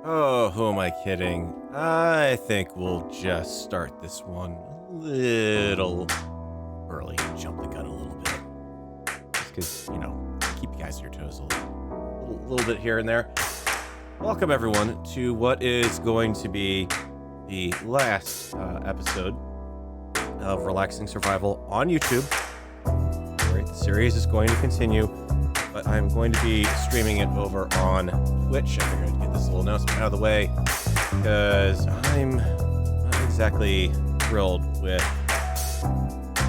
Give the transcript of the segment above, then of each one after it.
Oh, who am I kidding? I think we'll just start this one a little early, jump the gun a little bit. Just because, keep you guys on your toes a little bit here and there. Welcome, everyone, to what is going to be the last episode of Relaxing Survival on YouTube. The series is going to continue, but I'm going to be streaming it over on Twitch. I figured I'd get this little announcement out of the way because I'm not exactly thrilled with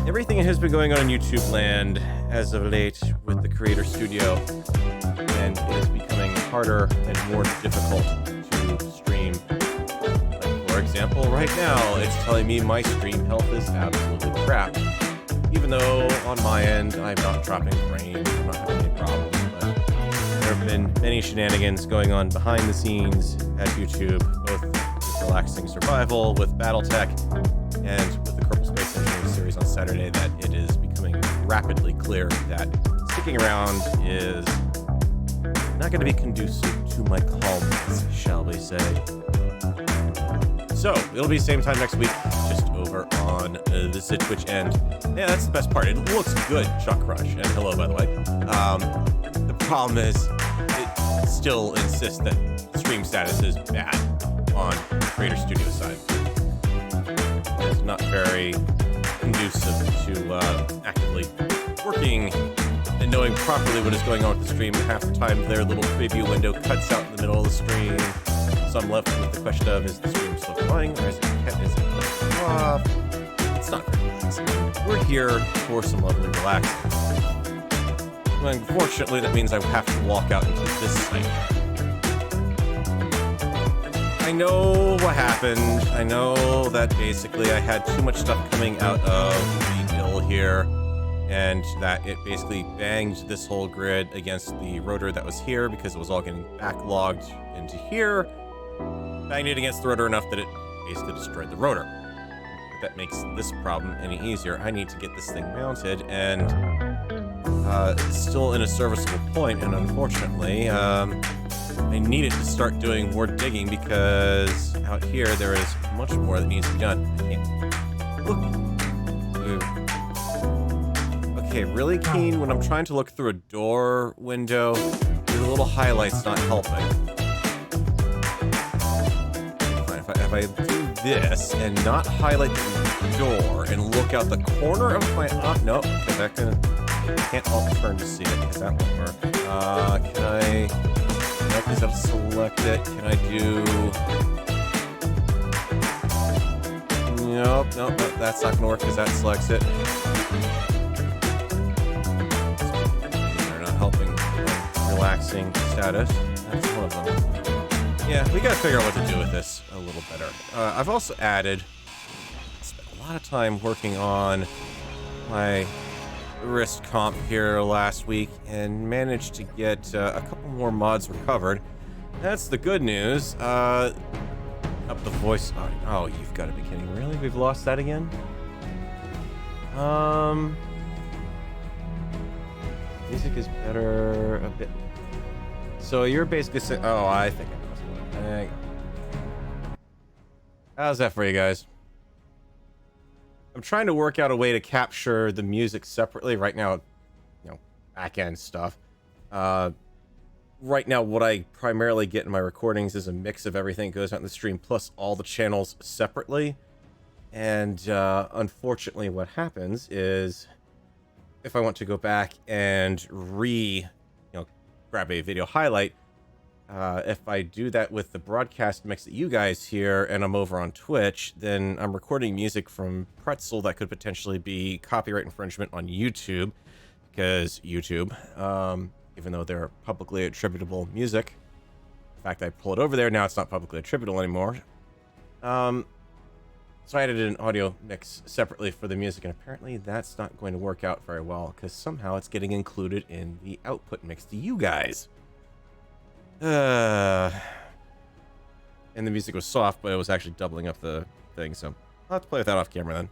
everything that has been going on in YouTube land as of late with the Creator Studio, and it is becoming harder and more difficult to stream. Like, for example, right now it's telling me my stream health is absolutely crap. Even though on my end, I'm not dropping frames, I'm not having any problems, but there have been many shenanigans going on behind the scenes at YouTube, both with Relaxing Survival, with Battletech, and with the Kerbal Space Engineering series on Saturday, that it is becoming rapidly clear that sticking around is not going to be conducive to my calmness, shall we say. So, it'll be same time next week, just over on the Twitch end. Yeah, that's the best part. It looks good, Chuck Crush. And hello, by the way. The problem is, it still insists that stream status is bad on the Creator Studio side. It's not very conducive to actively working and knowing properly what is going on with the stream. Half the time, their little preview window cuts out in the middle of the stream. So I'm left with the question of, is the stream still going, or is it off? It's not very relaxing. We're here for some lovely relaxing. Unfortunately, that means I have to walk out into this site. I know what happened. I know that basically I had too much stuff coming out of the hill here, and that it basically banged this whole grid against the rotor that was here because it was all getting backlogged into here. Banged it against the rotor enough that it basically destroyed the rotor. If that makes this problem any easier, I need to get this thing mounted, and it's still in a serviceable point, and unfortunately, I need it to start doing more digging because out here there is much more that needs to be done. I can't look. Okay, really keen when I'm trying to look through a door window, the little highlight's not helping. If I do this and not highlight the door and look out the corner of my no, because that can't alt turn to see it because that won't work. Can I? Nope, because I have to select it. Can I do? Nope, that's not gonna work because that selects it. They're not helping relaxing status. That's one of them. Yeah, we gotta figure out what to do with this a little better. I've also spent a lot of time working on my wrist comp here last week and managed to get a couple more mods recovered. That's the good news. Up the voice. Oh, you've got to be kidding. Really? We've lost that again? Music is better a bit. So you're basically saying, oh, I think I know. How's that for you guys? I'm trying to work out a way to capture the music separately right now, back end stuff. Right now, what I primarily get in my recordings is a mix of everything that goes out in the stream plus all the channels separately. And unfortunately, what happens is if I want to go back and grab a video highlight, if I do that with the broadcast mix that you guys hear and I'm over on Twitch, then I'm recording music from Pretzel that could potentially be copyright infringement on YouTube, because YouTube, even though they're publicly attributable music, in fact, I pull it over there, now it's not publicly attributable anymore. So I added an audio mix separately for the music, and apparently that's not going to work out very well, because somehow it's getting included in the output mix to you guys. And the music was soft, but it was actually doubling up the thing, so I'll have to play with that off camera then.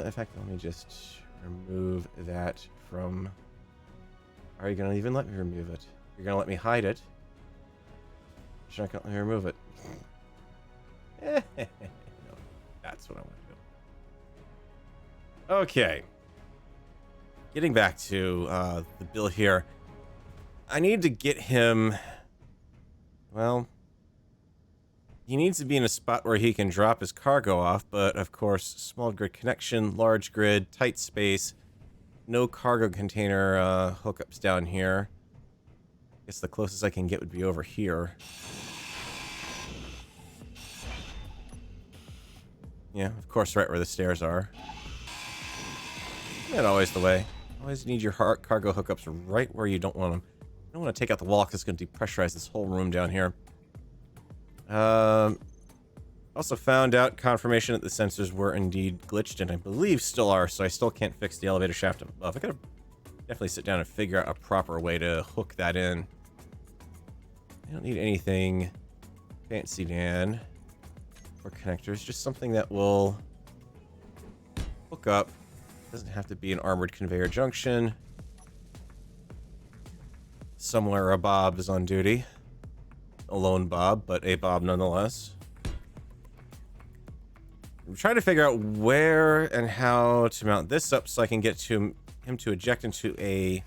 In fact, let me just remove that from... Are you gonna even let me remove it? You're gonna let me hide it? You're not gonna let me remove it. No, that's what I want to do. Okay. Getting back to the bill here. I need to get him... Well... He needs to be in a spot where he can drop his cargo off, but of course, small grid connection, large grid, tight space, no cargo container hookups down here. I guess the closest I can get would be over here. Yeah, of course, right where the stairs are. Not always the way. Always need your cargo hookups right where you don't want them. I don't want to take out the wall because it's going to depressurize this whole room down here. Also found out confirmation that the sensors were indeed glitched, and I believe still are, so I still can't fix the elevator shaft above. I gotta definitely sit down and figure out a proper way to hook that in. I don't need anything fancy, Dan, or connectors, just something that will hook up. Doesn't have to be an armored conveyor junction. Somewhere a Bob is on duty. A lone Bob, but a Bob nonetheless. I'm trying to figure out where and how to mount this up so I can get to him to eject into a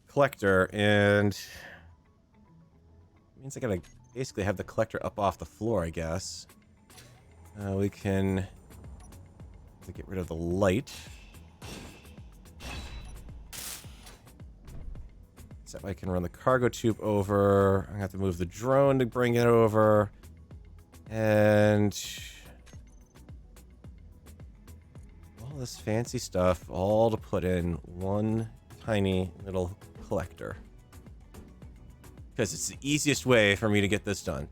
collector, and it means I gotta basically have the collector up off the floor, I guess. We can get rid of the light. So I can run the cargo tube over. I'm gonna have to move the drone to bring it over. And all this fancy stuff, all to put in one tiny little collector. Because it's the easiest way for me to get this done.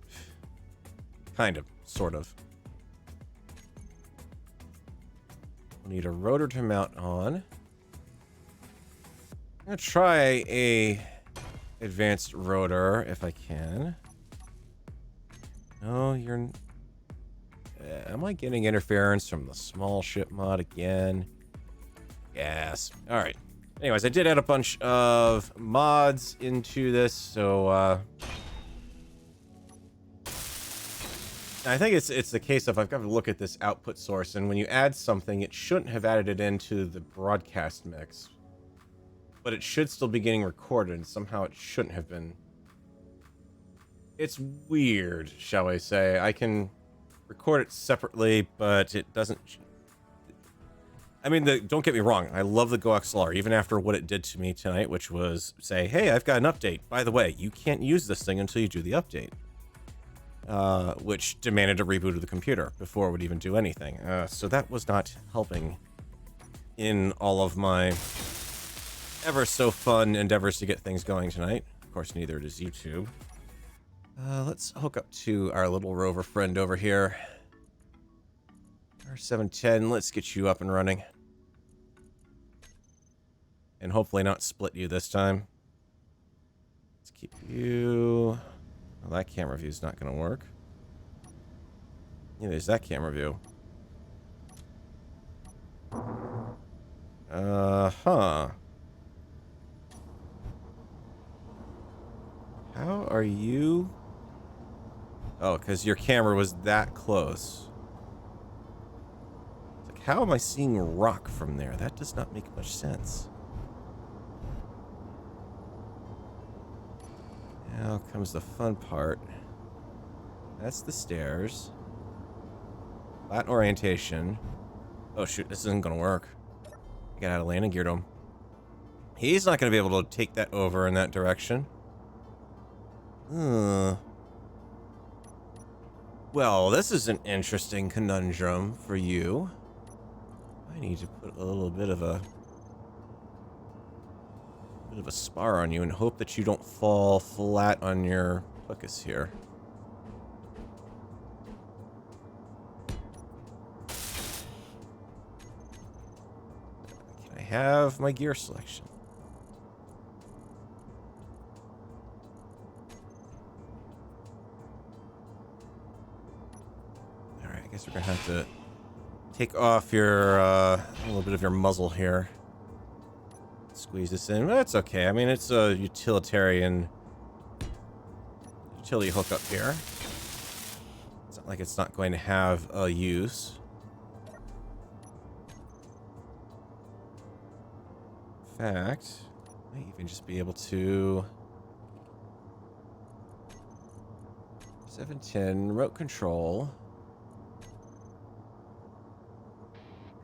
Kind of, sort of. We'll need a rotor to mount on. I'm gonna try a advanced rotor if I can. No, you're... am I getting interference from the small ship mod again? Yes. Alright. Anyways, I did add a bunch of mods into this, so I think it's the case of I've got to look at this output source, and when you add something, it shouldn't have added it into the broadcast mix. But it should still be getting recorded, and somehow it shouldn't have been. It's weird, shall I say. I can record it separately, but it doesn't... I mean, don't get me wrong. I love the Go XLR, even after what it did to me tonight, which was say, hey, I've got an update. By the way, you can't use this thing until you do the update. Which demanded a reboot of the computer before it would even do anything. So that was not helping in all of my ever so fun endeavors to get things going tonight. Of course, neither does YouTube. Let's hook up to our little rover friend over here. R710, let's get you up and running. And hopefully not split you this time. Let's keep you... well, that camera view is not going to work. Yeah, there's that camera view. Huh. How are you... oh, because your camera was that close. It's like, how am I seeing rock from there? That does not make much sense. Now comes the fun part. That's the stairs. Flat orientation. Oh shoot, this isn't gonna work. I got out of landing gear to him. He's not gonna be able to take that over in that direction. Well, this is an interesting conundrum for you. I need to put a little bit of a spar on you and hope that you don't fall flat on your hookus here. Can I have my gear selection? Alright, I guess we're gonna have to take off your a little bit of your muzzle here. Squeeze this in. That's okay. I mean, it's a utilitarian utility hookup here. It's not like it's not going to have a use. In fact, I might even just be able to... 710, remote control.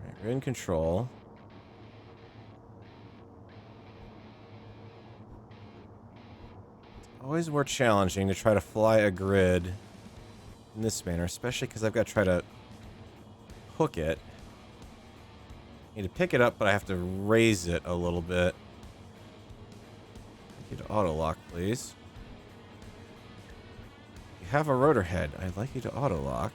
Alright, we're in control. It's always more challenging to try to fly a grid in this manner, especially because I've got to try to hook it. I need to pick it up, but I have to raise it a little bit. I need to auto lock, please. You have a rotor head. I'd like you to auto lock.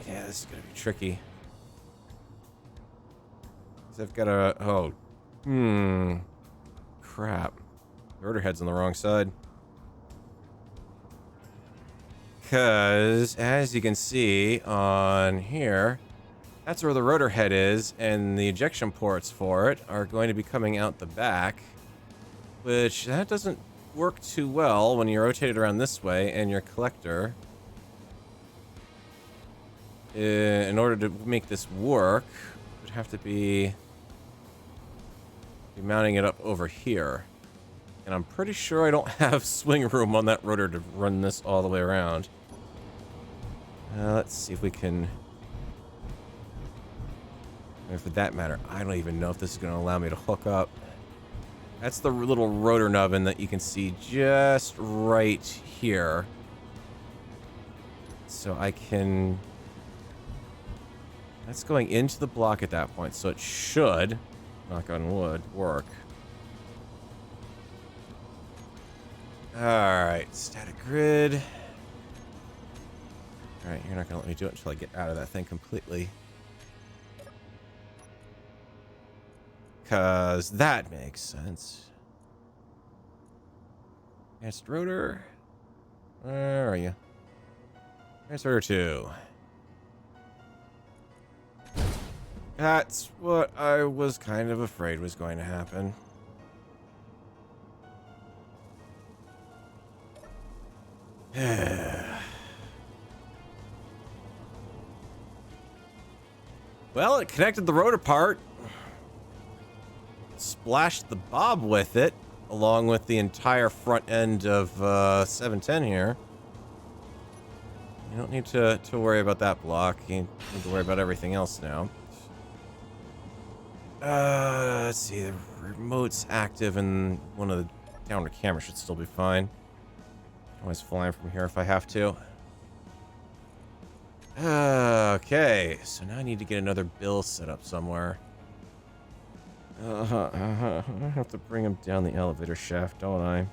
Yeah, this is gonna be tricky. 'Cause I've got a... Oh. Crap. The rotor head's on the wrong side. Because, as you can see on here, that's where the rotor head is, and the ejection ports for it are going to be coming out the back, which that doesn't work too well when you rotate it around this way, and your collector, in order to make this work, would have to be mounting it up over here. And I'm pretty sure I don't have swing room on that rotor to run this all the way around. Let's see if we can... And for that matter, I don't even know if this is going to allow me to hook up. That's the little rotor nubbin that you can see just right here. So I can... That's going into the block at that point, so it should, knock on wood, work. Alright, static grid. Alright, you're not going to let me do it until I get out of that thing completely. Because that makes sense. Advanced rotor. Where are you? Advanced rotor 2. That's what I was kind of afraid was going to happen. Well, it connected the rotor part. Splashed the bob with it, along with the entire front end of 710 here. You don't need to worry about that block. You need to worry about everything else now. Let's see. The remote's active, and one of the downward cameras should still be fine. Always flying from here if I have to. Okay, so now I need to get another bill set up somewhere. I have to bring him down the elevator shaft, don't I?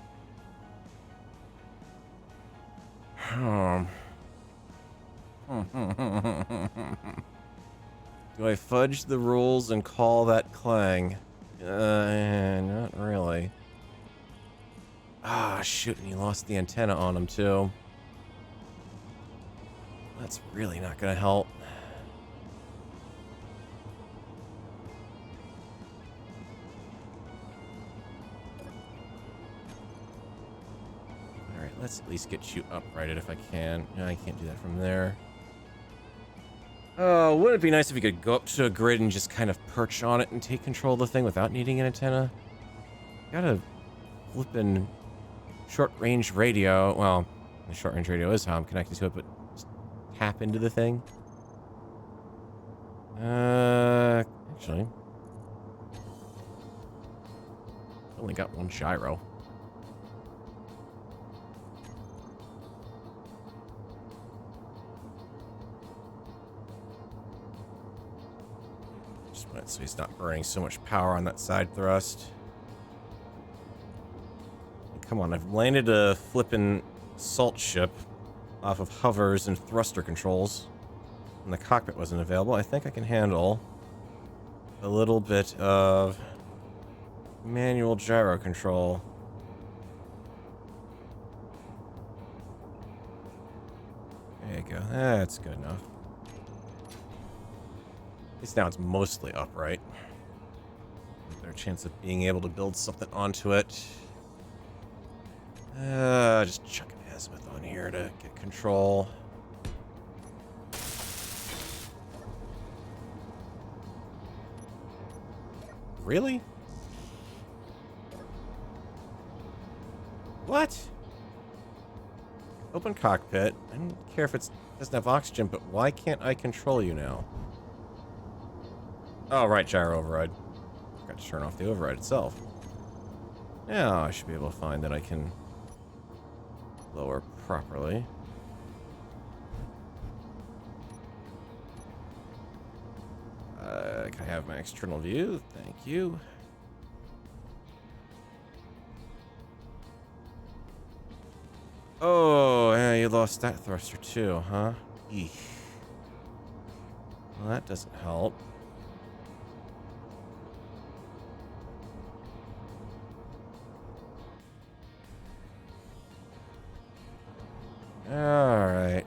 Do I fudge the rules and call that clang? Not really. Ah, shoot, and he lost the antenna on him, too. That's really not gonna help. Alright, let's at least get you uprighted if I can. No, I can't do that from there. Oh, wouldn't it be nice if you could go up to a grid and just kind of perch on it and take control of the thing without needing an antenna? Got a flippin' short-range radio. Well, the short-range radio is how I'm connected to it, but just tap into the thing. Actually, only got one gyro. Just want it so he's not burning so much power on that side thrust. Come on, I've landed a flippin' salt ship off of hovers and thruster controls, and the cockpit wasn't available. I think I can handle a little bit of manual gyro control. There you go. That's good enough. At least now it's mostly upright. Better chance of being able to build something onto it. Just chuck an azimuth on here to get control. Really? What? Open cockpit. I don't care if it doesn't have oxygen, but why can't I control you now? Oh, right, gyro override. Forgot to turn off the override itself. Now I should be able to find that I can lower properly. Can I have my external view? Thank you. Oh, yeah, you lost that thruster too, huh? Eek. Well, that doesn't help. Alright.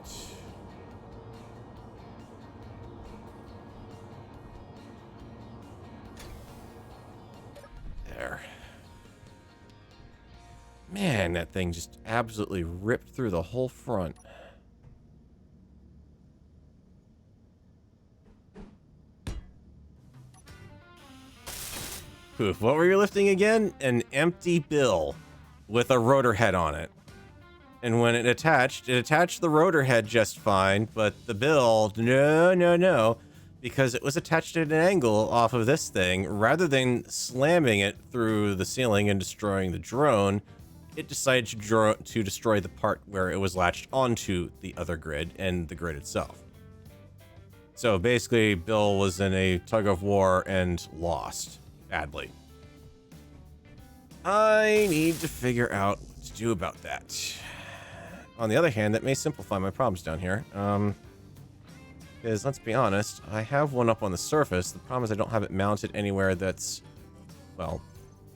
There. Man, that thing just absolutely ripped through the whole front. Poof, what were you lifting again? An empty bill with a rotor head on it. And when it attached the rotor head just fine, but the bill, no, because it was attached at an angle off of this thing, rather than slamming it through the ceiling and destroying the drone, it decided to destroy the part where it was latched onto the other grid and the grid itself. So basically, Bill was in a tug of war and lost badly. I need to figure out what to do about that. On the other hand, that may simplify my problems down here. Because let's be honest, I have one up on the surface. The problem is I don't have it mounted anywhere that's, well,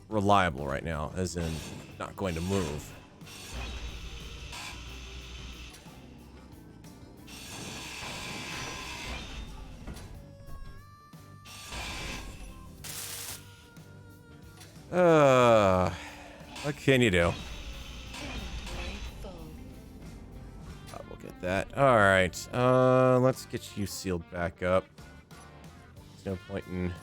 reliable right now, as in not going to move. What can you do? We'll get that. All right. Let's get you sealed back up. There's no point in.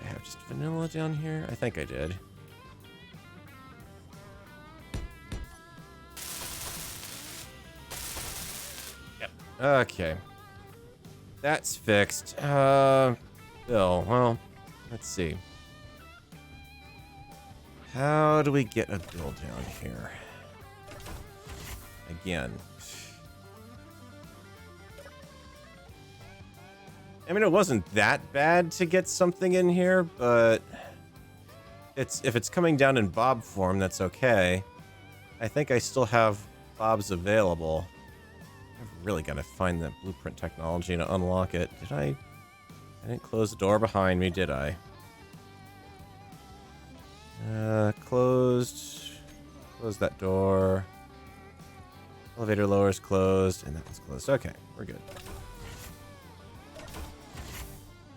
I have just vanilla down here. I think I did. Yep. Okay. That's fixed. Bill, well, let's see. How do we get a bill down here? Again. I mean, it wasn't that bad to get something in here, but if it's coming down in Bob form, that's okay. I think I still have Bobs available. I've really got to find that blueprint technology to unlock it. Did I? I didn't close the door behind me, did I? Closed. Close that door. Elevator lowers closed, and that one's closed. Okay, we're good.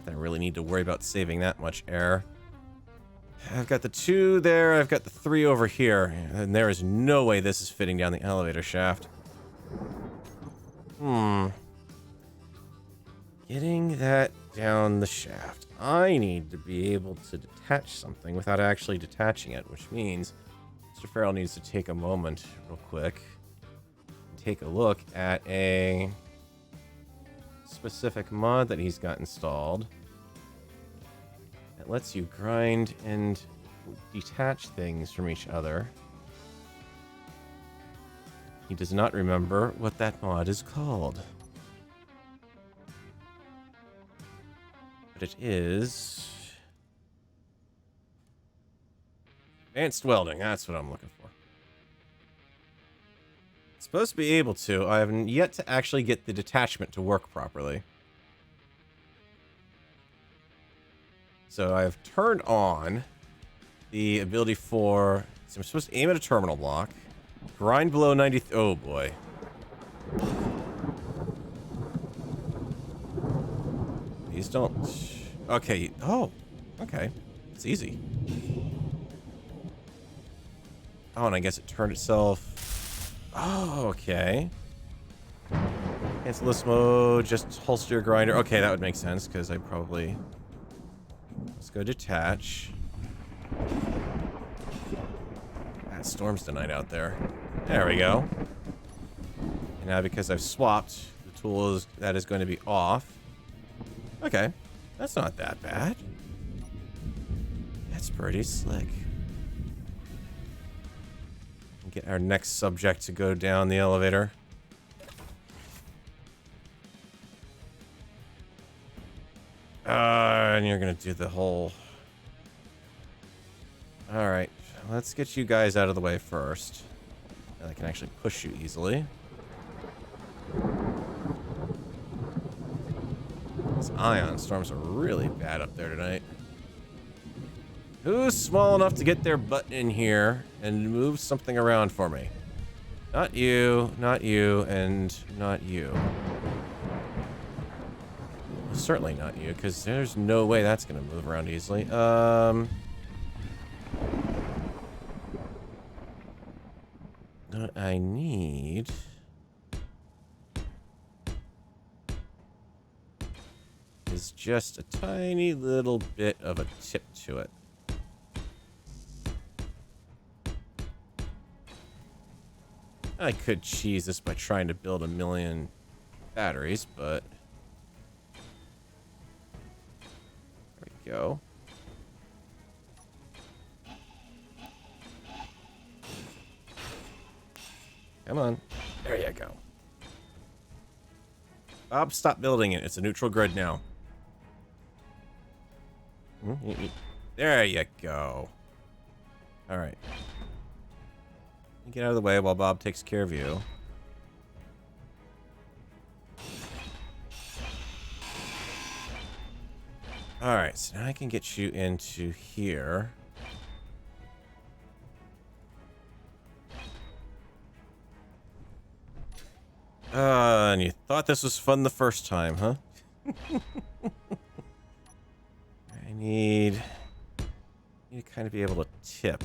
I don't really need to worry about saving that much air. I've got the 2 there, I've got the 3 over here, and there is no way this is fitting down the elevator shaft. Getting that down the shaft. I need to be able to detach something without actually detaching it, which means Mr. Farrell needs to take a moment real quick and take a look at a specific mod that he's got installed that lets you grind and detach things from each other. He does not remember what that mod is called. But it is advanced welding. That's what I'm looking for. It's supposed to be able to. I have yet to actually get the detachment to work properly. So I've turned on the ability for. So I'm supposed to aim at a terminal block, grind below 90. Oh boy. Please don't. Okay. Oh, okay. It's easy. Oh, and I guess it turned itself. Oh, okay. Cancel this mode, just holster your grinder. Okay, that would make sense, because I probably... Let's go detach. Ah, storm's tonight out there. There we go. And now because I've swapped, the tool is going to be off. Okay, that's not that bad. That's pretty slick. Get our next subject to go down the elevator. And you're gonna do the whole... Alright, let's get you guys out of the way first. And I can actually push you easily. These ion storms are really bad up there tonight. Who's small enough to get their butt in here and move something around for me? Not you, and not you. Certainly not you, because there's no way that's going to move around easily. What I need... is just a tiny little bit of a tip to it. I could cheese this by trying to build 1,000,000 batteries, but... There we go. Come on. There you go. Bob, stop building it. It's a neutral grid now. There you go. Alright. Get out of the way while Bob takes care of you. Alright, so now I can get you into here. And you thought this was fun the first time, huh? I need to kind of be able to tip.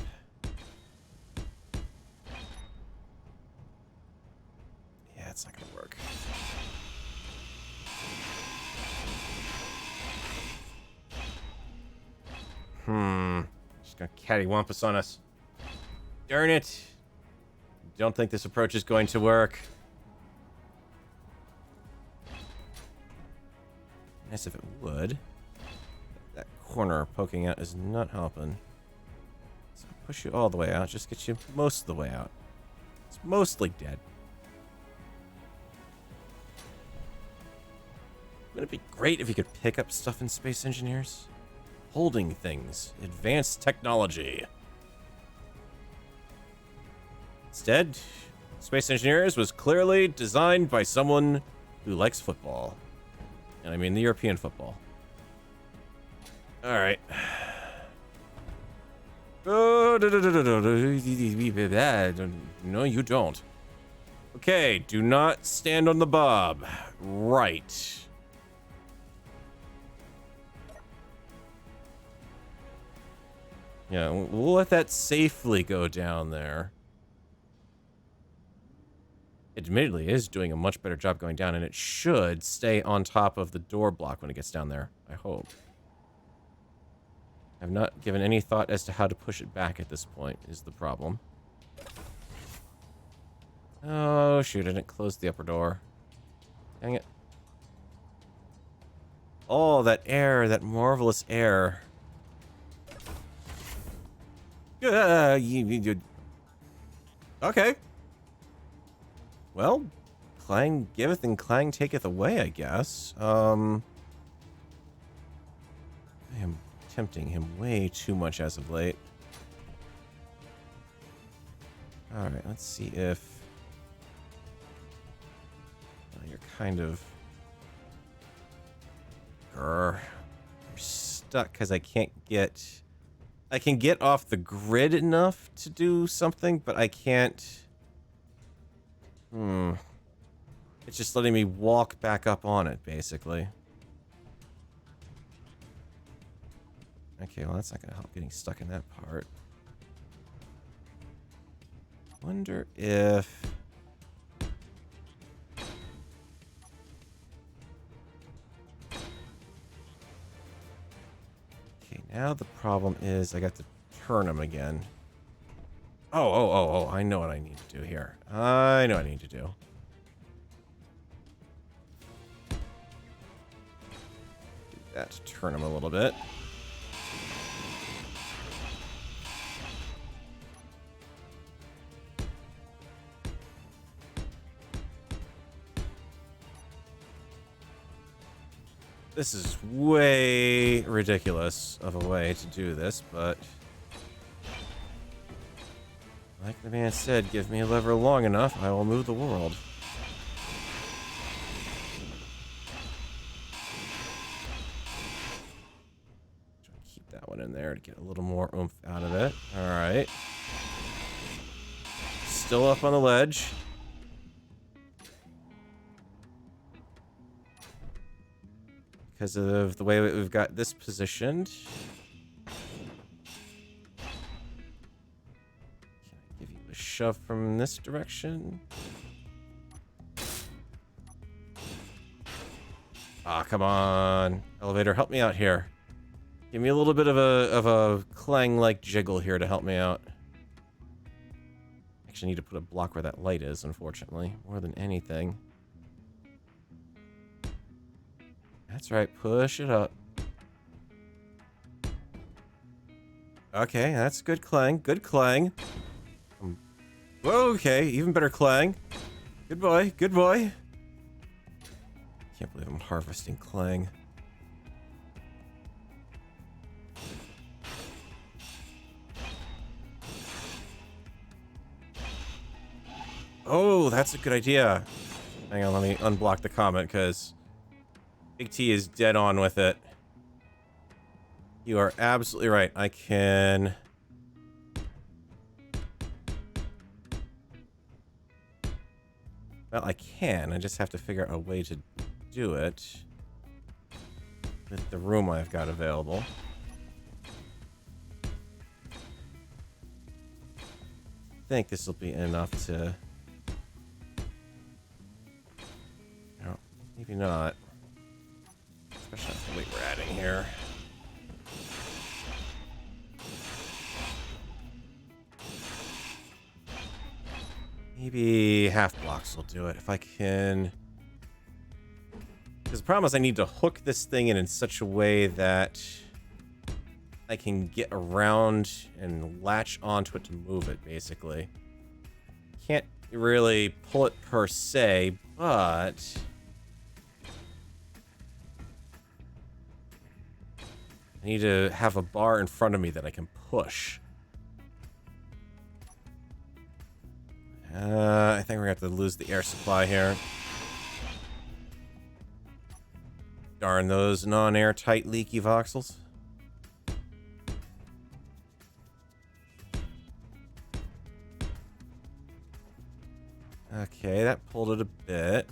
Yeah, it's not gonna work. Just gonna cattywampus on us. Darn it. Don't think this approach is going to work. Nice if it would. That corner poking out is not helping. So I'll push you all the way out, just get you most of the way out. It's mostly dead. Wouldn't it be great if you could pick up stuff in Space Engineers? Holding things. Advanced technology. Instead, Space Engineers was clearly designed by someone who likes football. And I mean the European football. Alright. Oh, no, you don't. Okay, do not stand on the bob. Right. Yeah, we'll let that safely go down there. Admittedly, it is doing a much better job going down, and it should stay on top of the door block when it gets down there. I hope. I've not given any thought as to how to push it back at this point, is the problem. Oh, shoot, I didn't close the upper door. Dang it. Oh, that air, that marvelous air. Okay. Well, Clang giveth and Clang taketh away, I guess. I am tempting him way too much as of late. Alright, let's see if... you're kind of... You're stuck because I can't get... I can get off the grid enough to do something, but I can't... It's just letting me walk back up on it, basically. Okay, well, that's not going to help getting stuck in that part. Wonder if... Okay, now the problem is I got to turn them again. Oh, I know what I need to do here. I know what I need to do. Do that to turn them a little bit. This is way ridiculous of a way to do this, but like the man said, give me a lever long enough, I will move the world. Try to keep that one in there to get a little more oomph out of it. All right. Still up on the ledge. Because of the way we've got this positioned. Can I give you a shove from this direction? Ah, come on. Elevator, help me out here. Give me a little bit of a clang-like jiggle here to help me out. Actually need to put a block where that light is, unfortunately. More than anything. That's right, push it up. Okay, that's good clang, good clang. Okay, even better clang. Good boy, good boy. Can't believe I'm harvesting clang. Oh, that's a good idea. Hang on, let me unblock the comment, because Big T is dead on with it. You are absolutely right. I can... Well, I can. I just have to figure out a way to do it with the room I've got available. I think this will be enough to... No, maybe not. Especially with the weight we're adding here. Maybe half blocks will do it if I can. Because the problem is I need to hook this thing in such a way that I can get around and latch onto it to move it, basically. Can't really pull it per se, but... I need to have a bar in front of me that I can push. I think we're going to have to lose the air supply here. Darn those non-airtight leaky voxels. Okay, that pulled it a bit.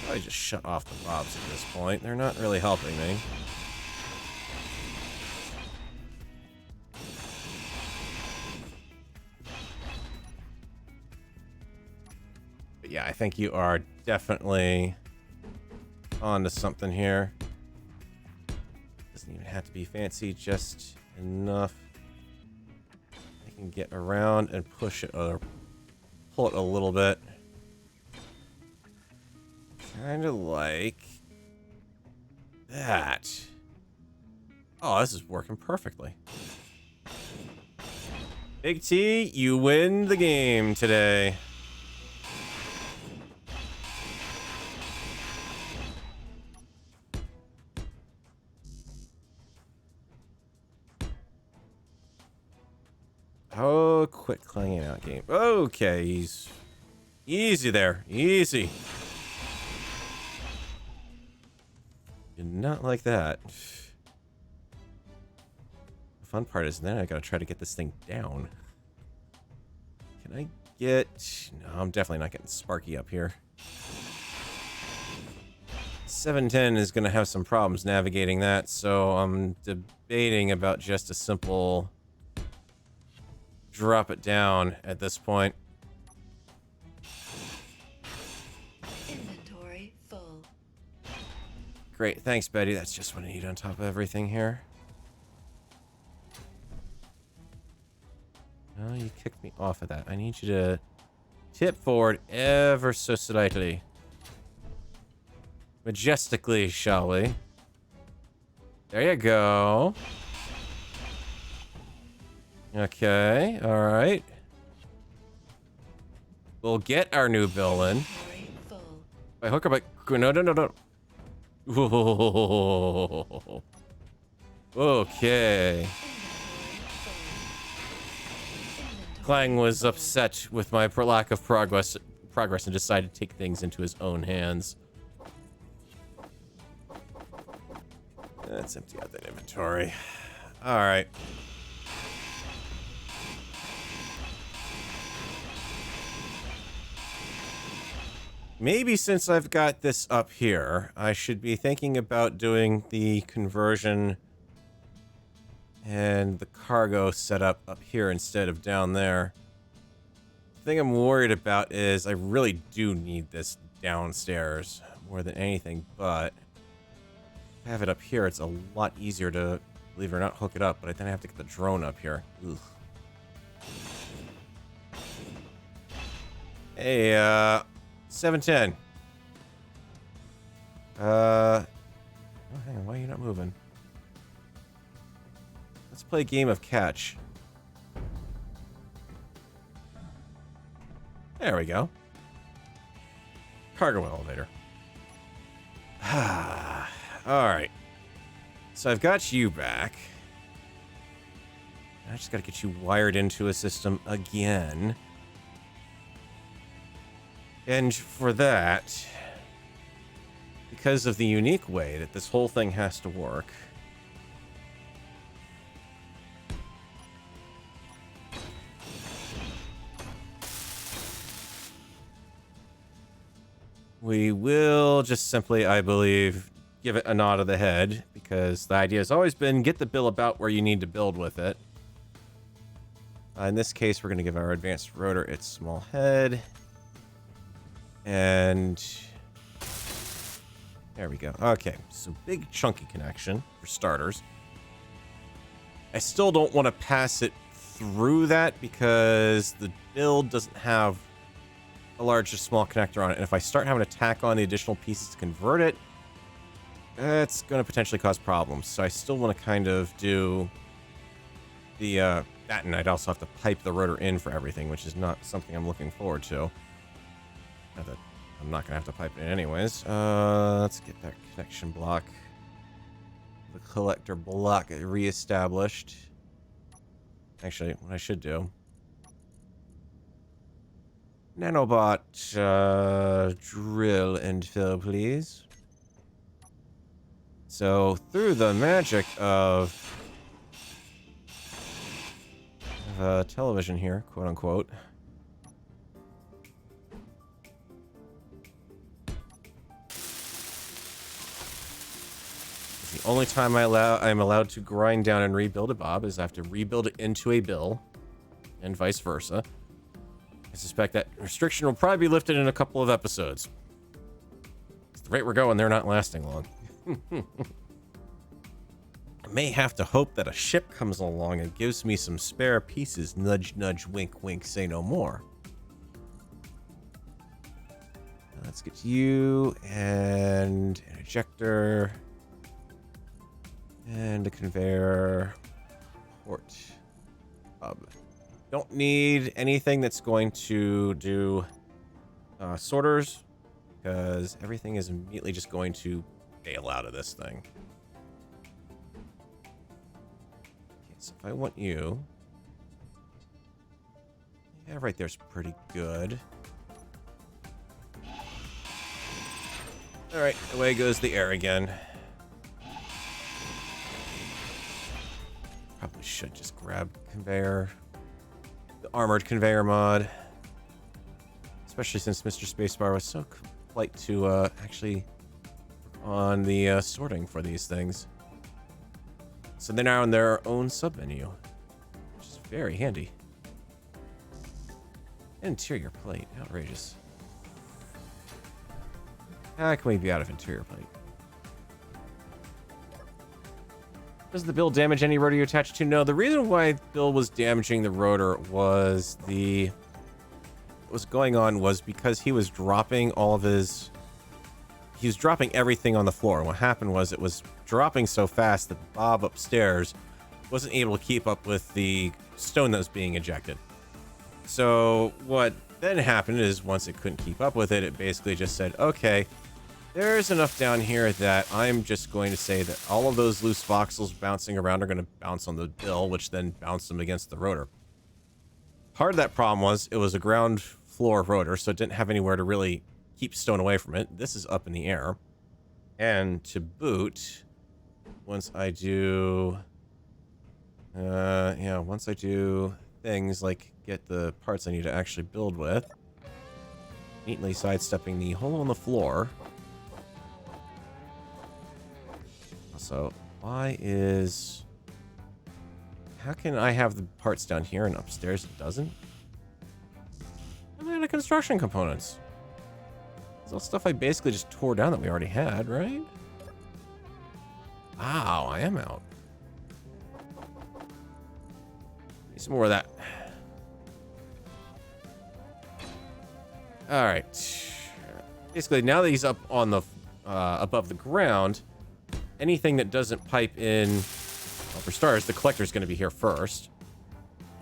I just shut off the bobs at this point. They're not really helping me. But yeah, I think you are definitely onto something here. Doesn't even have to be fancy, just enough. I can get around and push it or pull it a little bit. Kind of like that. Oh, this is working perfectly. Big T, you win the game today. Oh, quit clanging out, game. Okay, he's easy there. Easy. Did not like that. The fun part is then I gotta try to get this thing down. Can I get... No, I'm definitely not getting Sparky up here. 710 is going to have some problems navigating that, so I'm debating about just a simple drop it down at this point. Inventory full. Great, thanks, Betty. That's just what I need on top of everything here. Oh, you kicked me off of that. I need you to tip forward ever so slightly. Majestically, shall we? There you go. Okay, alright. We'll get our new bill in. Inventory full. By hook or by... No. Whoa. Okay. Clang was upset with my lack of progress and decided to take things into his own hands. Let's empty out that inventory. Alright. Maybe since I've got this up here, I should be thinking about doing the conversion and the cargo setup up here instead of down there. The thing I'm worried about is I really do need this downstairs more than anything, but have it up here, it's a lot easier to, believe it or not, hook it up, but then I have to get the drone up here. Ugh. Hey, 710. Oh, hang on, why are you not moving? Let's play a game of catch. There we go. Cargo elevator. Alright. So I've got you back. I just gotta get you wired into a system again. And for that, because of the unique way that this whole thing has to work, we will just simply, I believe, give it a nod of the head, because the idea has always been get the bill about where you need to build with it. In this case, we're going to give our advanced rotor its small head. And there we go. Okay, so big chunky connection for starters. I still don't want to pass it through that because the build doesn't have a large or small connector on it. And if I start having to tack on the additional pieces to convert it, it's going to potentially cause problems. So I still want to kind of do the that, and I'd also have to pipe the rotor in for everything, which is not something I'm looking forward to. Not that I'm not gonna have to pipe it in anyways. Let's get that connection block, the collector block, reestablished. Actually, what I should do, nanobot drill and fill, please. So through the magic of television here, quote unquote. The only time I'm allowed to grind down and rebuild a Bob is I have to rebuild it into a bill, and vice versa. I suspect that restriction will probably be lifted in a couple of episodes. At the rate we're going, they're not lasting long. I may have to hope that a ship comes along and gives me some spare pieces. Nudge, nudge, wink, wink, say no more. Let's get you and an ejector. And a conveyor port hub. Don't need anything that's going to do sorters, because everything is immediately just going to bail out of this thing. Okay, so if I want you... Yeah, right there's pretty good. Alright, away goes the air again. Probably should just grab conveyor, the armored conveyor mod, especially since Mr. Spacebar was so polite to actually on the sorting for these things. So they're now in their own submenu, which is very handy. Interior plate, outrageous. How can we be out of interior plate? Does the bill damage any rotor you attached to? No, the reason why Bill was damaging the rotor was what was going on was because he was dropping all of his... He was dropping everything on the floor. And what happened was it was dropping so fast that Bob upstairs wasn't able to keep up with the stone that was being ejected. So what then happened is once it couldn't keep up with it, it basically just said, okay, there's enough down here that I'm just going to say that all of those loose voxels bouncing around are going to bounce on the bill, which then bounced them against the rotor. Part of that problem was it was a ground floor rotor, so it didn't have anywhere to really keep stone away from it. This is up in the air. And to boot, once I do... once I do things like get the parts I need to actually build with, neatly sidestepping the hole in the floor. Also, why is... How can I have the parts down here and upstairs it doesn't? I'm out of construction components. It's all stuff I basically just tore down that we already had, right? Wow, I am out. Need some more of that. All right. Basically, now that he's up on the above the ground, anything that doesn't pipe in, well, for starters, the collector is going to be here first.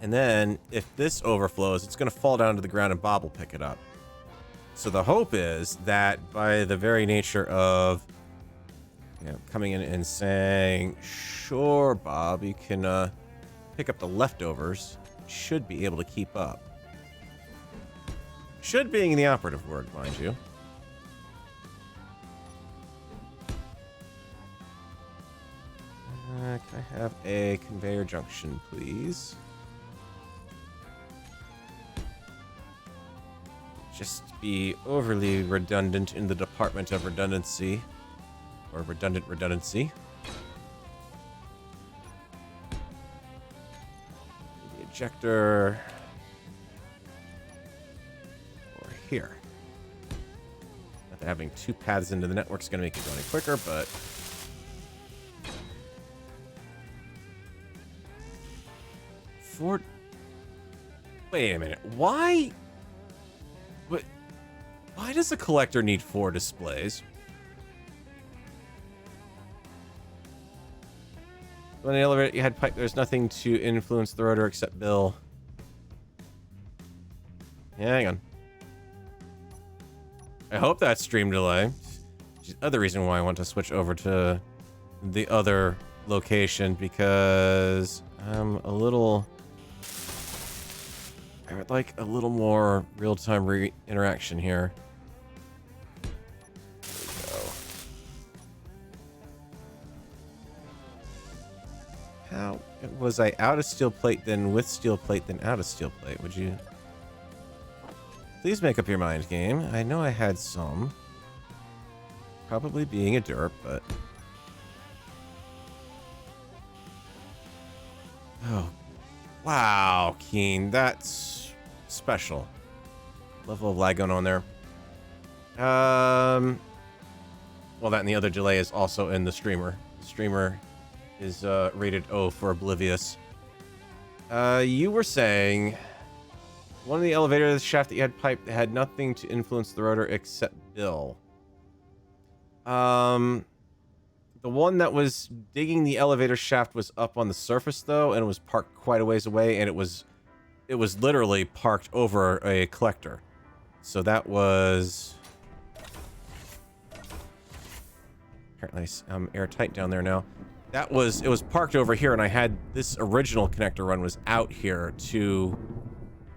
And then if this overflows, it's going to fall down to the ground and Bob will pick it up. So the hope is that by the very nature of, coming in and saying, sure, Bob, you can pick up the leftovers, should be able to keep up. Should being the operative word, mind you. Can I have a conveyor junction, please? Just be overly redundant in the department of redundancy. Or redundant redundancy. The ejector... over here. Not that having two paths into the network is going to make it go any quicker, but... Wait a minute. Why? What? Why does the collector need 4 displays? When the elevator you had pipe, there's nothing to influence the rotor except Bill. Yeah, hang on. I hope that's stream delay. Which is the other reason why I want to switch over to the other location, because I'm a little... I would like a little more real-time interaction here. There we go. How was I out of steel plate, then with steel plate, then out of steel plate? Would you please make up your mind, game? I know I had some. Probably being a derp, but... Oh, wow, Keen, that's special. Level of lag going on there. Well, that and the other delay is also in the streamer. The streamer is rated O for oblivious. You were saying one of the elevator shaft that you had piped had nothing to influence the rotor except Bill. The one that was digging the elevator shaft was up on the surface, though, and it was parked quite a ways away, and it was literally parked over a collector. So that was... Apparently I'm airtight down there now. It was parked over here, and I had this original connector run was out here to...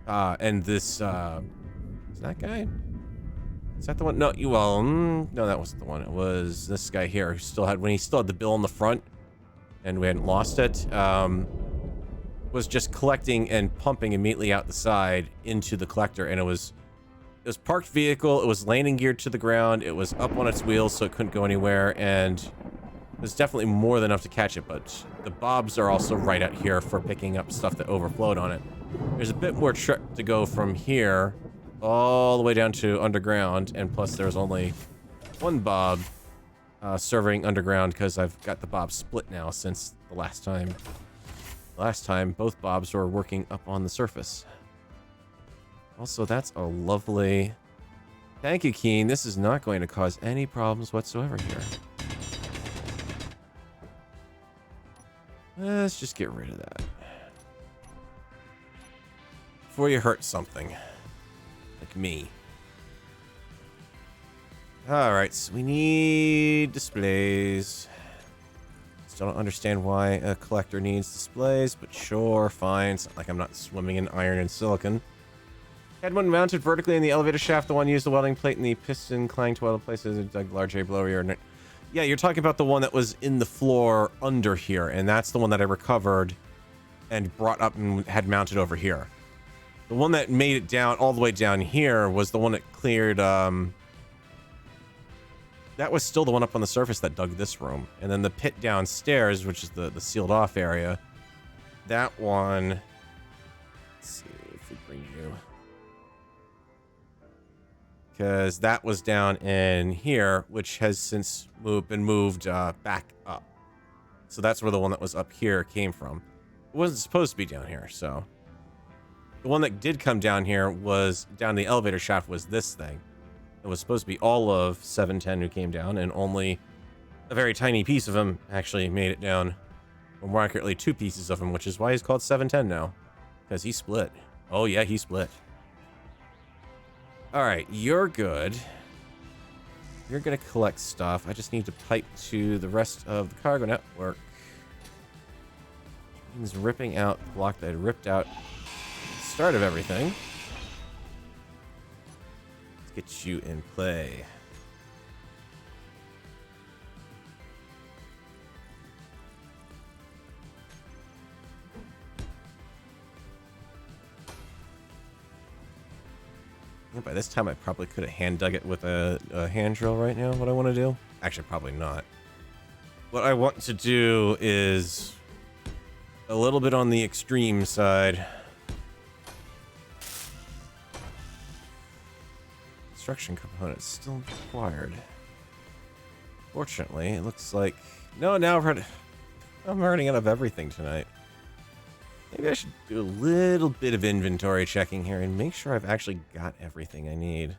and this... is that guy? Is that the one? No, no, that wasn't the one. It was this guy here who still had, when he still had the bill in the front and we hadn't lost it, was just collecting and pumping immediately out the side into the collector, and it was It was parked vehicle. It was landing geared to the ground. It was up on its wheels, so it couldn't go anywhere. And it was definitely more than enough to catch it. But the bobs are also right out here for picking up stuff that overflowed on it. There's a bit more trip to go from here all the way down to underground. And plus, there's only one bob serving underground because I've got the bob split now since the last time. Last time, both bobs were working up on the surface. Also, that's a lovely... Thank you, Keen. This is not going to cause any problems whatsoever here. Let's just get rid of that. Before you hurt something. Like me. Alright, so we need displays. Still don't understand why a collector needs displays, but sure, fine. It's not like I'm not swimming in iron and silicon. Had one mounted vertically in the elevator shaft. The one used the welding plate and the piston clanged to other places. It dug large A below here. Yeah, you're talking about the one that was in the floor under here, and that's the one that I recovered and brought up and had mounted over here. The one that made it down all the way down here was the one that cleared, that was still the one up on the surface that dug this room. And then the pit downstairs, which is the sealed off area, that one, let's see if we bring you, because that was down in here, which has since been moved back up. So that's where the one that was up here came from. It wasn't supposed to be down here, so. The one that did come down here was down the elevator shaft was this thing. It was supposed to be all of 710 who came down, and only a very tiny piece of him actually made it down. Or more accurately, 2 pieces of him, which is why he's called 710 now. Because he split. Oh yeah, he split. Alright, you're good. You're gonna collect stuff. I just need to pipe to the rest of the cargo network. Which means ripping out the block that I ripped out at the start of everything. Get you in play. Yeah, by this time I probably could have hand dug it with a hand drill right now. What I want to do? Actually, probably not. What I want to do is a little bit on the extreme side. Construction components still required. Fortunately, it looks like... No, now I'm running out of everything tonight. Maybe I should do a little bit of inventory checking here and make sure I've actually got everything I need.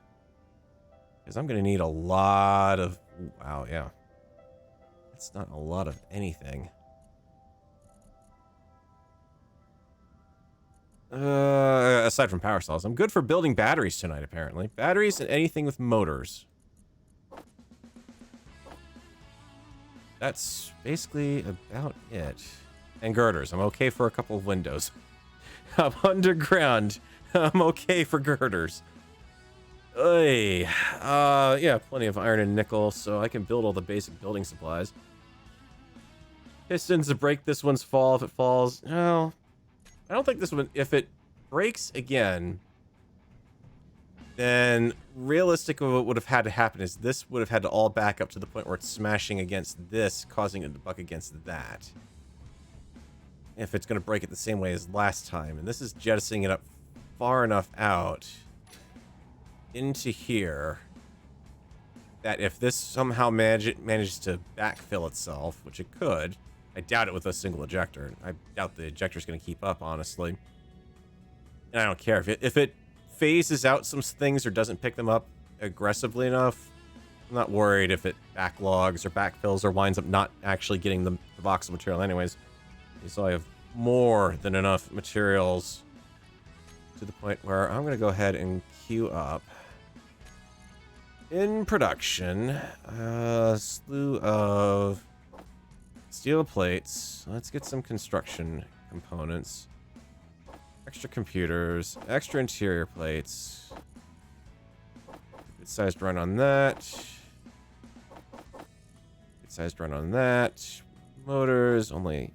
Because I'm going to need a lot of... Wow, yeah. That's not a lot of anything. Aside from power cells, I'm good for building batteries tonight, apparently. Batteries and anything with motors. That's basically about it. And girders. I'm okay for a couple of windows. I'm underground. I'm okay for girders. Oy. Yeah, plenty of iron and nickel, so I can build all the basic building supplies. Pistons to break this one's fall if it falls. No. I don't think this one, if it breaks again, then realistically what would have had to happen is this would have had to all back up to the point where it's smashing against this, causing it to buck against that. If it's going to break it the same way as last time. And this is jettisoning it up far enough out into here that if this somehow manages to backfill itself, which it could, I doubt it with a single ejector. I doubt the ejector's going to keep up, honestly. And I don't care. If it phases out some things or doesn't pick them up aggressively enough, I'm not worried if it backlogs or backfills or winds up not actually getting the box of material anyways. So I have more than enough materials to the point where I'm going to go ahead and queue up in production a slew of steel plates. Let's get some construction components. Extra computers, extra interior plates. Good sized run on that. Good sized run on that. Motors, only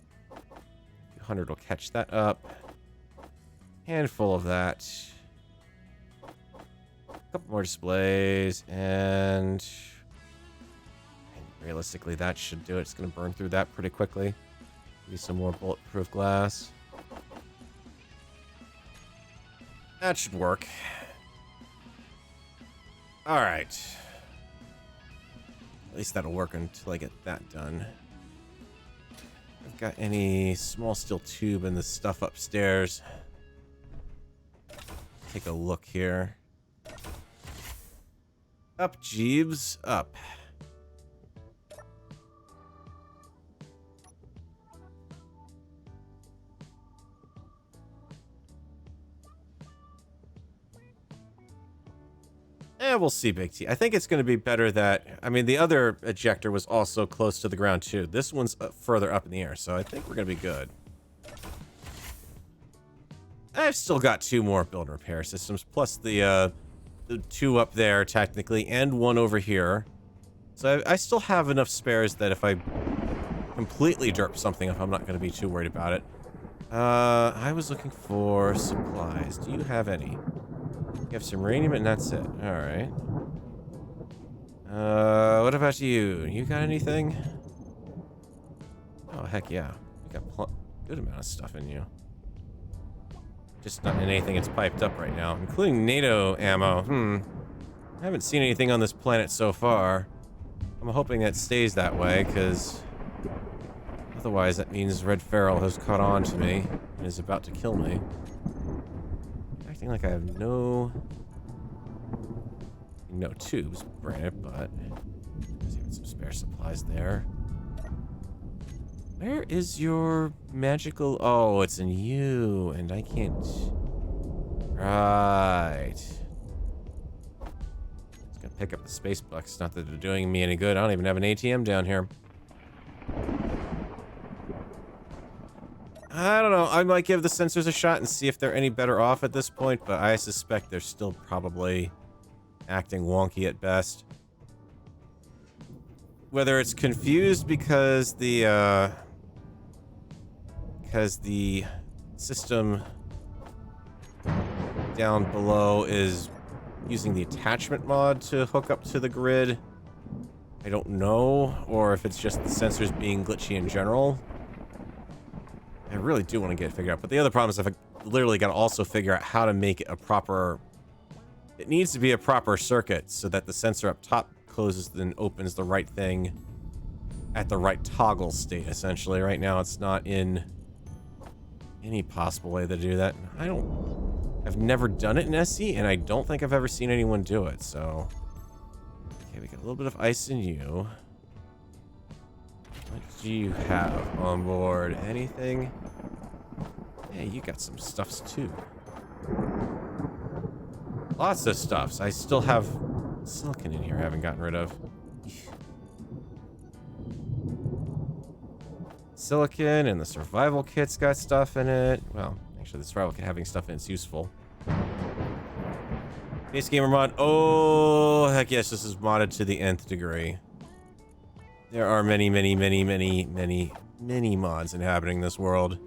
100 will catch that up. Handful of that. couple more displays, and realistically, that should do it. It's going to burn through that pretty quickly. Maybe some more bulletproof glass. That should work. All right. At least that'll work until I get that done. I've got any small steel tube in the stuff upstairs. Take a look here. Up, Jeeves, up. We'll see, Big T. I think it's going to be better that... I mean, the other ejector was also close to the ground, too. This one's further up in the air, so I think we're going to be good. I've still got 2 more build and repair systems, plus the 2 up there, technically, and 1 over here. So I still have enough spares that if I completely derp something up, I'm not going to be too worried about it. I was looking for supplies. Do you have any? You have some uranium and that's it. Alright. What about you? You got anything? Oh, heck yeah. You got a good amount of stuff in you. Just not in anything that's piped up right now, including NATO ammo. I haven't seen anything on this planet so far. I'm hoping that stays that way, because otherwise that means Red Feral has caught on to me and is about to kill me. Acting like I have no tubes, granted, but there's even some spare supplies there. Where is your magical... Oh, it's in you, and I can't... Right. It's gonna pick up the space bucks. Not that they're doing me any good. I don't even have an ATM down here. I don't know. I might give the sensors a shot and see if they're any better off at this point, but I suspect they're still probably acting wonky at best. Whether it's confused because the system down below is using the attachment mod to hook up to the grid, I don't know, or if it's just the sensors being glitchy in general. I really do want to get it figured out. But the other problem is I've literally got to also figure out how to make it a proper... It needs to be a proper circuit so that the sensor up top closes and opens the right thing at the right toggle state, essentially. Right now, it's not in any possible way to do that. I've never done it in SE, and I don't think I've ever seen anyone do it, so... Okay, we got a little bit of ice in you. What do you have on board? Anything? Hey, you got some stuffs too. Lots of stuffs. I still have silicon in here I haven't gotten rid of. Silicon and the survival kit's got stuff in it. Well, actually the survival kit having stuff in it's useful. Base gamer mod. Oh, heck yes, this is modded to the nth degree. There are many mods inhabiting this world.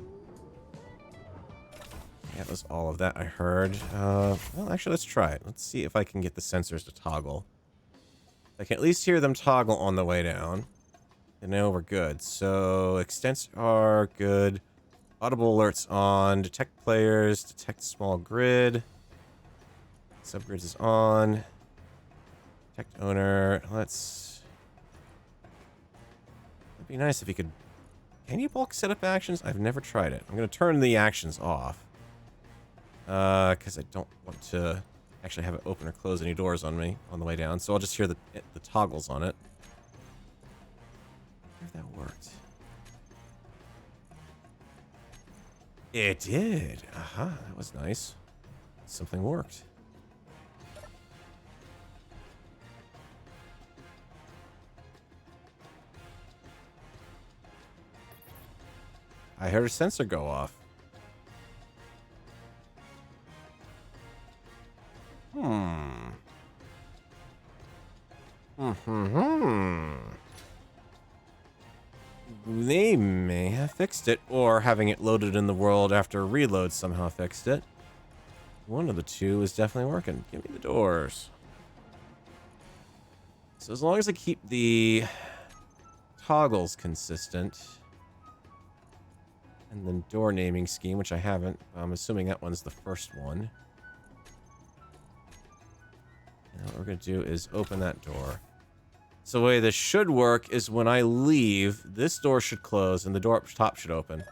That was all of that I heard. Well, actually, let's try it. Let's see if I can get the sensors to toggle. I can at least hear them toggle on the way down. And now we're good. So, extents are good. Audible alerts on. Detect players. Detect small grid. Subgrids is on. Detect owner. Let's... It'd be nice if you could... Can you bulk setup actions? I've never tried it. I'm going to turn the actions off. Because I don't want to actually have it open or close any doors on me on the way down. So I'll just hear the toggles on it. I wonder if that worked. It did. Aha, that was nice. Something worked. I heard a sensor go off. They may have fixed it, or having it loaded in the world after a reload somehow fixed it. One of the two is definitely working. Give me the doors. So as long as I keep the toggles consistent, and then door naming scheme, which I haven't, I'm assuming that one's the first one. And what we're going to do is open that door. So the way this should work is when I leave, this door should close and the door up top should open.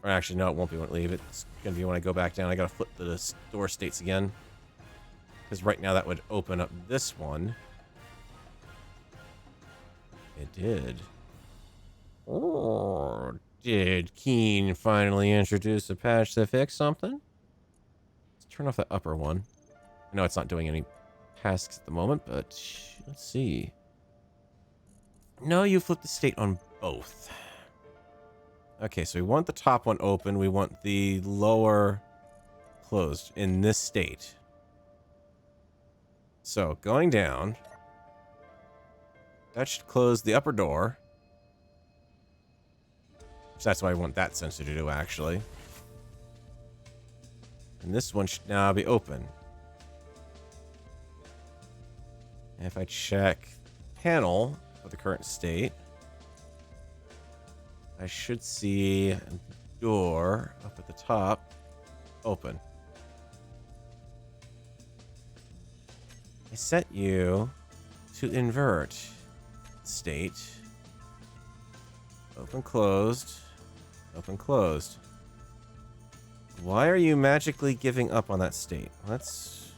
Or actually, no, it won't be when I leave. It's going to be when I go back down. I got to flip the door states again. Because right now that would open up this one. It did. Or did Keen finally introduce a patch to fix something? Let's turn off that upper one. I know it's not doing any tasks at the moment, but let's see. No, you flipped the state on both. Okay, so we want the top one open. We want the lower closed in this state. So, going down. That should close the upper door. So that's what I want that sensor to do, actually. And this one should now be open. And if I check panel for the current state, I should see a door up at the top open. I set you to invert state. Open, closed. Open, closed. Why are you magically giving up on that state? Let's...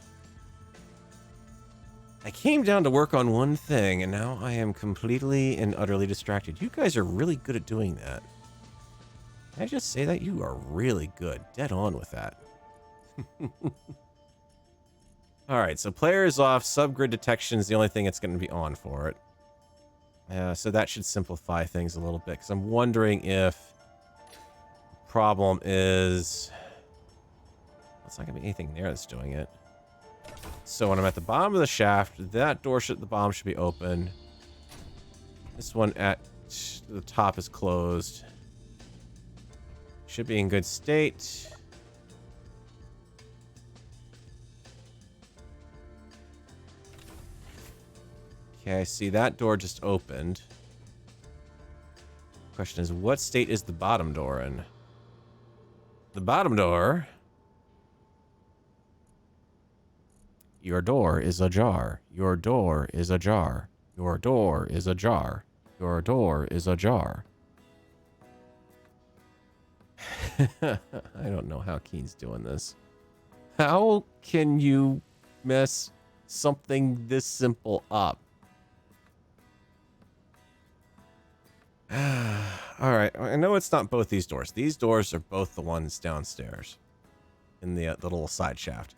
I came down to work on one thing, and now I am completely and utterly distracted. You guys are really good at doing that. Can I just say that? You are really good. Dead on with that. Alright, so player is off. Subgrid detection is the only thing that's going to be on for it. So that should simplify things a little bit, because I'm wondering if the problem is... It's not going to be anything there that's doing it. So when I'm at the bottom of the shaft, that door at the bottom should be open. This one at the top is closed. Should be in good state. Okay, I see that door just opened. Question is, what state is the bottom door in? The bottom door... Your door is ajar. Your door is ajar. Your door is ajar. Your door is ajar. I don't know how Keen's doing this. How can you mess something this simple up? Alright, I know it's not both these doors. These doors are both the ones downstairs in the little side shaft.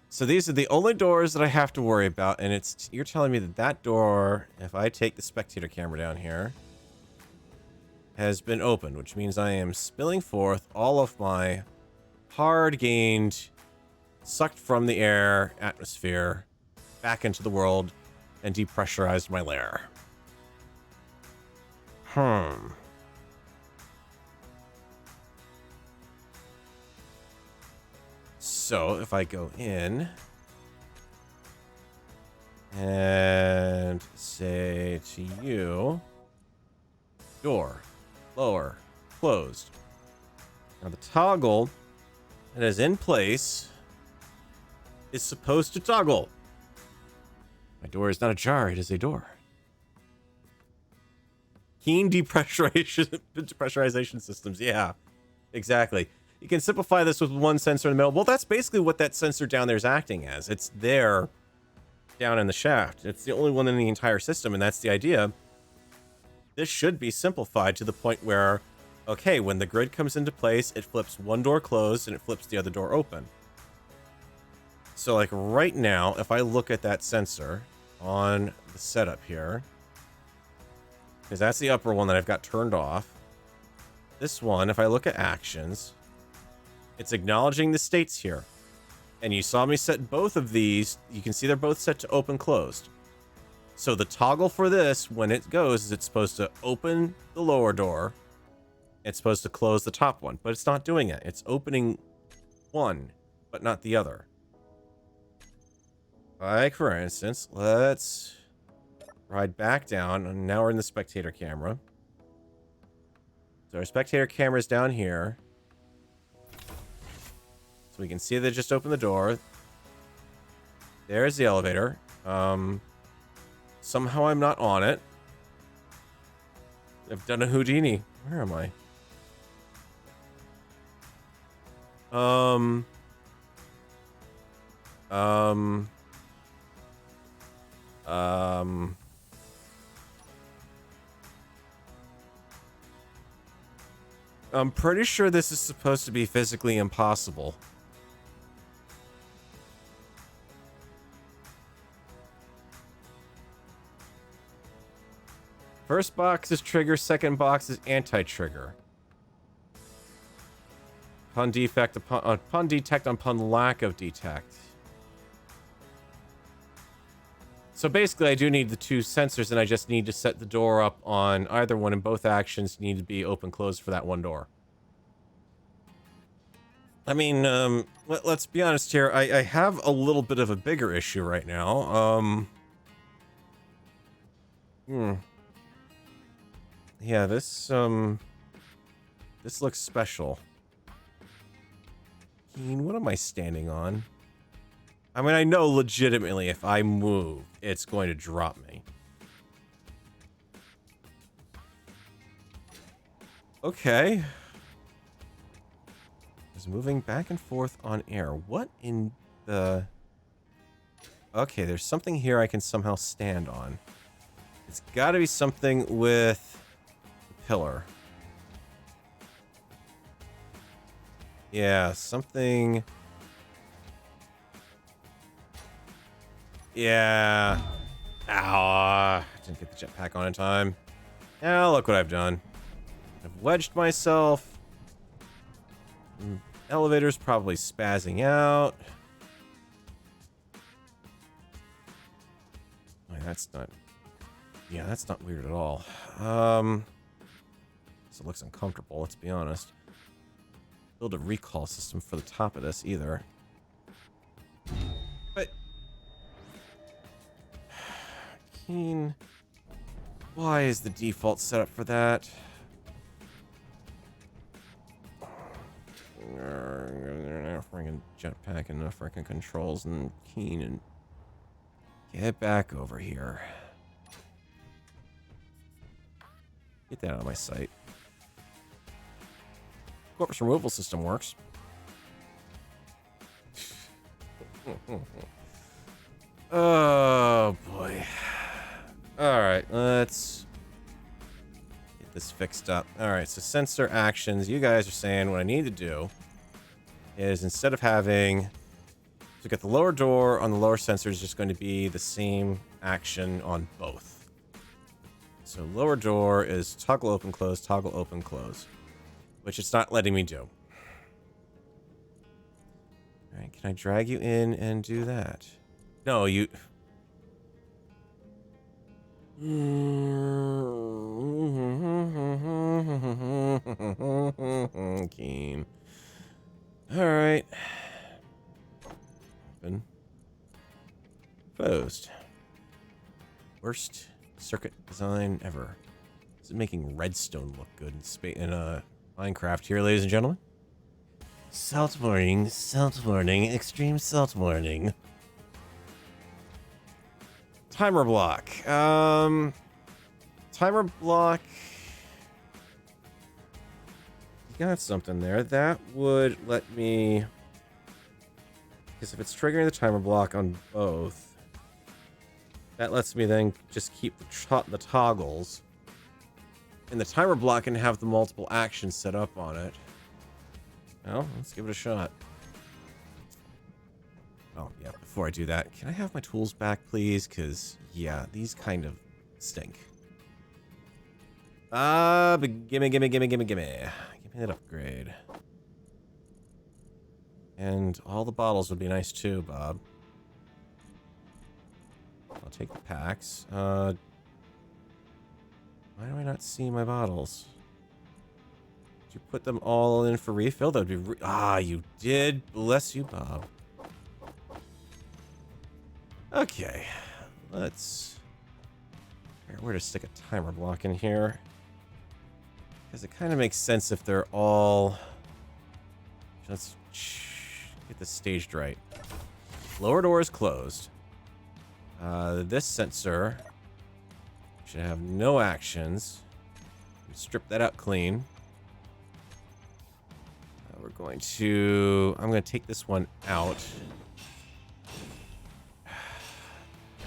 So these are the only doors that I have to worry about, and it's you're telling me that that door, if I take the spectator camera down here, has been opened, which means I am spilling forth all of my hard-gained, sucked from the air atmosphere back into the world and depressurized my lair. So, if I go in and say to you, door, lower, closed. Now the toggle that is in place is supposed to toggle. My door is not ajar, it is a door. Keen depressurization systems, yeah, exactly. You can simplify this with one sensor in the middle. Well, that's basically what that sensor down there is acting as. It's there down in the shaft. It's the only one in the entire system, and that's the idea. This should be simplified to the point where, okay, when the grid comes into place, it flips one door closed and it flips the other door open. So, like right now, if I look at that sensor on the setup here, because that's the upper one that I've got turned off. This one, if I look at actions... It's acknowledging the states here. And you saw me set both of these. You can see they're both set to open closed. So the toggle for this, when it goes, is it's supposed to open the lower door. It's supposed to close the top one. But it's not doing it. It's opening one, but not the other. Like, for instance, let's ride back down, and now we're in the spectator camera. So our spectator camera is down here. So we can see they just opened the door. There's the elevator. Somehow I'm not on it. I've done a Houdini. Where am I? I'm pretty sure this is supposed to be physically impossible. First box is trigger, second box is anti-trigger. Upon defect, upon detect, upon lack of detect. So basically, I do need the two sensors, and I just need to set the door up on either one, and both actions need to be open-closed for that one door. I mean, let's be honest here. I have a little bit of a bigger issue right now. Yeah, this looks special. Keen, what am I standing on? I mean, I know legitimately if I move, it's going to drop me. Okay. Is moving back and forth on air. What in the... Okay, there's something here I can somehow stand on. It's got to be something with the pillar. Yeah, something... Yeah. Ow. Didn't get the jetpack on in time. Now look what I've done. I've wedged myself. Elevator's probably spazzing out. Wait, that's not... Yeah, that's not weird at all. This looks uncomfortable, let's be honest. Build a recall system for the top of this either. But... Keen... Why is the default setup for that? Freaking jetpack and freaking controls and Keen and... Get back over here. Get that out of my sight. Corpus removal system works. Oh boy. Alright, let's get this fixed up. Alright, so sensor actions. You guys are saying what I need to do is instead of having to get the lower door on the lower sensor is just going to be the same action on both. So lower door is toggle open close, which it's not letting me do. All right, can I drag you in and do that? No, you... Keen. All right. Open. Closed. Worst circuit design ever. This is making redstone look good in Minecraft here, ladies and gentlemen. Salt warning, extreme salt warning. Timer block. Timer block. You got something there. That would let me... Because if it's triggering the timer block on both, that lets me then just keep the toggles. And the timer block can have the multiple actions set up on it. Well, let's give it a shot. Oh, yeah, before I do that, can I have my tools back, please? Because, yeah, these kind of stink. But gimme. Give me that upgrade. And all the bottles would be nice too, Bob. I'll take the packs. Why do I not see my bottles? Did you put them all in for refill? That would be... you did. Bless you, Bob. Okay, let's... Where to stick a timer block in here? Because it kind of makes sense if they're all... Let's get this staged right. Lower door is closed. This sensor should have no actions. Strip that out clean. We're going to... I'm going to take this one out.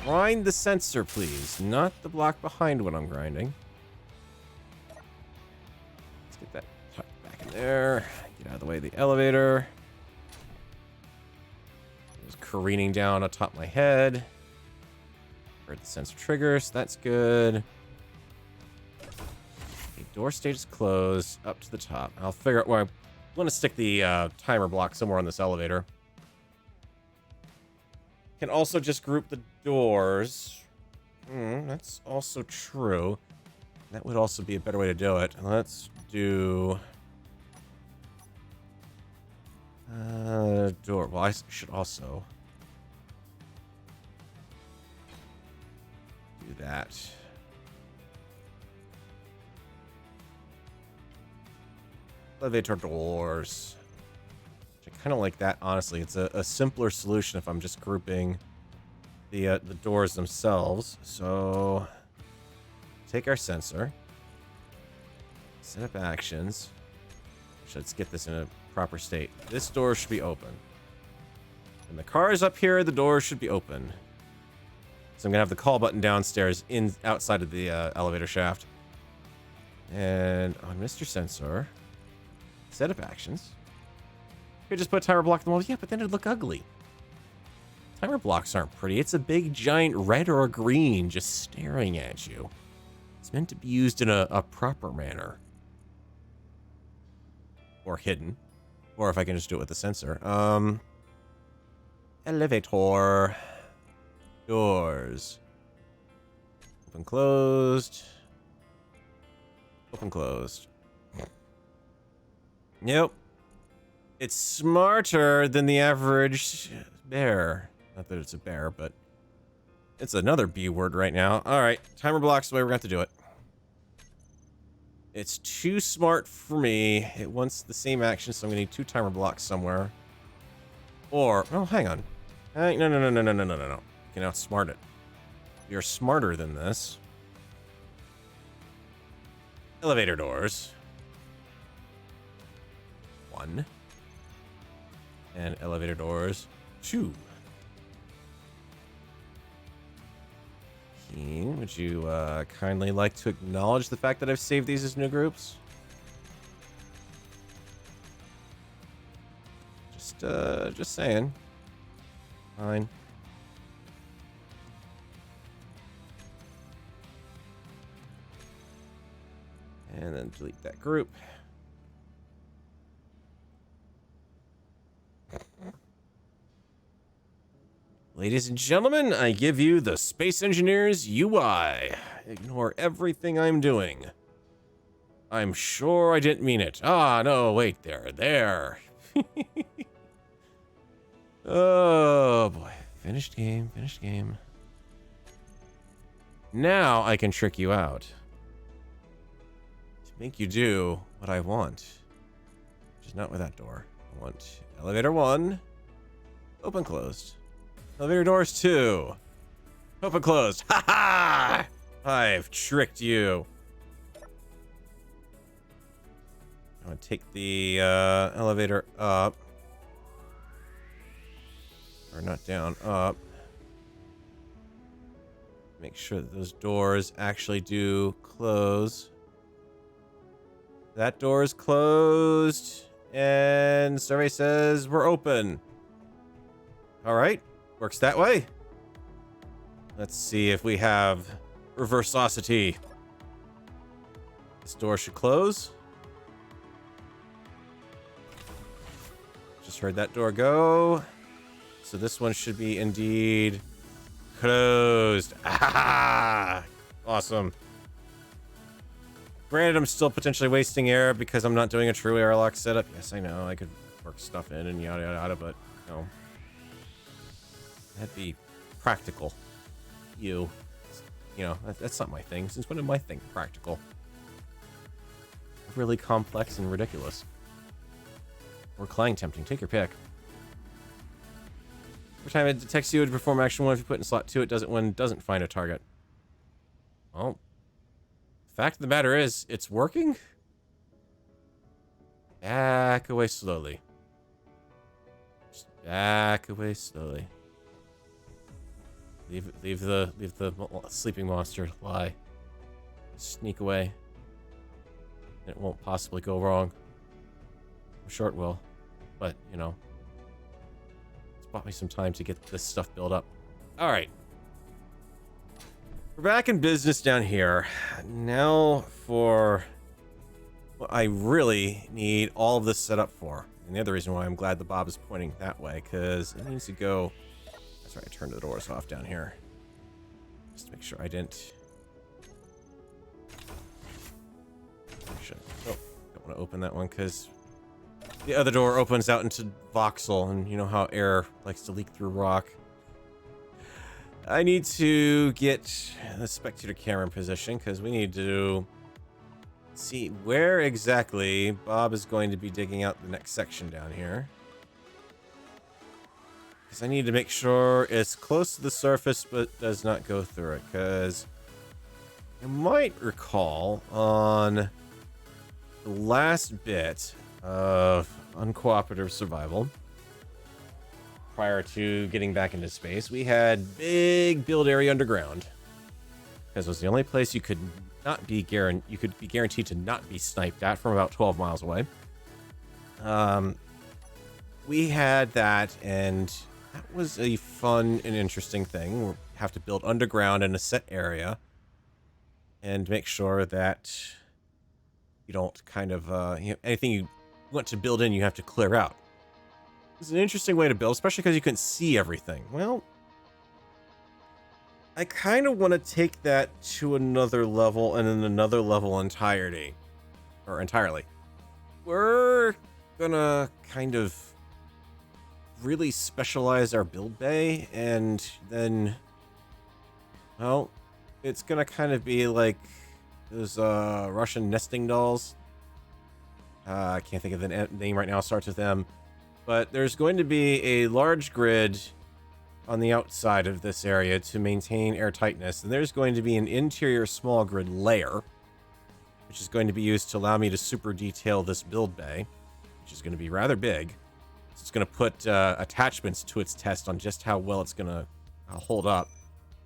Grind the sensor, please. Not the block behind what I'm grinding. Let's get that tucked back in there. Get out of the way of the elevator. It was careening down on top of my head. Heard the sensor triggers. So that's good. Okay, door stage is closed. Up to the top. I'll figure out where I want to stick the timer block somewhere on this elevator. Can also just group the doors. That's also true. That would also be a better way to do it. Let's do... door. Well, I should also do that. Elevator doors. I kind of like that, honestly. It's a simpler solution if I'm just grouping the doors themselves. So, take our sensor. Set up actions. Let's get this in a proper state. This door should be open. When the car is up here, the door should be open. So I'm going to have the call button downstairs, outside of the elevator shaft. And on Mr. Sensor, set up actions. You could just put a timer block in the wall. Yeah, but then it'd look ugly. Timer blocks aren't pretty. It's a big, giant red or a green just staring at you. It's meant to be used in a proper manner. Or hidden. Or if I can just do it with the sensor. Elevator. Doors. Open, closed. Open, closed. Yep. It's smarter than the average bear. Not that it's a bear, but it's another B word right now. All right, timer blocks the way we're going to have to do it. It's too smart for me. It wants the same action, so I'm going to need 2 timer blocks somewhere. Or, oh, hang on. No. You can outsmart it. You're smarter than this. Elevator doors. 1. And elevator doors 2. Keen, would you kindly like to acknowledge the fact that I've saved these as new groups? Just saying. Fine. And then delete that group. Ladies and gentlemen, I give you the Space Engineers UI. Ignore everything I'm doing. I'm sure I didn't mean it. Ah, no, wait, there. Oh, boy. Finished game. Now I can trick you out. To make you do what I want. Just not with that door. I want elevator 1. Open, closed. Elevator doors 2. Open, closed. Ha ha! I've tricked you. I'm gonna take the elevator up. Or not down, up. Make sure that those doors actually do close. That door is closed. And survey says we're open. All right. Works that way. Let's see if we have reversosity. This door should close. Just heard that door go. So this one should be indeed closed. Ah, awesome. Granted, I'm still potentially wasting air because I'm not doing a true airlock setup. Yes, I know. I could work stuff in and yada yada yada, but no. That'd be practical. You know, that's not my thing. Since when did my thing practical? Really complex and ridiculous. Or Clang tempting. Take your pick. Every time it detects you to perform action 1, if you put in slot 2, it does it when it doesn't find a target. Well, the fact of the matter is, it's working. Back away slowly. Just back away slowly. Leave the sleeping monster lie. Sneak away. It won't possibly go wrong. I'm sure it will, but you know, it's bought me some time to get this stuff built up. All right, we're back in business down here now for what I really need all of this set up for. And the other reason why I'm glad the Bob is pointing that way, because it needs to go. That's right, I turned the doors off down here just to make sure I didn't. Oh, don't want to open that one because the other door opens out into voxel, and you know how air likes to leak through rock. I need to get the spectator camera in position because we need to see where exactly Bob is going to be digging out the next section down here. Because I need to make sure it's close to the surface but does not go through it, because you might recall on the last bit of uncooperative survival, prior to getting back into space, we had big build area underground, because it was the only place you could not be guaranteed to not be sniped at from about 12 miles away. We had that, and that was a fun and interesting thing. We have to build underground in a set area and make sure that you don't kind of, anything you want to build in, you have to clear out. It's an interesting way to build, especially because you couldn't see everything. Well, I kind of want to take that to another level, and then another level entirely. We're gonna kind of really specialize our build bay, and then, well, it's gonna kind of be like those Russian nesting dolls. I can't think of the name right now. Starts with M. But there's going to be a large grid on the outside of this area to maintain airtightness, and there's going to be an interior small grid layer, which is going to be used to allow me to super detail this build bay, which is going to be rather big. So it's going to put attachments to its test on just how well it's going to hold up.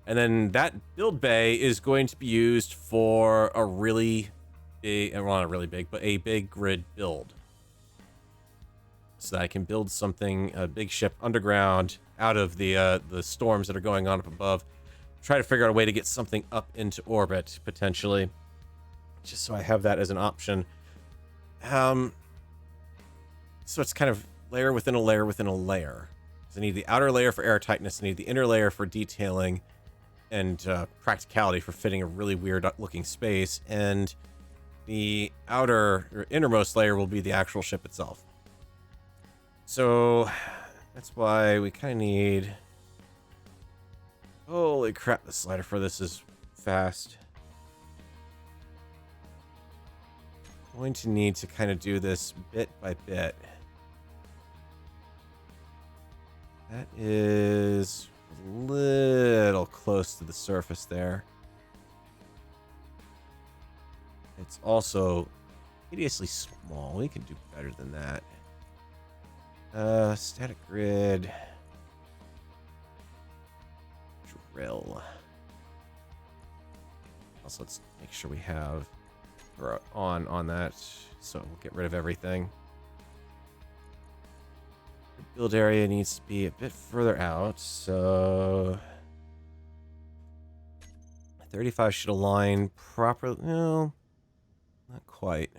And then that build bay is going to be used for a really big, well, not really big, but a big grid build. So that I can build something, a big ship underground, out of the storms that are going on up above. Try to figure out a way to get something up into orbit, potentially. Just so I have that as an option. So it's kind of layer within a layer within a layer. So I need the outer layer for airtightness, I need the inner layer for detailing and practicality for fitting a really weird looking space, and the outer or innermost layer will be the actual ship itself. So that's why we kind of need, holy crap, the slider for this is fast. I'm going to need to kind of do this bit by bit. That is a little close to the surface there. It's also hideously small. We can do better than that. Static grid. Drill. Also, let's make sure we have on that, so we'll get rid of everything. The build area needs to be a bit further out, so 35 should align properly. No, not quite.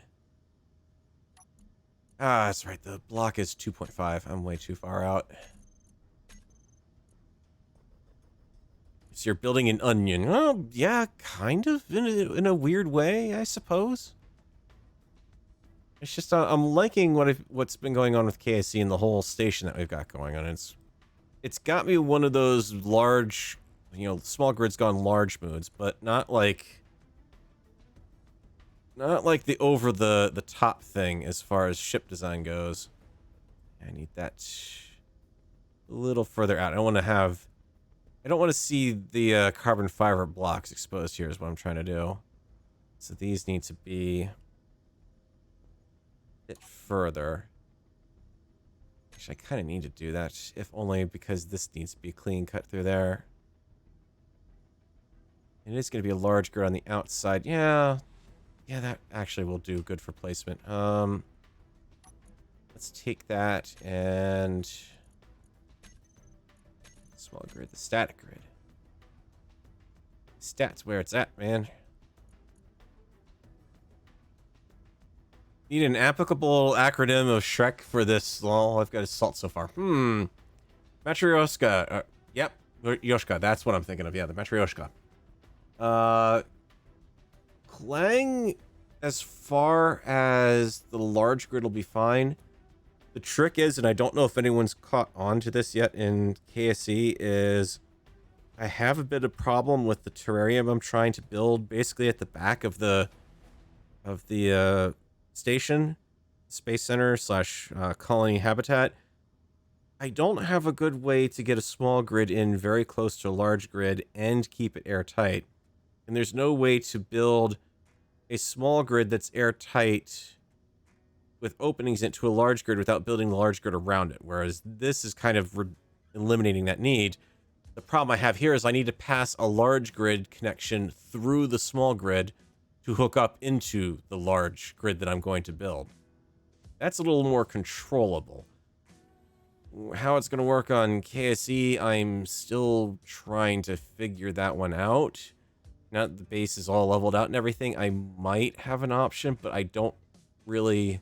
Ah, that's right. The block is 2.5. I'm way too far out. So you're building an onion. Oh, yeah, kind of. In a weird way, I suppose. It's just, I'm liking what's been going on with KSC and the whole station that we've got going on. It's It's got me one of those large, small grids gone large moods, but not like the over the top thing as far as ship design goes. I need that a little further out. I don't want to see the carbon fiber blocks exposed here is what I'm trying to do. So these need to be a bit further. Actually, I kind of need to do that, if only because this needs to be clean cut through there. It is going to be a large grid on the outside. Yeah, that actually will do good for placement. Let's take that and small grid, the static grid. Stats where it's at, man. Need an applicable acronym of Shrek for this. All I've got is salt so far. Matryoshka. Yep. Yoshka. That's what I'm thinking of. Yeah, the Matryoshka. Clang, as far as the large grid will be fine. The trick is, and I don't know if anyone's caught on to this yet in KSE, is I have a bit of problem with the terrarium I'm trying to build basically at the back of the station, space center / colony habitat. I don't have a good way to get a small grid in very close to a large grid and keep it airtight. And there's no way to build a small grid that's airtight with openings into a large grid without building the large grid around it. Whereas this is kind of eliminating that need. The problem I have here is I need to pass a large grid connection through the small grid to hook up into the large grid that I'm going to build. That's a little more controllable. How it's going to work on KSE, I'm still trying to figure that one out. Now that the base is all leveled out and everything, I might have an option, but I don't really...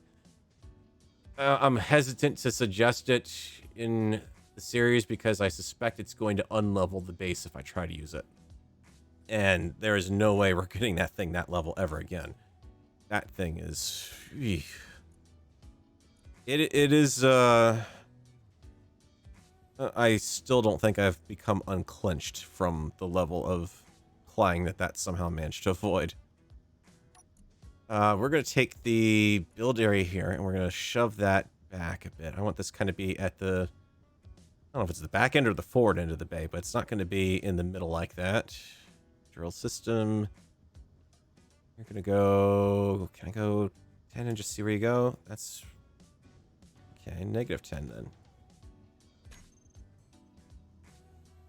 I'm hesitant to suggest it in the series because I suspect it's going to unlevel the base if I try to use it. And there is no way we're getting that thing that level ever again. That thing is... It is, I still don't think I've become unclenched from the level of clang that somehow managed to avoid. We're going to take the build area here, and we're going to shove that back a bit. I want this kind of be at the... I don't know if it's the back end or the forward end of the bay, but it's not going to be in the middle like that. Drill system. You're going to go... Can I go 10 and just see where you go? That's... Okay, negative 10 then.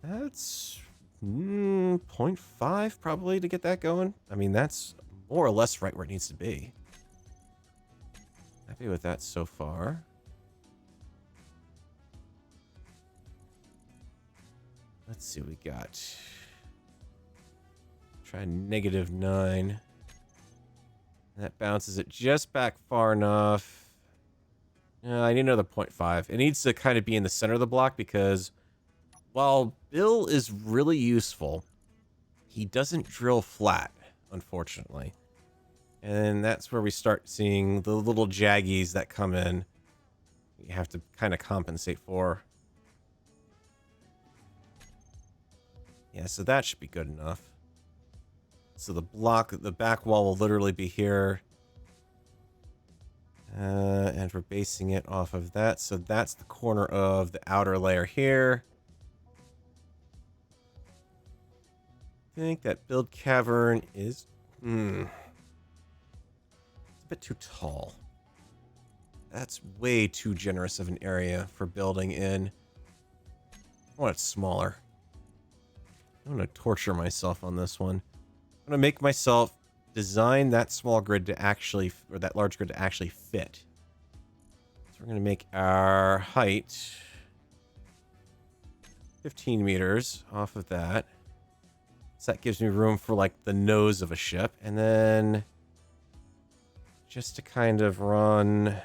That's 0.5 probably to get that going. I mean, that's more or less right where it needs to be. Happy with that so far. Let's see what we got. Try negative 9. That bounces it just back far enough. I need another 0.5. It needs to kind of be in the center of the block because while Bill is really useful, he doesn't drill flat, unfortunately. And that's where we start seeing the little jaggies that come in. You have to kind of compensate for. Yeah, so that should be good enough. So the back wall will literally be here. And we're basing it off of that. So that's the corner of the outer layer here. I think that build cavern is... It's a bit too tall. That's way too generous of an area for building in. I want it smaller. I'm going to torture myself on this one. I'm going to make myself design that small grid to actually, or that large grid to actually fit. So we're going to make our height 15 meters off of that. So that gives me room for like the nose of a ship. And then just to kind of run...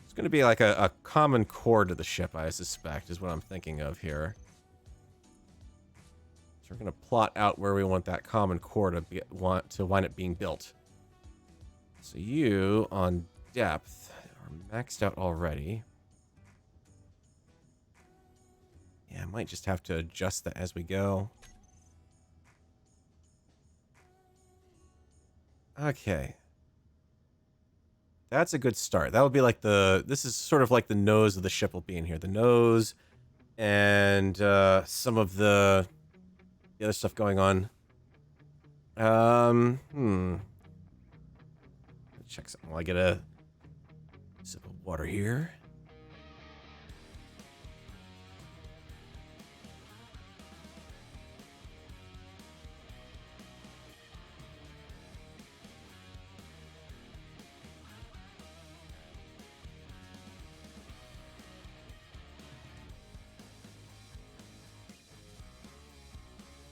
It's going to be like a common core to the ship, I suspect, is what I'm thinking of here. So we're going to plot out where we want that common core to wind up being built. So you, on depth, are maxed out already. Yeah, I might just have to adjust that as we go. Okay. That's a good start. That would be like this is sort of like the nose of the ship will be in here. The nose and some of the other stuff going on. Check something while I get a sip of water here.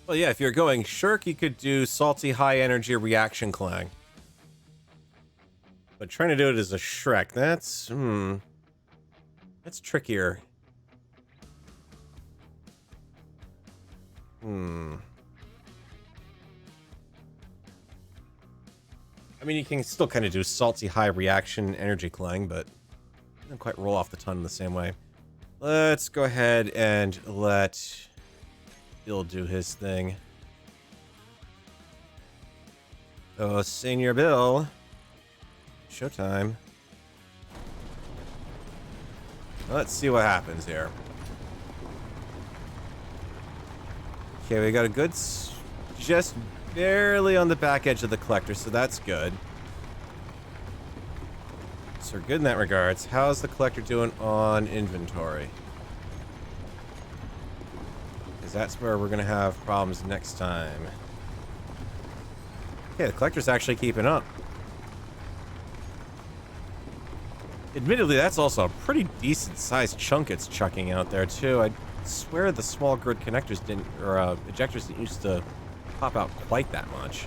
Well, yeah, if you're going Shirk, you could do Salty High Energy Reaction Clang. But trying to do it as a Shrek, that's trickier. I mean, you can still kind of do Salty High Reaction Energy Clang, but it doesn't quite roll off the tongue the same way. Let's go ahead and let Bill do his thing. Oh, Senior Bill. Showtime. Let's see what happens here. Okay, we got a good... just barely on the back edge of the collector, so that's good. So we're good in that regards. How's the collector doing on inventory? Because that's where we're going to have problems next time. Okay, the collector's actually keeping up. Admittedly, that's also a pretty decent-sized chunk it's chucking out there, too. I swear the small grid connectors didn't, or ejectors didn't used to pop out quite that much.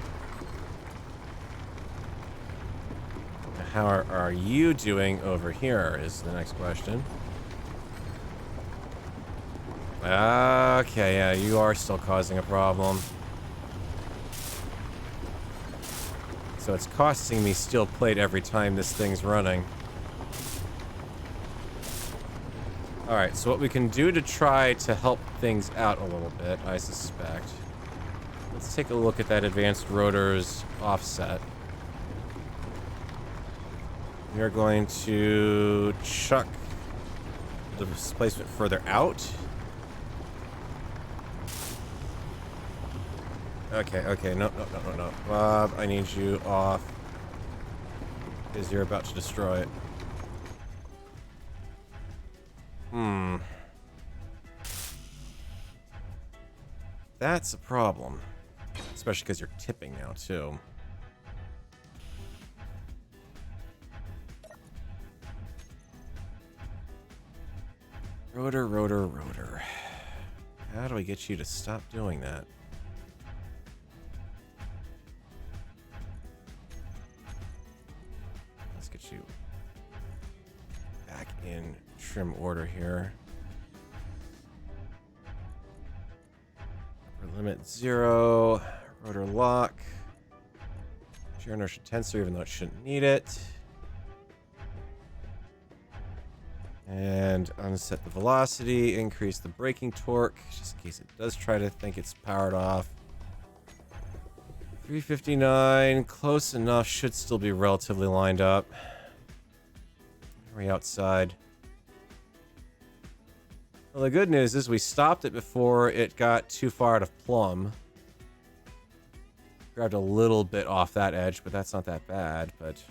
How are you doing over here is the next question. Okay, yeah, you are still causing a problem. So it's costing me steel plate every time this thing's running. Alright, so what we can do to try to help things out a little bit, I suspect. Let's take a look at that advanced rotor's offset. We are going to chuck the displacement further out. Okay, no. Bob, I need you off. Because you're about to destroy it. That's a problem. Especially because you're tipping now, too. Rotor. How do we get you to stop doing that? Let's get you back in trim order here. Upper limit 0. Rotor lock. Shear inertia tensor, even though it shouldn't need it. And unset the velocity, increase the braking torque, just in case it does try to think it's powered off. 359, close enough, should still be relatively lined up. Right outside. Well, the good news is we stopped it before it got too far out of plumb. Grabbed a little bit off that edge, but that's not that bad, but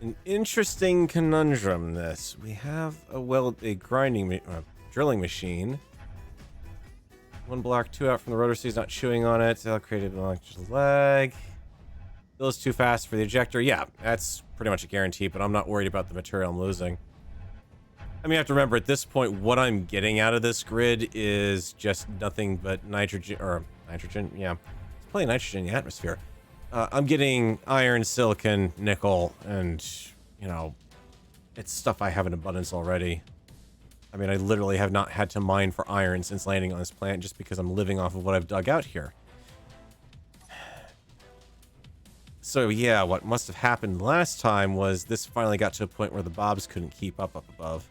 An interesting conundrum, this. We have a drilling machine. One block, 2 out from the rotor, so he's not chewing on it. I'll create a block, just lag. Bill's too fast for the ejector. Yeah, that's pretty much a guarantee, but I'm not worried about the material I'm losing. I mean, you have to remember, at this point, what I'm getting out of this grid is just nothing but nitrogen, yeah. There's plenty of nitrogen in the atmosphere. I'm getting iron, silicon, nickel, and, you know, it's stuff I have in abundance already. I mean, I literally have not had to mine for iron since landing on this planet just because I'm living off of what I've dug out here. So yeah, what must have happened last time was this finally got to a point where the bobs couldn't keep up above.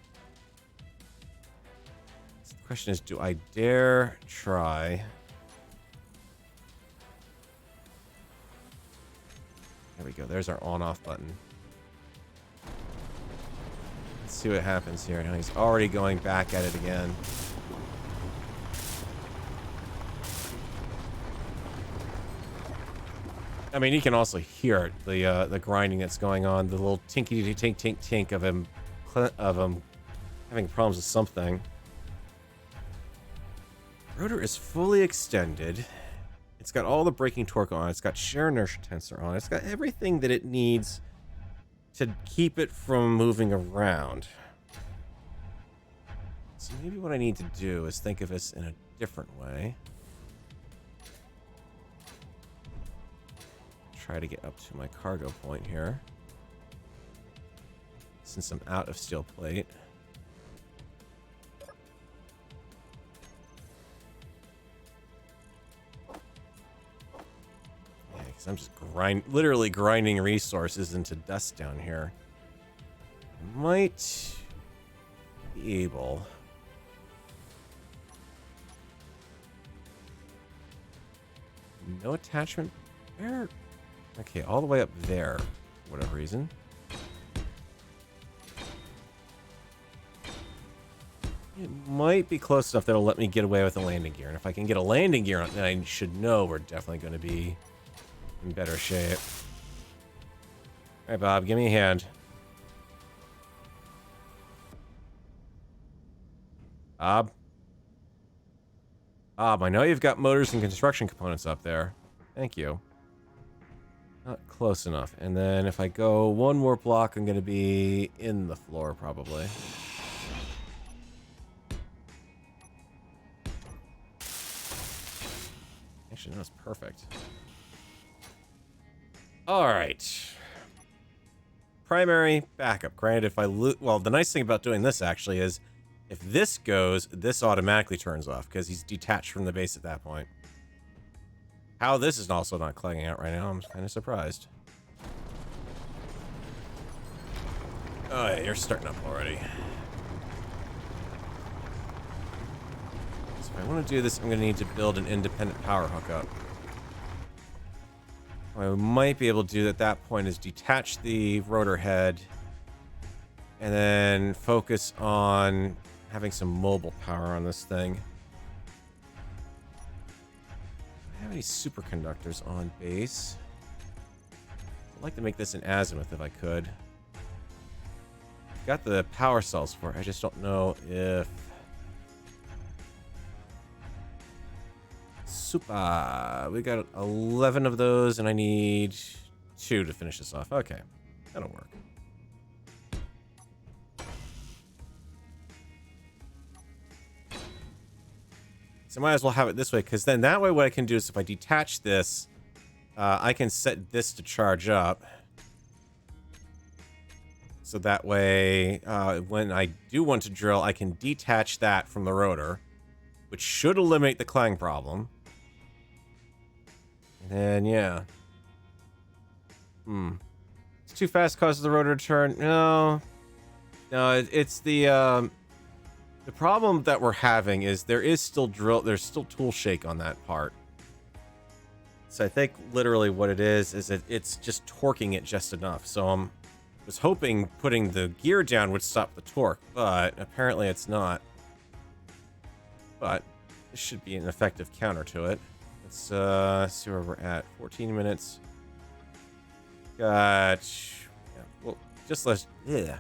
So the question is, do I dare try? There we go. There's our on-off button. Let's see what happens here. Now he's already going back at it again. I mean, you can also hear it, the grinding that's going on, the little tinky tink tink tink of him having problems with something. Rotor is fully extended. It's got all the braking torque on it. It's got shear inertia tensor on it. It's got everything that it needs to keep it from moving around. So maybe what I need to do is think of this in a different way. Try to get up to my cargo point here. Since I'm out of steel plate. Yeah, because I'm just literally grinding resources into dust down here. I might be able. No attachment. Where? Okay, all the way up there, for whatever reason. It might be close enough that'll let me get away with a landing gear. And if I can get a landing gear on, then I should know we're definitely going to be in better shape. All right, Bob, give me a hand. Bob? Bob, I know you've got motors and construction components up there. Thank you. Not close enough. And then if I go one more block, I'm going to be in the floor, probably. Actually, no, it's perfect. All right. Primary backup. Granted, if I well, the nice thing about doing this, actually, is if this goes, this automatically turns off, because he's detached from the base at that point. How this is also not clanging out right now, I'm kind of surprised. Oh, yeah, you're starting up already. So if I want to do this, I'm going to need to build an independent power hookup. What I might be able to do at that point is detach the rotor head and then focus on having some mobile power on this thing. Have any superconductors on base? I'd like to make this an azimuth if I could. Got the power cells for it. I just don't know if super. We got 11 of those, and I need 2 to finish this off. Okay, that'll work. So I might as well have it this way, because then that way what I can do is if I detach this, I can set this to charge up. So that way, when I do want to drill, I can detach that from the rotor, which should eliminate the clang problem. And then, yeah. It's too fast, causes the rotor to turn. No, it's the problem that we're having is there's still tool shake on that part. So I think literally what it is that it's just torquing it just enough. So I was hoping putting the gear down would stop the torque, but apparently it's not. But this should be an effective counter to it. Let's see where we're at. 14 minutes. Got... Yeah, well, just let's... Yeah.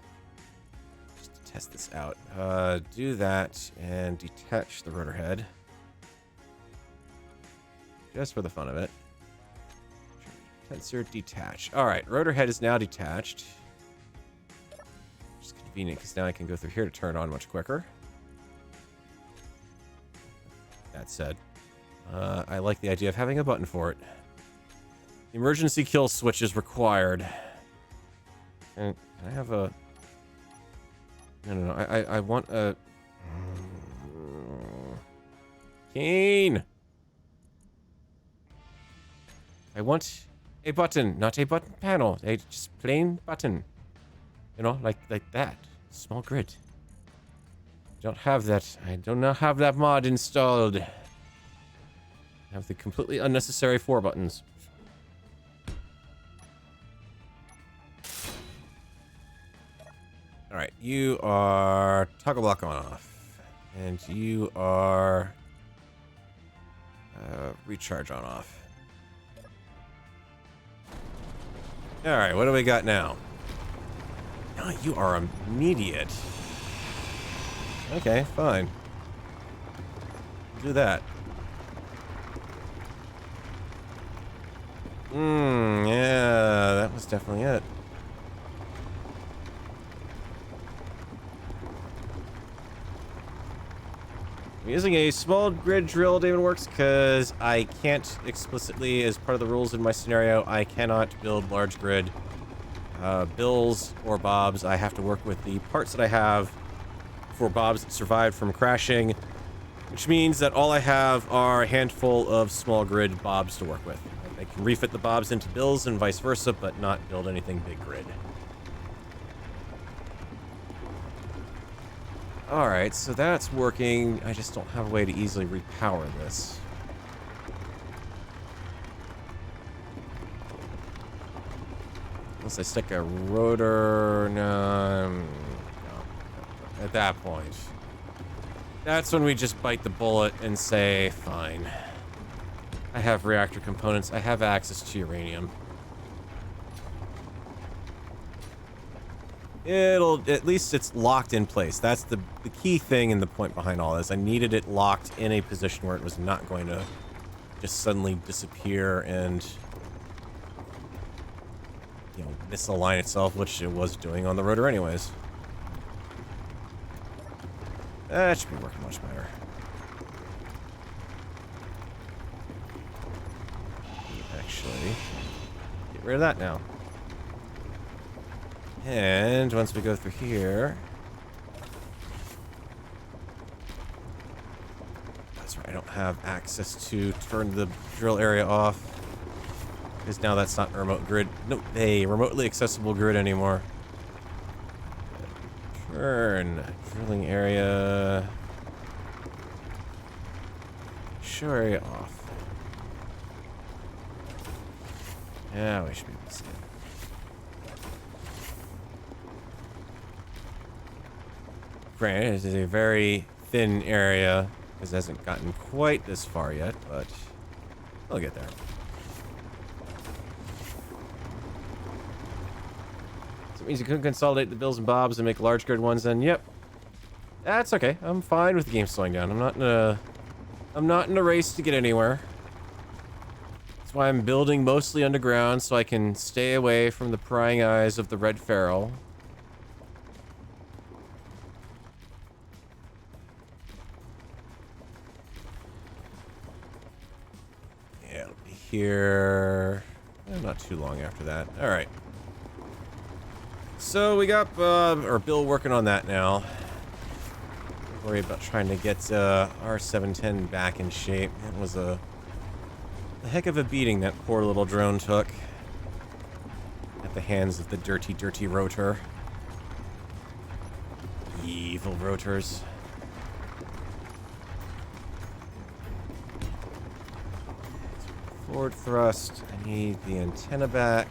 Test this out. Do that and detach the rotor head. Just for the fun of it. Tensor detach. Alright, rotor head is now detached. Which is convenient because now I can go through here to turn it on much quicker. That said, I like the idea of having a button for it. Emergency kill switch is required. And I have a... No. I want a... Keen! I want a button, not a button panel, a just plain button. You know, like that. Small grid. Don't have that. I do not have that mod installed. I have the completely unnecessary 4 buttons. Alright, you are toggle block on off. And you are recharge on off. Alright, what do we got now? Oh, you are immediate. Okay, fine. Do that. Yeah, that was definitely it. I'm using a small grid drill to even works because I can't explicitly, as part of the rules in my scenario, I cannot build large grid bills or bobs. I have to work with the parts that I have for bobs that survived from crashing, which means that all I have are a handful of small grid bobs to work with. I can refit the bobs into bills and vice versa, but not build anything big grid. Alright, so that's working. I just don't have a way to easily repower this. Unless I stick a rotor... No. At that point. That's when we just bite the bullet and say, fine. I have reactor components. I have access to uranium. At least it's locked in place. That's the key thing and the point behind all this. I needed it locked in a position where it was not going to just suddenly disappear and, you know, misalign itself, which it was doing on the rotor anyways. That should be working much better. Actually, get rid of that now. And once we go through here... That's right, I don't have access to turn the drill area off. Because now that's not a remote grid. No, a remotely accessible grid anymore. Turn drilling area. Show area off. Yeah, we should be able to see it. Granted, this is a very thin area, because it hasn't gotten quite this far yet, but I'll get there. So it means you couldn't consolidate the bills and bobs and make large grid ones, then yep. That's okay. I'm fine with the game slowing down. I'm not in a race to get anywhere. That's why I'm building mostly underground, so I can stay away from the prying eyes of the red feral. Here, not too long after that. All right. So we got Bill working on that now. Don't worry about trying to get R710 back in shape. It was a heck of a beating that poor little drone took at the hands of the dirty, dirty rotor. Evil rotors. Forward thrust. I need the antenna back.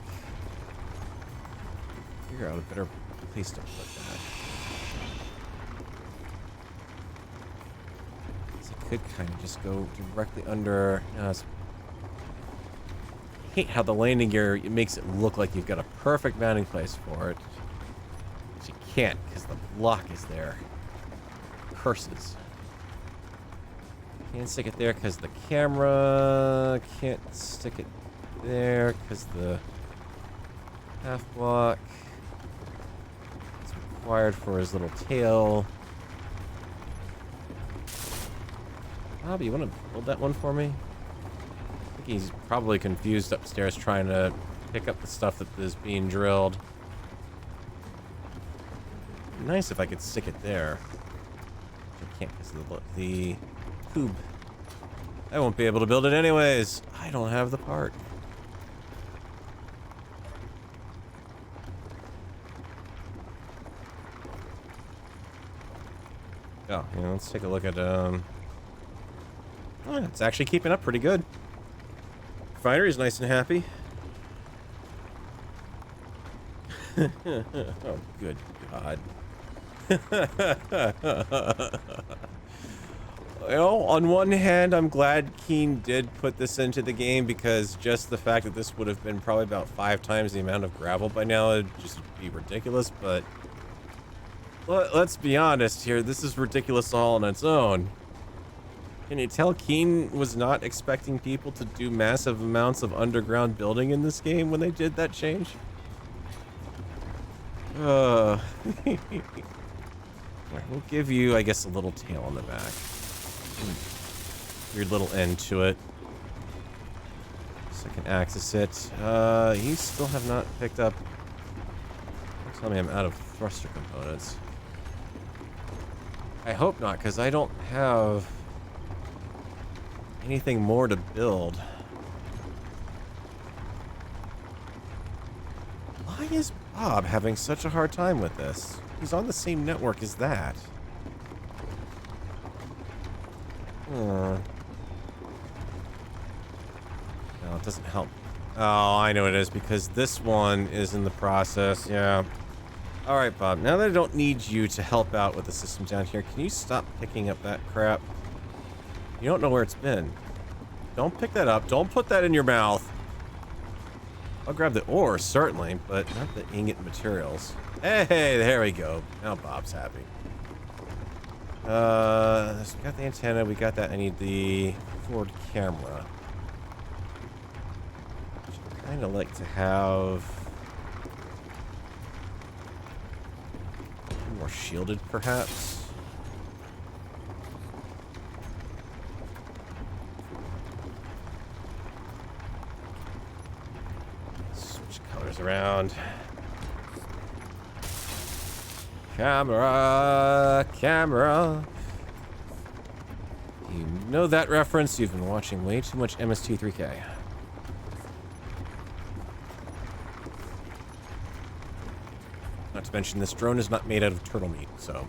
Figure out a better place to put that. So I could kind of just go directly under. No, I hate how the landing gear, it makes it look like you've got a perfect mounting place for it. But you can't because the block is there. Curses. Can't stick it there because the camera. Can't stick it there because the half block is required for his little tail. Bobby, you want to build that one for me? I think he's probably confused upstairs trying to pick up the stuff that is being drilled. Nice if I could stick it there. I can't because of the tube. I won't be able to build it anyways. I don't have the part. Oh, yeah, let's take a look at, oh, it's actually keeping up pretty good. Refinery's nice and happy. Oh, good God. You know, on one hand, I'm glad Keen did put this into the game because just the fact that this would have been probably about 5 times the amount of gravel by now would just be ridiculous, but let's be honest here, this is ridiculous all on its own. Can you tell Keen was not expecting people to do massive amounts of underground building in this game when they did that change? We'll give you, I guess, a little tail on the back. Weird little end to it. So I can access it. You still have not picked up... Don't tell me I'm out of thruster components. I hope not, because I don't have anything more to build. Why is Bob having such a hard time with this? He's on the same network as that. No, it doesn't help. Oh, I know it is, because this one is in the process, yeah. Alright, Bob, now that I don't need you to help out with the system down here, can you stop picking up that crap? You don't know where it's been. Don't pick that up. Don't put that in your mouth. I'll grab the ore, certainly, but not the ingot materials. Hey, there we go. Now Bob's happy. So we got the antenna, we got that. I need the forward camera. I'd kind of like to have more shielded, perhaps. Switch colors around. Camera, camera. You know that reference? You've been watching way too much MST3K. Not to mention, this drone is not made out of turtle meat, so,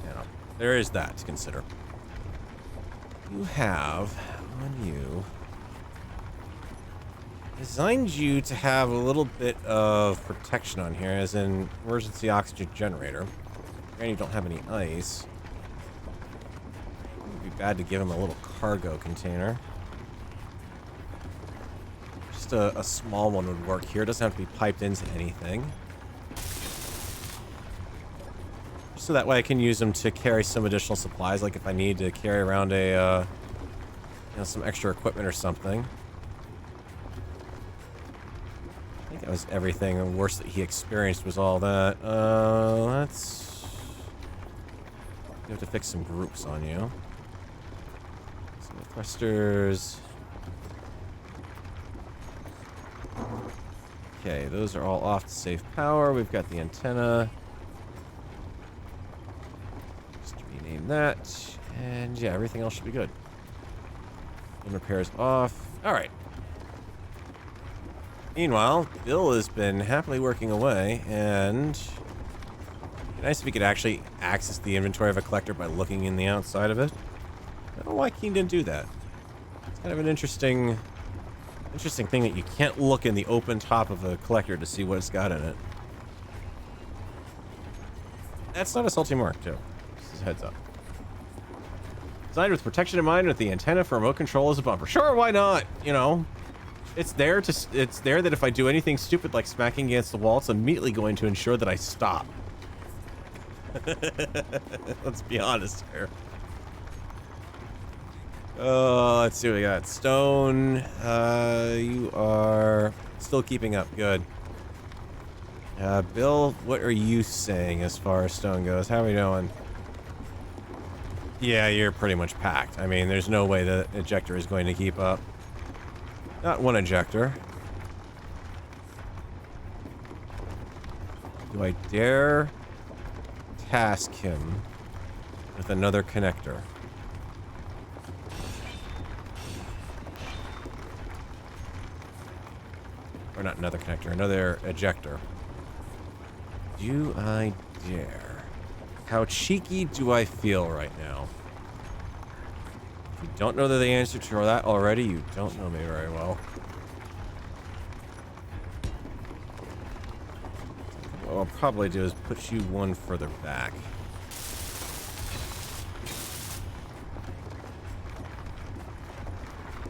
you know, there is that to consider. You have on you designed you to have a little bit of protection on here, as in emergency oxygen generator. And you don't have any ice. It would be bad to give him a little cargo container. Just a small one would work here. It doesn't have to be piped into anything. Just so that way I can use them to carry some additional supplies, like if I need to carry around a, you know, some extra equipment or something. I think that was everything. The worst that he experienced was all that. Let's... You have to fix some groups on you. Some thrusters. Okay, those are all off to save power. We've got the antenna. Just rename that. And yeah, everything else should be good. And repairs off. Alright. Meanwhile, Bill has been happily working away, and it'd be nice if we could actually access the inventory of a collector by looking in the outside of it. I don't know why Keen didn't do that. It's kind of an interesting thing that you can't look in the open top of a collector to see what it's got in it. That's not a salty mark, too. Just a heads up. Designed with protection in mind, with the antenna for remote control as a bumper. Sure, why not? You know, it's there that if I do anything stupid like smacking against the wall, it's immediately going to ensure that I stop. Let's be honest here. Let's see what we got. Stone, you are still keeping up. Good. Bill, what are you saying as far as stone goes? How are we doing? Yeah, you're pretty much packed. I mean, there's no way the ejector is going to keep up. Not one ejector. Do I dare task him with another connector? Or not another connector, another ejector. Do I dare? How cheeky do I feel right now? If you don't know the answer to that already, you don't know me very well. What I'll probably do is put you one further back.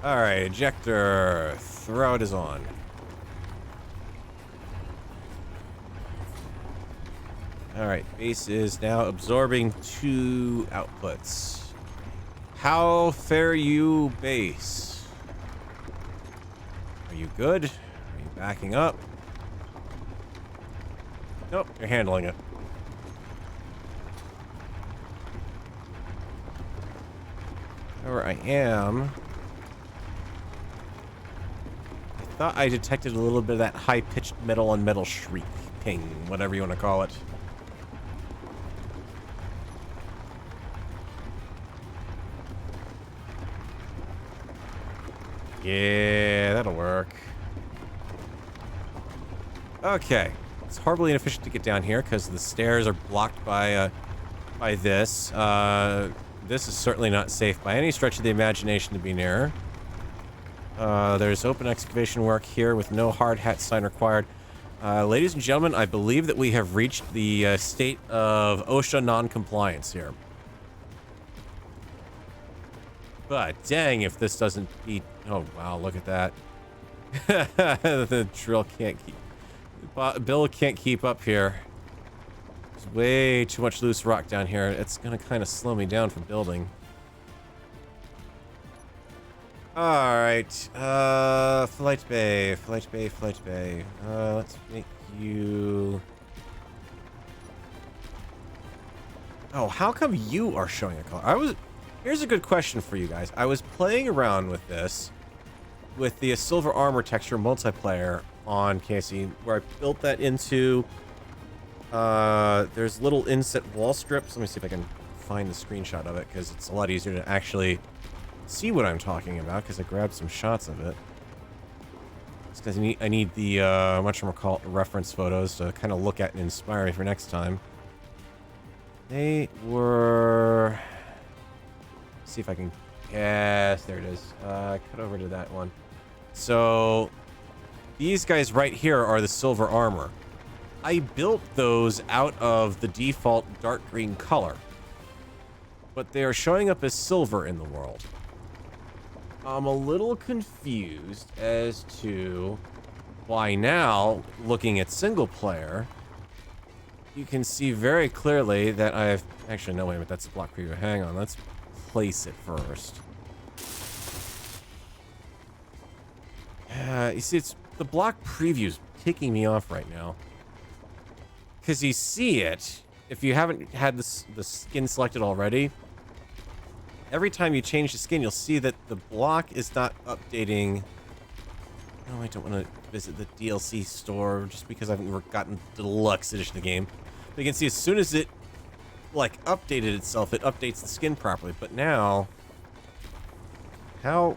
Alright, ejector. Throw it is on. Alright, base is now absorbing 2 outputs. How fare you, base? Are you good? Are you backing up? Nope, you're handling it. However, I am... I thought I detected a little bit of that high-pitched metal on metal shriek ping, whatever you want to call it. Yeah, that'll work. Okay. It's horribly inefficient to get down here because the stairs are blocked by this. This is certainly not safe by any stretch of the imagination to be near. There's open excavation work here with no hard hat sign required. Ladies and gentlemen, I believe that we have reached the state of OSHA non-compliance here. But dang if this doesn't beat... Oh, wow, look at that. The drill can't keep... Bill can't keep up here. There's way too much loose rock down here. It's gonna kind of slow me down from building. Alright, flight bay. Let's make you... Oh, how come you are showing a color? Here's a good question for you guys. I was playing around with this, with the silver armor texture multiplayer on KC, where I built that into, there's little inset wall strips. Let me see if I can find the screenshot of it, because it's a lot easier to actually see what I'm talking about, because I grabbed some shots of it. It's because I need the, whatchamacallit, reference photos to kind of look at and inspire me for next time. They were... see if I can... Yes, there it is. Cut over to that one. So... these guys right here are the silver armor. I built those out of the default dark green color. But they are showing up as silver in the world. I'm a little confused as to why now, looking at single player, you can see very clearly that I've... Actually, no, wait a minute, that's the block preview. Hang on, let's place it first. You see, it's... the block preview's ticking me off right now. Because you see it, if you haven't had the skin selected already, every time you change the skin, you'll see that the block is not updating. No, I don't want to visit the DLC store just because I haven't gotten the deluxe edition of the game. But you can see as soon as it, like, updated itself, it updates the skin properly. But now, how...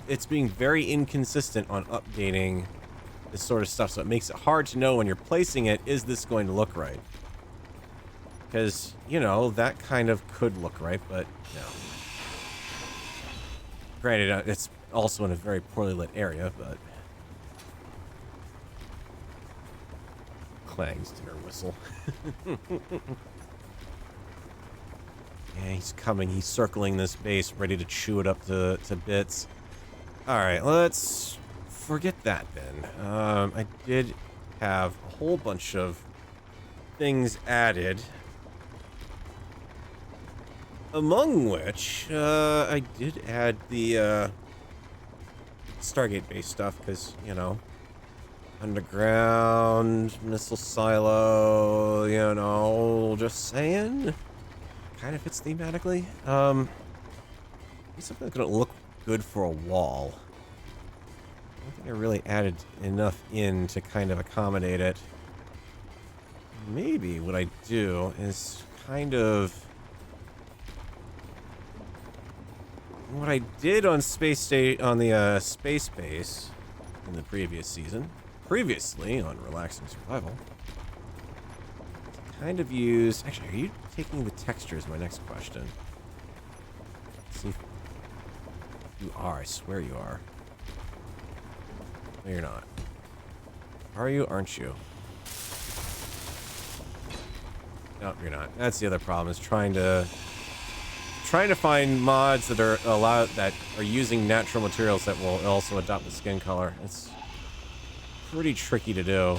It's being very inconsistent on updating this sort of stuff, so it makes it hard to know when you're placing it, is this going to look right? Because, you know, that kind of could look right, but no. Granted, it's also in a very poorly lit area, but... Clang's dinner whistle. Yeah, he's coming. He's circling this base, ready to chew it up to bits. Alright, let's forget that then. I did have a whole bunch of things added. Among which, I did add the, Stargate base stuff, because, you know, underground, missile silo, you know, just saying. Kind of fits thematically. It's something that's gonna look good for a wall. I don't think I really added enough in to kind of accommodate it. Maybe what I do is kind of what I did on the space base in the previous season, previously on Relaxing Survival. kind of use... Actually, are you taking the texture is my next question. Let's see if you are. I swear you are. No, you're not. Are you? Aren't you? No, you're not. That's the other problem, is trying to find mods that are using natural materials that will also adopt the skin color. It's pretty tricky to do,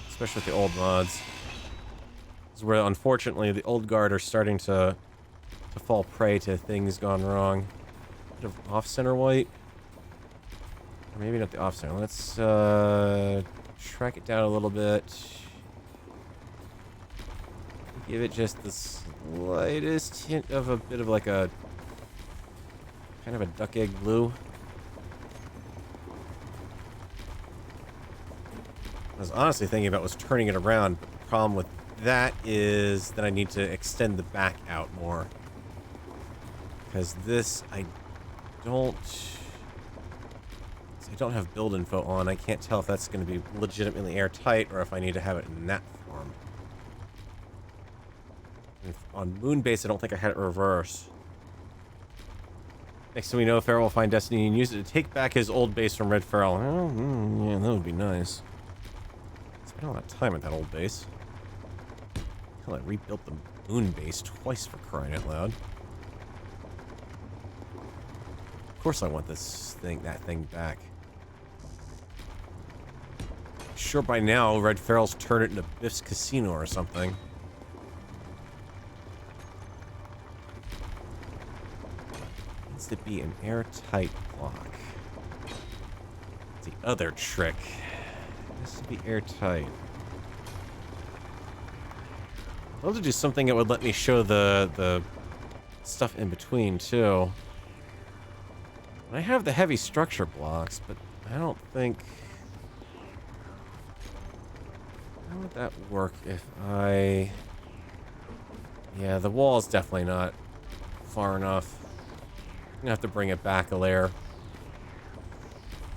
especially with the old mods. This is where, unfortunately, the old guard are starting to fall prey to things gone wrong. Bit of off-center white. Or maybe not the off-center. Let's track it down a little bit. Give it just the slightest hint of a bit of like a kind of a duck egg blue. I was honestly thinking about was turning it around, but the problem with that is that I need to extend the back out more. Because this, I don't have build info on. I can't tell if that's going to be legitimately airtight or if I need to have it in that form. And on Moonbase, I don't think I had it reverse. Next thing we know, Farrell will find Destiny and use it to take back his old base from Red Farrell. Oh, yeah, that would be nice. Spent a lot of time at that old base. Hell, I rebuilt the Moonbase twice, for crying out loud. Of course I want that thing back. Sure, by now, Red Farrell's turned it into Biff's Casino or something. Needs to be an airtight block. That's the other trick. It has to be airtight. I'd love to do something that would let me show the stuff in between, too. I have the heavy structure blocks, but I don't think... How would that work if I... Yeah, the wall is definitely not far enough. I'm gonna have to bring it back a layer.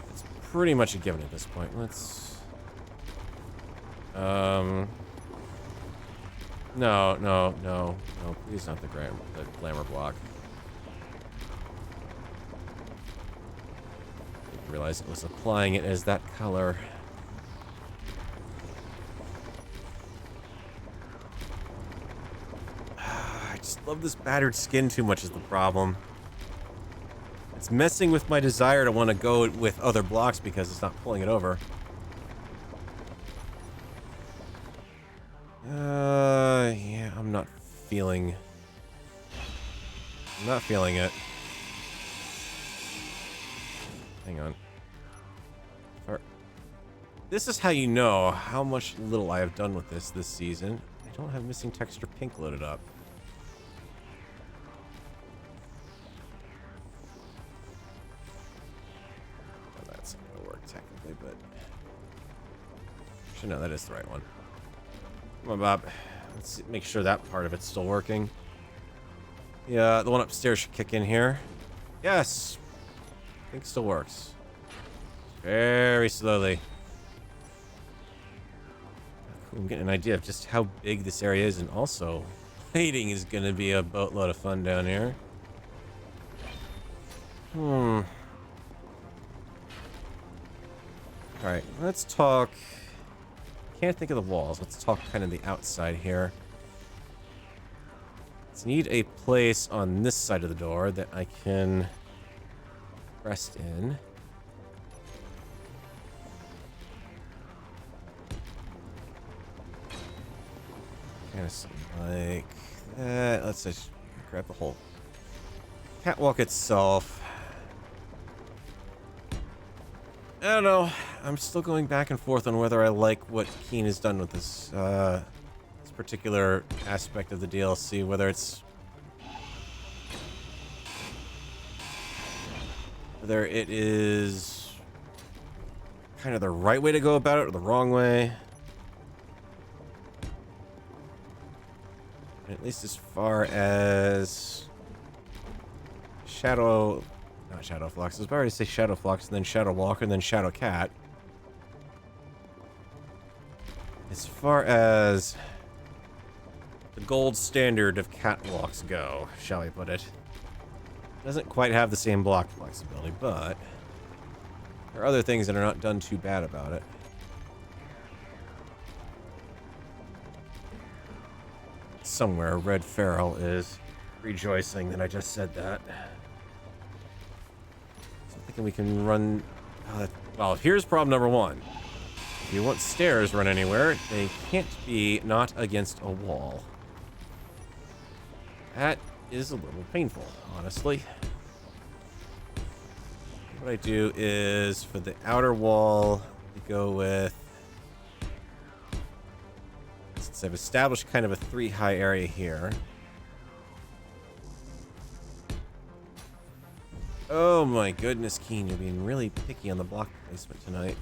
It's pretty much a given at this point. Let's... No, please not the glamour block. Didn't realize it was applying it as that color. I just love this battered skin too much is the problem. It's messing with my desire to want to go with other blocks because it's not pulling it over. Yeah, I'm not feeling it. Hang on. This is how you know how much little I have done with this season. I don't have missing texture pink loaded up. Well, that's not gonna work technically, but actually no, that is the right one. Come on, Bob. Let's make sure that part of it's still working. Yeah, the one upstairs should kick in here. Yes! I think it still works. Very slowly. I'm getting an idea of just how big this area is, and also lighting is going to be a boatload of fun down here. Alright, let's talk... Can't think of the walls. Let's talk kind of the outside here. Let's need a place on this side of the door that I can rest in. Kind of something like that. Let's just grab the whole catwalk itself. I don't know. I'm still going back and forth on whether I like what Keen has done with this particular aspect of the DLC. Whether it is kind of the right way to go about it or the wrong way. At least as far as not Shadow Flux. I was about to say Shadow Flux, and then Shadow Walker, and then Shadow Cat. As far as the gold standard of catwalks go, shall we put it. Doesn't quite have the same block flexibility, but there are other things that are not done too bad about it. Somewhere, Red Feral is rejoicing that I just said that. So I'm thinking we can run... well, here's problem number one. If you want stairs run anywhere, they can't be not against a wall. That is a little painful, honestly. What I do is, for the outer wall, we go with... since I've established kind of a 3 high area here. Oh my goodness, Keen, you're being really picky on the block placement tonight.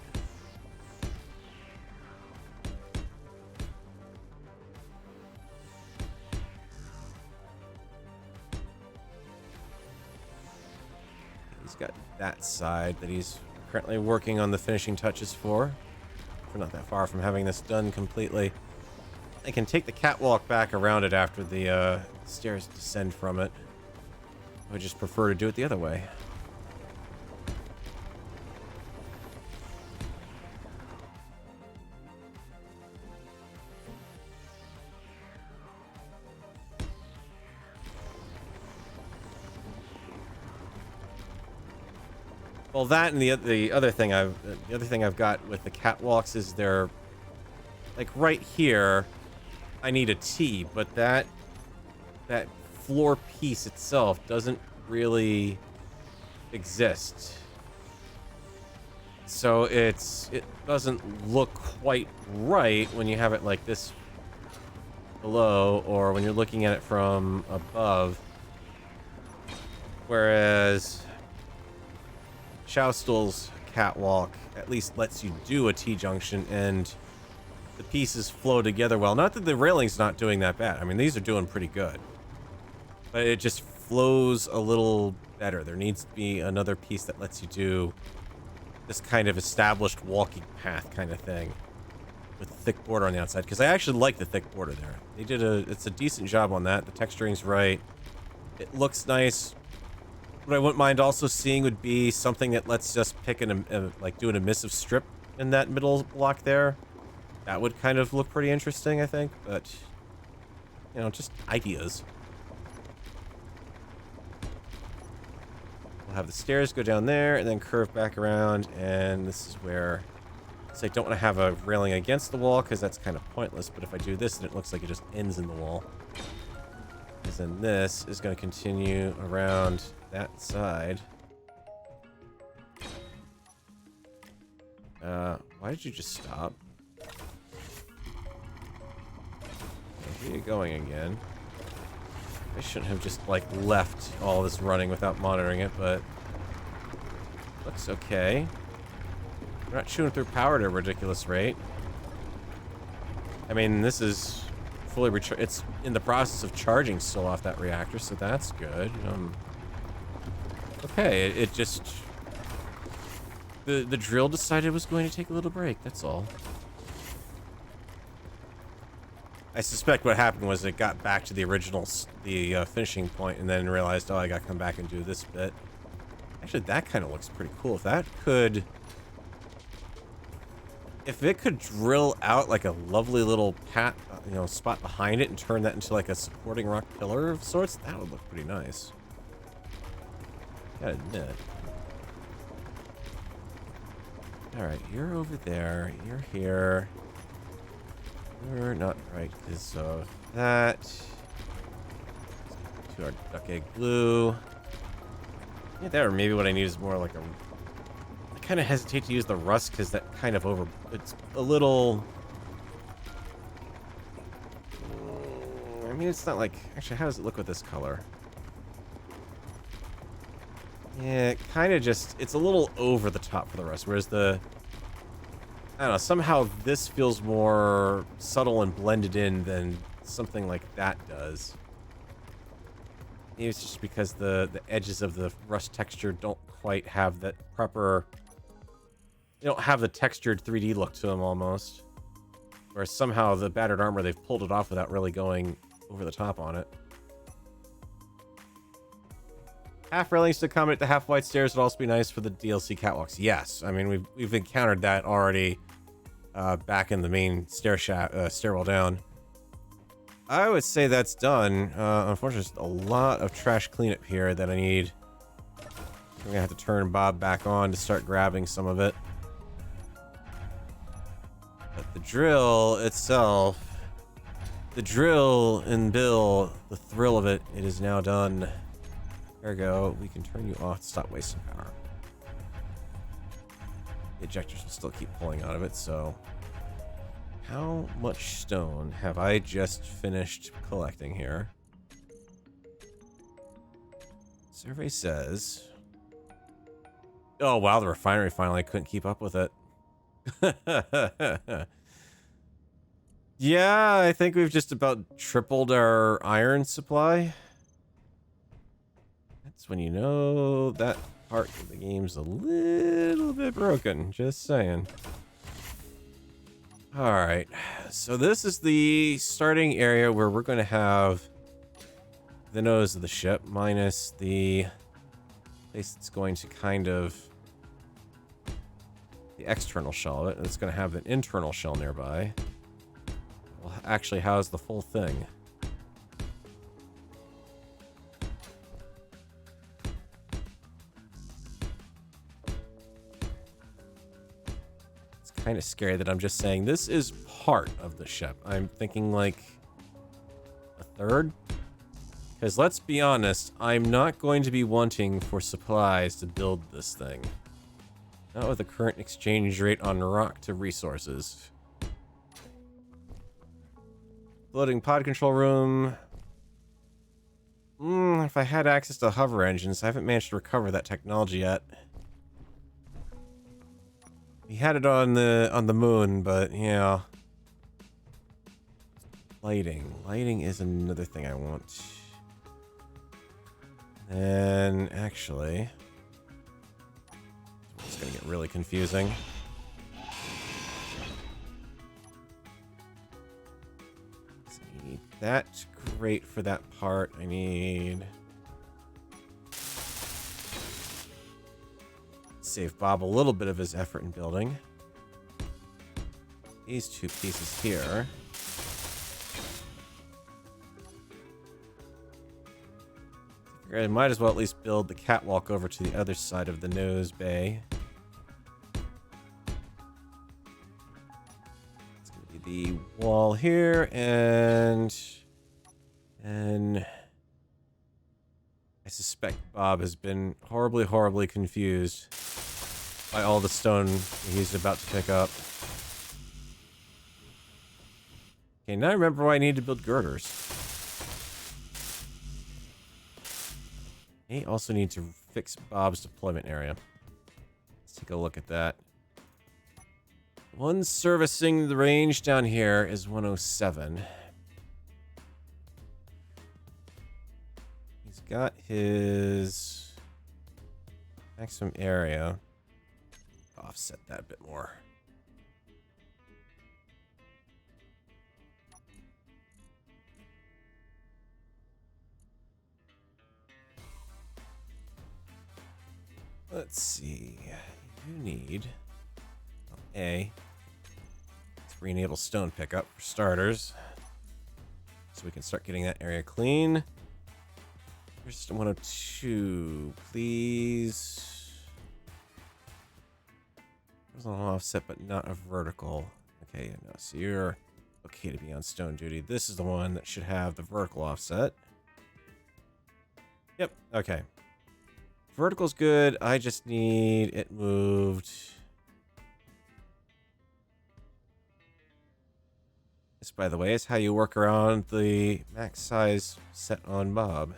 He's got that side that he's currently working on the finishing touches for. We're not that far from having this done completely. I can take the catwalk back around it after the stairs descend from it. I would just prefer to do it the other way. Well, that and the other thing I've got with the catwalks is they're like right here. I need a T, but that floor piece itself doesn't really exist. So it doesn't look quite right when you have it like this below, or when you're looking at it from above. Whereas Schaustel's catwalk at least lets you do a T-junction and the pieces flow together well. Not that the railing's not doing that bad. I mean, these are doing pretty good. But it just flows a little better. There needs to be another piece that lets you do this kind of established walking path kind of thing with a thick border on the outside. Because I actually like the thick border there. It's a decent job on that. The texturing's right. It looks nice. What I wouldn't mind also seeing would be something that lets us pick like do an emissive strip in that middle block there. That would kind of look pretty interesting, I think, but, you know, just ideas. We'll have the stairs go down there and then curve back around, and this is where, so I don't want to have a railing against the wall because that's kind of pointless, but if I do this, then it looks like it just ends in the wall. Because then this is going to continue around that side. Why did you just stop? Where are you going again? I shouldn't have just, like, left all this running without monitoring it, but looks okay. We're not chewing through power at a ridiculous rate. I mean, this is fully it's in the process of charging still off that reactor, so that's good. Okay, it just... The drill decided it was going to take a little break, that's all. I suspect what happened was it got back to the original, finishing point, and then realized, oh, I gotta come back and do this bit. Actually, that kind of looks pretty cool. If it could drill out like a lovely little spot behind it and turn that into like a supporting rock pillar of sorts, that would look pretty nice. Gotta admit. Alright, you're over there. You're here. You're not right because of that. To our duck egg glue. Yeah, there. Maybe what I need is more like a... I kind of hesitate to use the rust because that kind of it's a little... I mean, it's not like... Actually, how does it look with this color? Yeah, it kind of just... It's a little over the top for the rest, whereas the... I don't know, somehow this feels more subtle and blended in than something like that does. Maybe it's just because the edges of the rust texture don't quite have that proper... They don't have the textured 3D look to them, almost. Whereas somehow the battered armor, they've pulled it off without really going over the top on it. Half railings to accommodate the half white stairs would also be nice for the DLC catwalks. Yes, I mean we've encountered that already back in the main stairwell down. I would say that's done. Unfortunately, there's a lot of trash cleanup here that I need. I'm gonna have to turn Bob back on to start grabbing some of it. But the drill itself, the drill and Bill, the thrill of it, it is now done. There we go. We can turn you off to stop wasting power. The ejectors will still keep pulling out of it, so... How much stone have I just finished collecting here? Survey says... Oh, wow, the refinery finally couldn't keep up with it. Yeah, I think we've just about tripled our iron supply. That's when you know that part of the game's a little bit broken, just saying. Alright, so this is the starting area where we're going to have the nose of the ship, minus the place that's going to kind of... the external shell of it, and it's going to have an internal shell nearby. We'll actually house the full thing. Kind of scary that I'm just saying this is part of the ship. I'm thinking like a third, because let's be honest, I'm not going to be wanting for supplies to build this thing, not with the current exchange rate on rock to resources. Floating pod control room. If I had access to hover engines, I haven't managed to recover that technology yet. We had it on the moon, but yeah. Lighting is another thing I want. And actually, it's gonna get really confusing. So I need that. Great for that part. I need. Save Bob a little bit of his effort in building. These two pieces here. I might as well at least build the catwalk over to the other side of the nose bay. It's going to be the wall here, and I suspect Bob has been horribly, horribly confused by all the stone he's about to pick up. Okay, now I remember why I need to build girders. I also need to fix Bob's deployment area. Let's take a look at that. One servicing the range down here is 107. He's got his maximum area. Offset that a bit more. Let's see. You need A. Let's re-enable stone pickup for starters, so we can start getting that area clean. Here's 102, please. There's an offset, but not a vertical. Okay, no, so you're okay to be on stone duty. This is the one that should have the vertical offset. Yep, okay. Vertical's good. I just need it moved. This, by the way, is how you work around the max size set on Bob.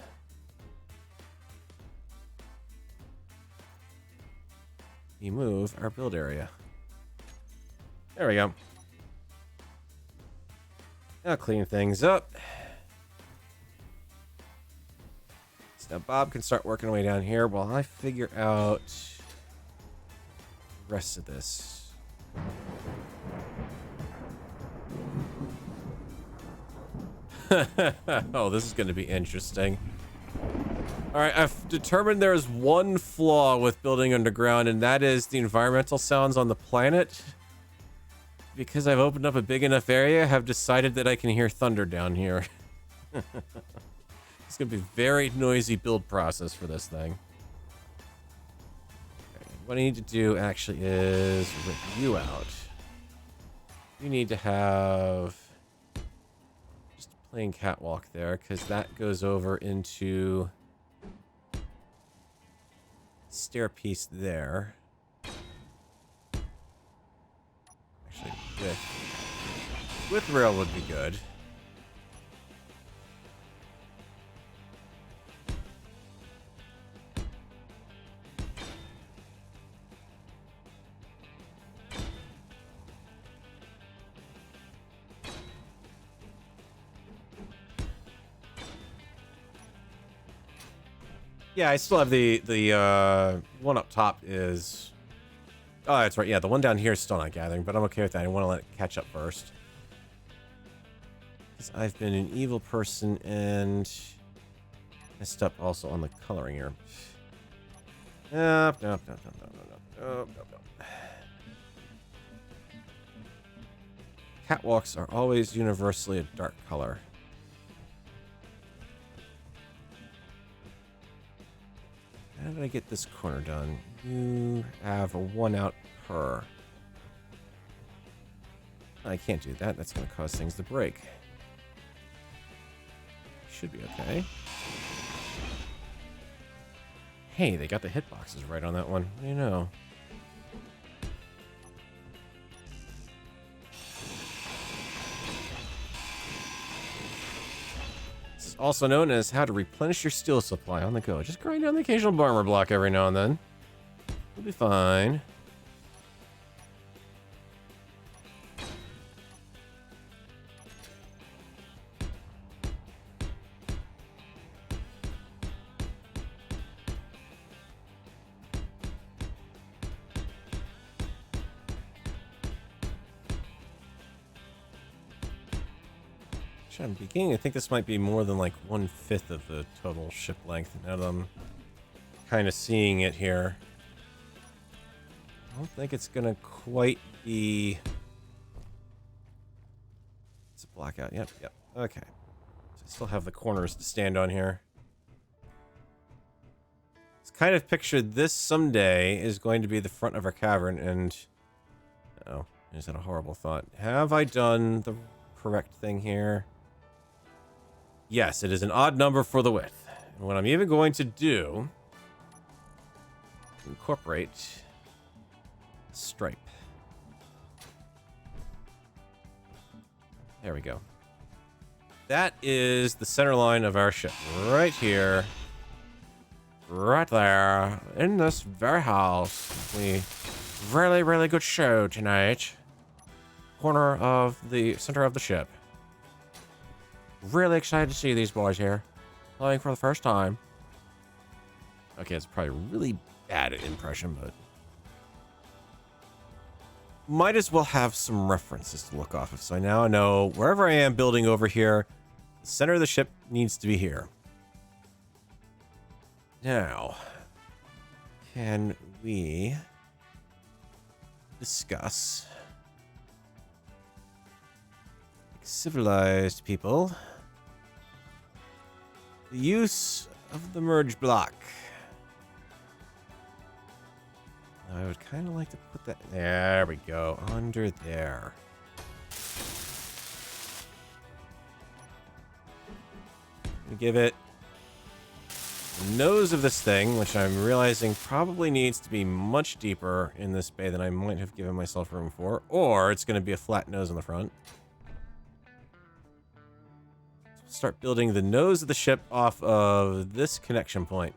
You move our build area. There we go. Now clean things up. So now Bob can start working away down here while I figure out the rest of this. Oh, this is going to be interesting. All right, I've determined there's one flaw with building underground, and that is the environmental sounds on the planet. Because I've opened up a big enough area, I have decided that I can hear thunder down here. It's going to be a very noisy build process for this thing. Okay, what I need to do actually is rip you out. You need to have just a plain catwalk there, because that goes over into stair piece there. Actually, with rail would be good. Yeah, I still have the one up top is... Oh, that's right. Yeah, the one down here is still not gathering, but I'm okay with that. I want to let it catch up first. Because I've been an evil person and messed up also on the coloring here. Nope. Catwalks are always universally a dark color. How did I get this corner done? You have a 1 out per. I can't do that. That's going to cause things to break. Should be okay. Hey, they got the hitboxes right on that one. What do you know? Also known as how to replenish your steel supply on the go. Just grind down the occasional armor block every now and then. You'll be fine. I'm beginning to think this might be more than like 1/5 of the total ship length. Now that I'm kind of seeing it here, I don't think it's gonna quite be. It's a blackout. Yep. Okay. So I still have the corners to stand on here. It's kind of pictured this someday is going to be the front of our cavern, and oh, is that a horrible thought? Have I done the correct thing here? Yes, it is an odd number for the width. And what I'm even going to do is incorporate stripe. There we go. That is the center line of our ship. Right here. Right there. In this very house. We really, really good show tonight. Corner of the center of the ship. Really excited to see these boys here. Playing for the first time. Okay, it's probably a really bad impression, but... might as well have some references to look off of. So now I know wherever I am building over here, the center of the ship needs to be here. Now, can we discuss... civilized people, the use of the merge block. I would kind of like to put that, there we go, under there. Give it the nose of this thing, which I'm realizing probably needs to be much deeper in this bay than I might have given myself room for, or it's going to be a flat nose on the front. Start building the nose of the ship off of this connection point.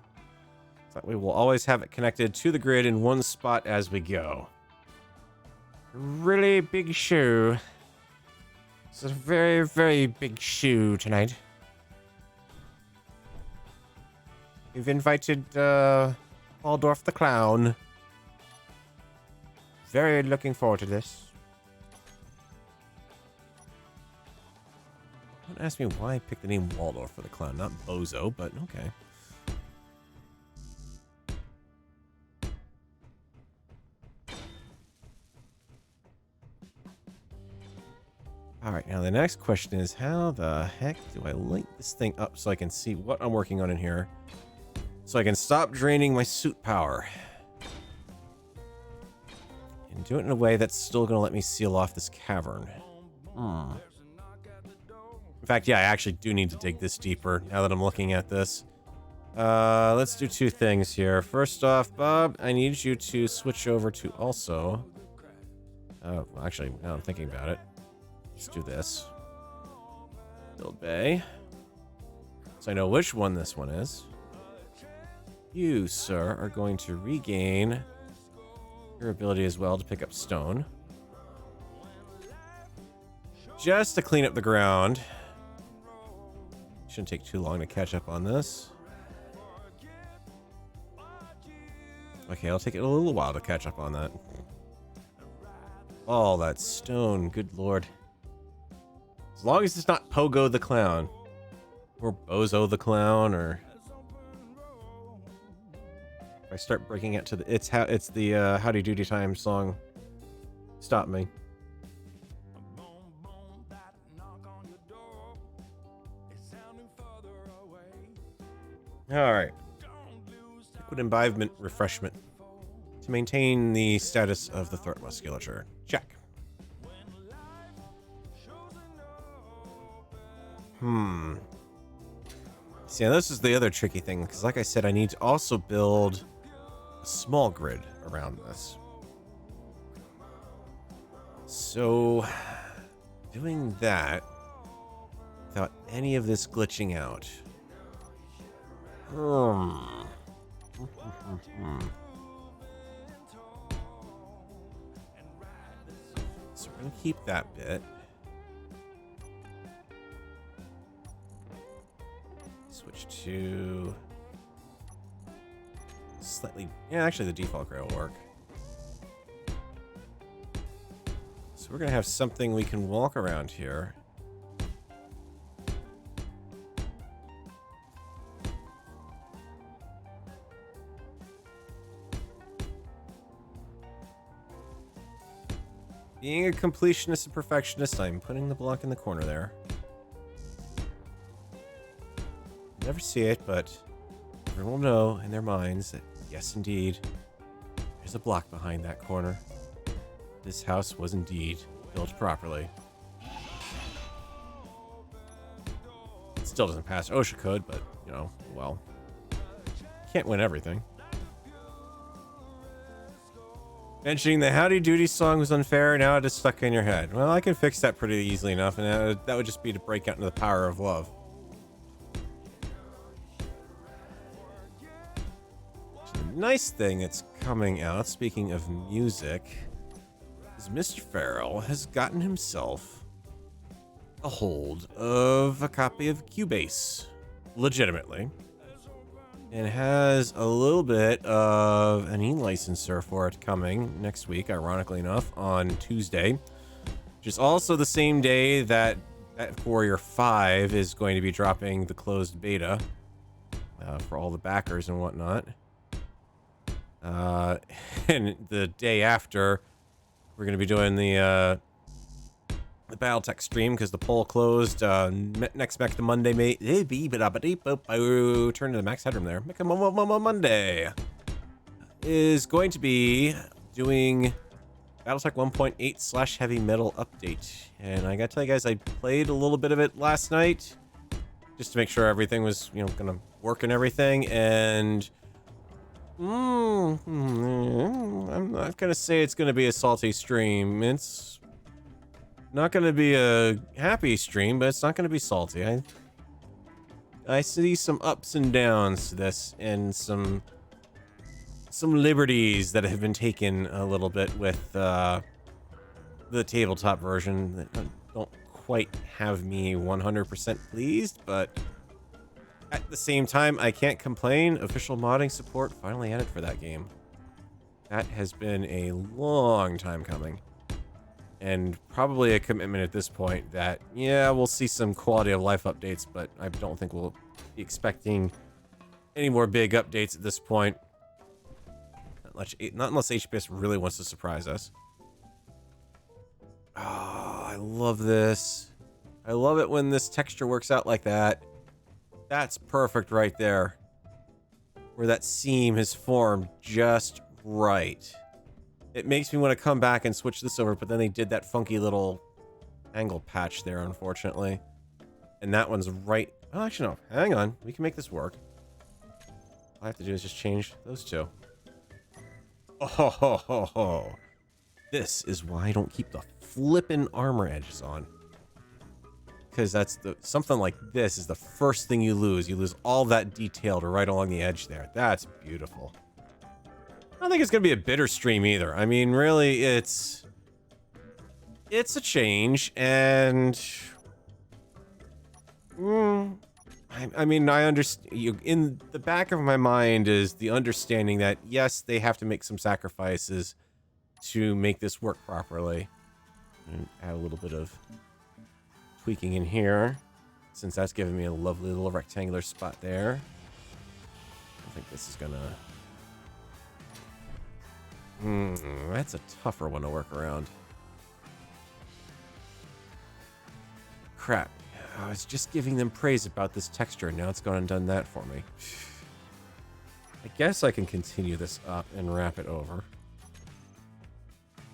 So that way we'll always have it connected to the grid in one spot as we go. Really big shoe. It's a very, very big shoe tonight. We've invited Waldorf the Clown. Very looking forward to this. Don't ask me why I picked the name Waldorf for the clown, not Bozo, but okay. Alright, now the next question is, how the heck do I light this thing up so I can see what I'm working on in here? So I can stop draining my suit power. And do it in a way that's still going to let me seal off this cavern. In fact, yeah, I actually do need to dig this deeper now that I'm looking at this. Let's do two things here. First off, Bob, I need you to switch over to also... well, actually, now I'm thinking about it. Let's do this. Build bay. So I know which one this one is. You, sir, are going to regain your ability as well to pick up stone. Just to clean up the ground. Shouldn't take too long to catch up on this. Okay, it'll take it a little while to catch up on that. All that stone, good lord. As long as it's not Pogo the Clown. Or Bozo the Clown, or... If I start breaking it to the... It's the Howdy Doody Time song. Stop me. Alright. Liquid imbibement refreshment. To maintain the status of the throat musculature. Check. See, now this is the other tricky thing, because like I said, I need to also build a small grid around this. So, doing that without any of this glitching out. So we're going to keep that bit. Switch to slightly... Yeah, actually the default grid will work. So we're going to have something we can walk around here. Being a completionist and perfectionist, I'm putting the block in the corner there. Never see it, but everyone will know in their minds that, yes, indeed, there's a block behind that corner. This house was indeed built properly. It still doesn't pass OSHA code, but, you know, well, can't win everything. Mentioning the Howdy Doody song was unfair, now it is stuck in your head. Well, I can fix that pretty easily enough, and that would just be to break out into the power of love. So the nice thing that's coming out, speaking of music, is Mr. Farrell has gotten himself a hold of a copy of Cubase, legitimately. And has a little bit of an e-licenser for it coming next week, ironically enough, on Tuesday. Which is also the same day that Warrior 5 is going to be dropping the closed beta for all the backers and whatnot. And the day after, we're going to be doing the Battletech stream because the poll closed next back to Monday, turn to the max headroom there. Monday is going to be doing Battletech 1.8 / heavy metal update, and I gotta tell you guys, I played a little bit of it last night just to make sure everything was, you know, gonna work and everything, and I'm not gonna say it's gonna be a salty stream. It's not going to be a happy stream, but it's not going to be salty. I see some ups and downs to this, and some liberties that have been taken a little bit with the tabletop version that don't quite have me 100% pleased, but at the same time, I can't complain. Official modding support finally added for that game. That has been a long time coming. and probably a commitment at this point that, yeah, we'll see some quality of life updates, but I don't think we'll be expecting any more big updates at this point. Not unless HBS really wants to surprise us. Oh, I love this. I love it when this texture works out like that. That's perfect right there. Where that seam has formed just right. It makes me want to come back and switch this over, but then they did that funky little angle patch there, unfortunately. And that one's right... Oh, actually, no. Hang on. We can make this work. All I have to do is just change those two. Oh, ho, ho, ho. This is why I don't keep the flippin' armor edges on. Because that's something like this is the first thing you lose. You lose all that detail to right along the edge there. That's beautiful. I don't think it's going to be a bitter stream either. I mean, really, it's a change, and I mean, I understand. In the back of my mind is the understanding that yes, they have to make some sacrifices to make this work properly. And add a little bit of tweaking in here, since that's giving me a lovely little rectangular spot there. I think this is gonna... that's a tougher one to work around. Crap. I was just giving them praise about this texture, and now it's gone and done that for me. I guess I can continue this up and wrap it over.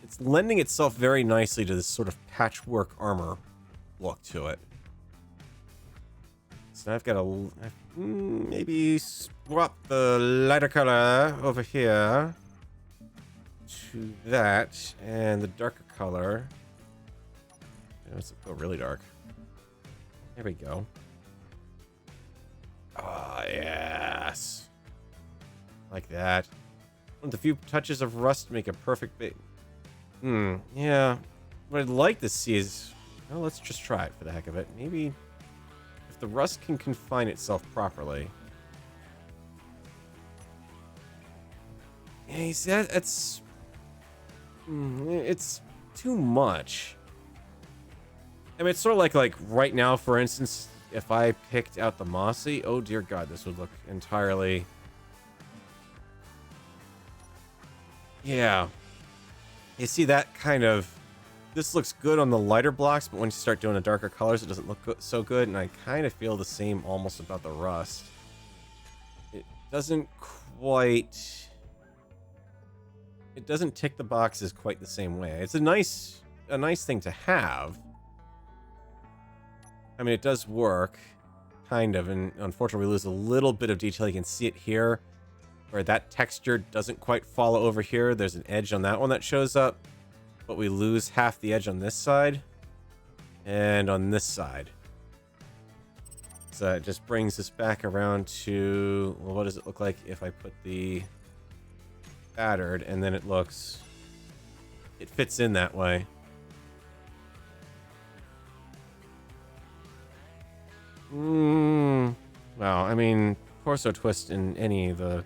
It's lending itself very nicely to this sort of patchwork armor look to it. So now I've got to maybe swap the lighter color over here to that, and the darker color. Let's go really dark. There we go. Ah, yes. Like that. With a few touches of rust to make a perfect bait. Yeah. What I'd like to see is... Well, let's just try it for the heck of it. Maybe if the rust can confine itself properly. Yeah, you see, it's too much. I mean, it's sort of like right now, for instance, if I picked out the mossy, oh dear God, this would look entirely... Yeah. You see that kind of... This looks good on the lighter blocks, but when you start doing the darker colors, it doesn't look so good, and I kind of feel the same almost about the rust. It doesn't quite... It doesn't tick the boxes quite the same way. It's a nice thing to have. I mean, it does work, kind of, and unfortunately we lose a little bit of detail. You can see it here, where that texture doesn't quite follow over here. There's an edge on that one that shows up, but we lose half the edge on this side, and on this side. So it just brings us back around to, well, what does it look like if I put the battered, and then it fits in that way. Well, I mean, torso twist in any of the...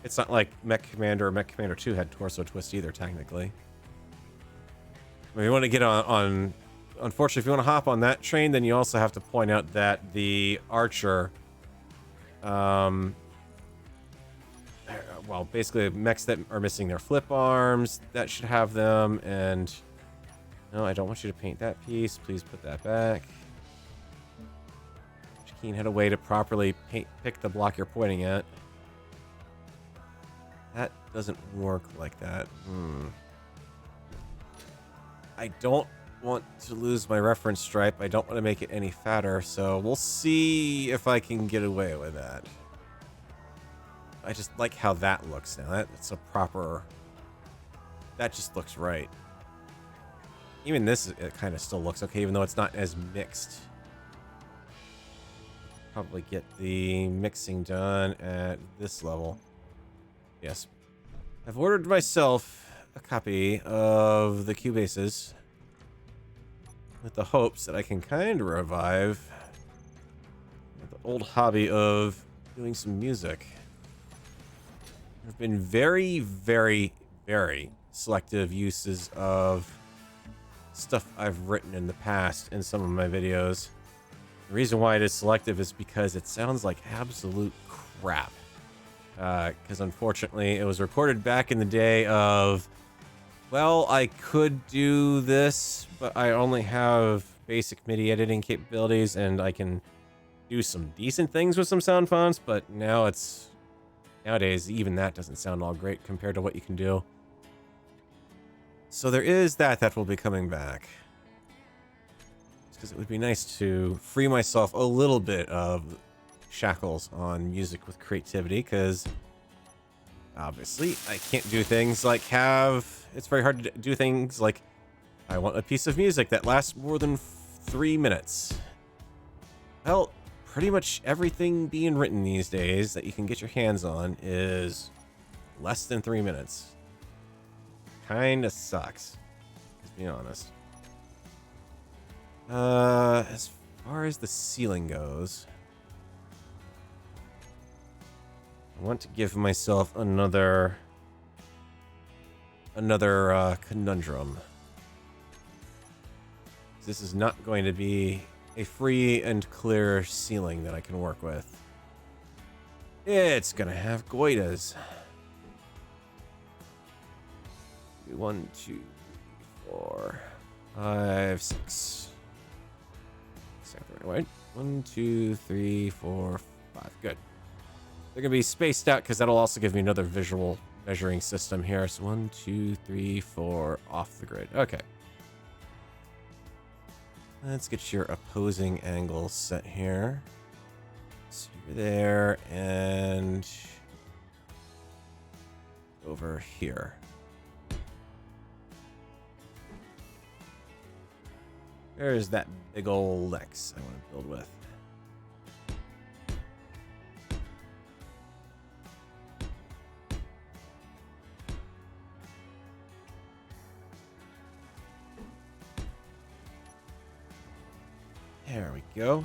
It's not like Mech Commander or Mech Commander 2 had torso twist either, technically. I mean, you want to get on... Unfortunately, if you want to hop on that train, then you also have to point out that the Archer... well, basically, mechs that are missing their flip arms, that should have them, and... No, I don't want you to paint that piece. Please put that back. Keen had a way to properly pick the block you're pointing at. That doesn't work like that. I don't want to lose my reference stripe. I don't want to make it any fatter, so we'll see if I can get away with that. I just like how that looks now. That's a proper... That just looks right. Even this, it kind of still looks okay, even though it's not as mixed. Probably get the mixing done at this level. Yes. I've ordered myself a copy of the Cubases with the hopes that I can kind of revive the old hobby of doing some music. There have been very, very, very selective uses of stuff I've written in the past in some of my videos. The reason why it is selective is because it sounds like absolute crap. Because unfortunately, it was recorded back in the day of, well, I could do this, but I only have basic MIDI editing capabilities, and I can do some decent things with some sound fonts, but now nowadays, even that doesn't sound all great compared to what you can do. So there is that will be coming back. Because it would be nice to free myself a little bit of shackles on music with creativity, because obviously I can't do things like it's very hard to do things like, I want a piece of music that lasts more than 3 minutes. Well, pretty much everything being written these days that you can get your hands on is less than 3 minutes. Kinda sucks, to be honest. As far as the ceiling goes, I want to give myself another conundrum. This is not going to be a free and clear ceiling that I can work with. It's gonna have goitas. 1, 2, 4, 5, 6. 1, 2, 3, 4, 5. Good. They're gonna be spaced out because that'll also give me another visual measuring system here. So 1, 2, 3, 4 off the grid. Okay. Let's get your opposing angles set here. So you're there and over here. There's that big old X I want to build with. There we go.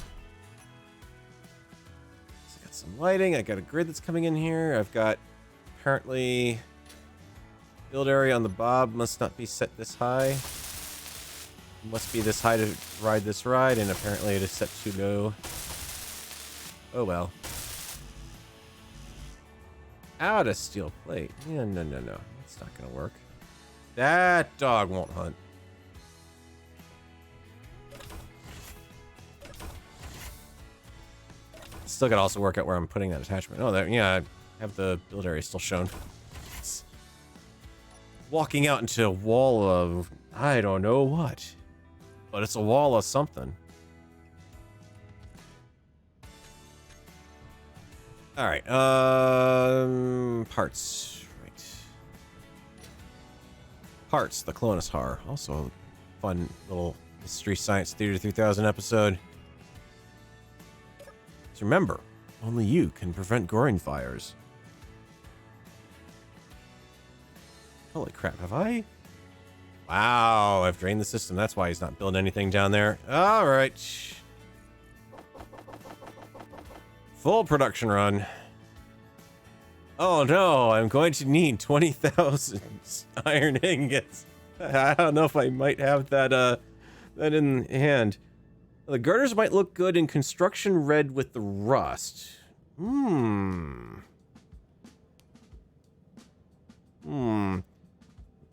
So I got some lighting. I got a grid that's coming in here. I've got apparently build area on the bob must not be set this high. Must be this high to ride this ride, and apparently it is set too low. Oh well. Out of steel plate. Yeah, no. That's not gonna work. That dog won't hunt. Still gotta also work out where I'm putting that attachment. Oh, there, yeah, I have the build area still shown. It's walking out into a wall of, I don't know what. But it's a wall of something. Alright, parts. Right. Parts, the Clonus Har. Also a fun little Mystery Science Theater 3000 episode. So remember, only you can prevent goring fires. Holy crap, have I? Wow, I've drained the system. That's why he's not building anything down there. All right. Full production run. Oh no, I'm going to need 20,000 iron ingots. I don't know if I might have that in hand. The girders might look good in construction red with the rust.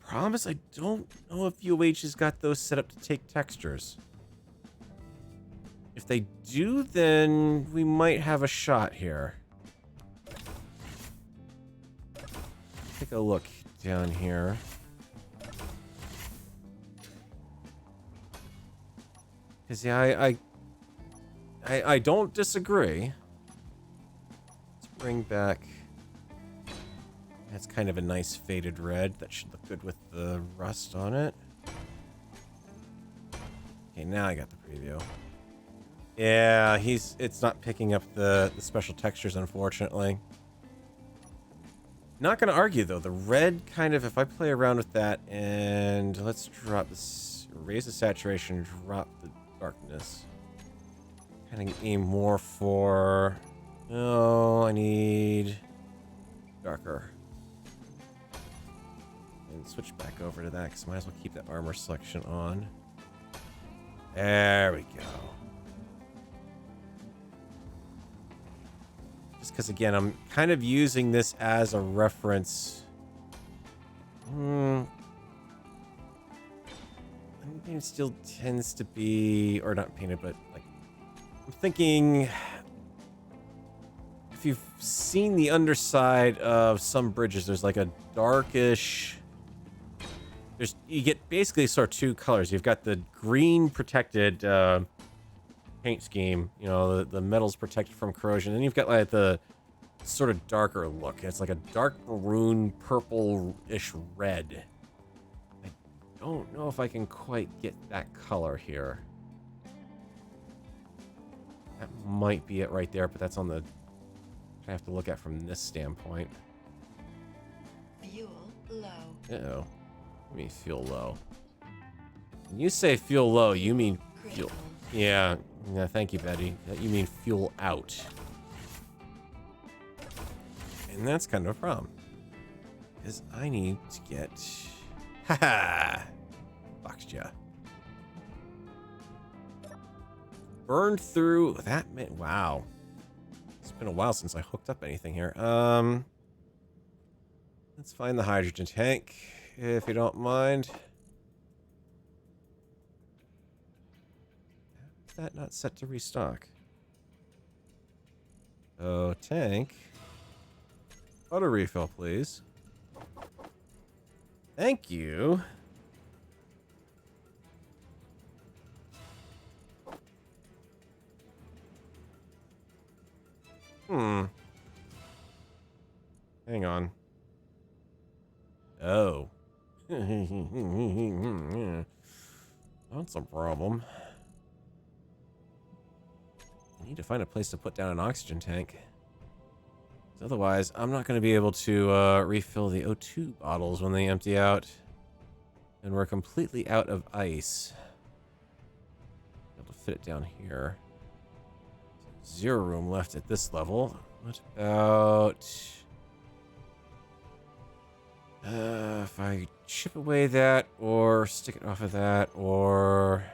Problem is, I don't know if UH has got those set up to take textures. If they do, then we might have a shot here. Take a look down here. Because, yeah, I don't disagree. Let's bring back... That's kind of a nice faded red. That should look good with the rust on it. Okay, now I got the preview. Yeah, it's not picking up the special textures, unfortunately. Not gonna argue though, the red kind of, if I play around with that and let's drop this, raise the saturation, drop the darkness. Kind of aim more for, oh, I need darker. And switch back over to that because might as well keep that armor selection on. There we go. Just because, again, I'm kind of using this as a reference. Painted steel tends to be, or not painted, but like, I'm thinking if you've seen the underside of some bridges, there's like a darkish, you get basically sort of two colors. You've got the green protected paint scheme, you know, the metal's protected from corrosion, and you've got like the sort of darker look. It's like a dark maroon, purple-ish red. I don't know if I can quite get that color here. That might be it right there, but that's on the, I have to look at from this standpoint. Fuel low. Uh-oh. I mean fuel low. When you say fuel low, you mean fuel. Yeah, thank you, Betty. You mean fuel out. And that's kind of a problem. Because I need to get... Haha! Boxed ya. Burned through... That... Wow. It's been a while since I hooked up anything here. Let's find the hydrogen tank, if you don't mind. Is that not set to restock? Oh, tank. Auto refill, please. Thank you. Hang on. Oh. That's a problem. I need to find a place to put down an oxygen tank. Otherwise, I'm not going to be able to refill the O2 bottles when they empty out. And we're completely out of ice. Be able to fit it down here. Zero room left at this level. What about... if I chip away that, or stick it off of that, or...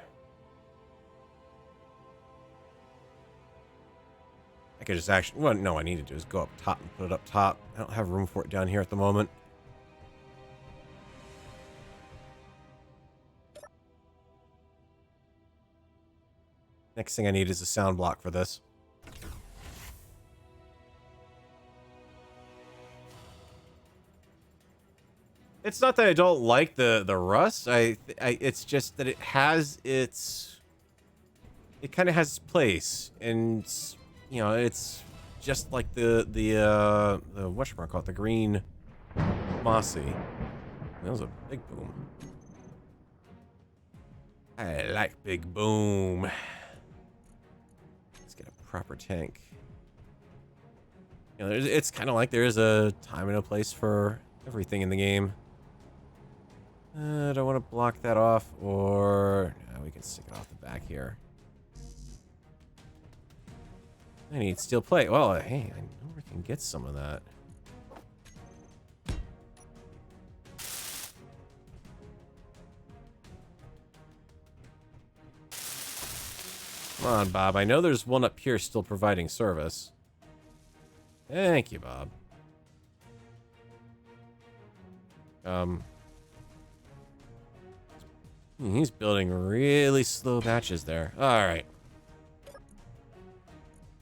I could just actually... Well, no, I need to do is go up top and put it up top. I don't have room for it down here at the moment. Next thing I need is a sound block for this. It's not that I don't like the rust. It's just that it has its... It kind of has its place, and you know, it's just like the whatchamacallit, the green mossy. That was a big boom. I like big boom. Let's get a proper tank. You know, it's kind of like there is a time and a place for everything in the game. Do I want to block that off, or no, we can stick it off the back here. I need steel plate. Well, hey, I know we can get some of that. Come on, Bob. I know there's one up here still providing service. Thank you, Bob. He's building really slow batches there. All right.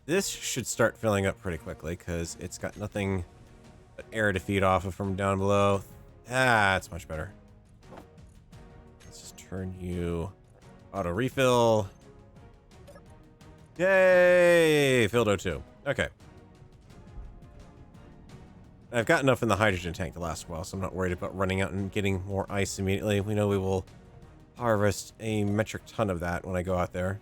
This should start filling up pretty quickly because it's got nothing but air to feed off of from down below. Ah, that's much better. Let's just turn you auto refill. Yay! Filled O2. Okay. I've got enough in the hydrogen tank to last a while, so I'm not worried about running out and getting more ice immediately. We know we will harvest a metric ton of that when I go out there.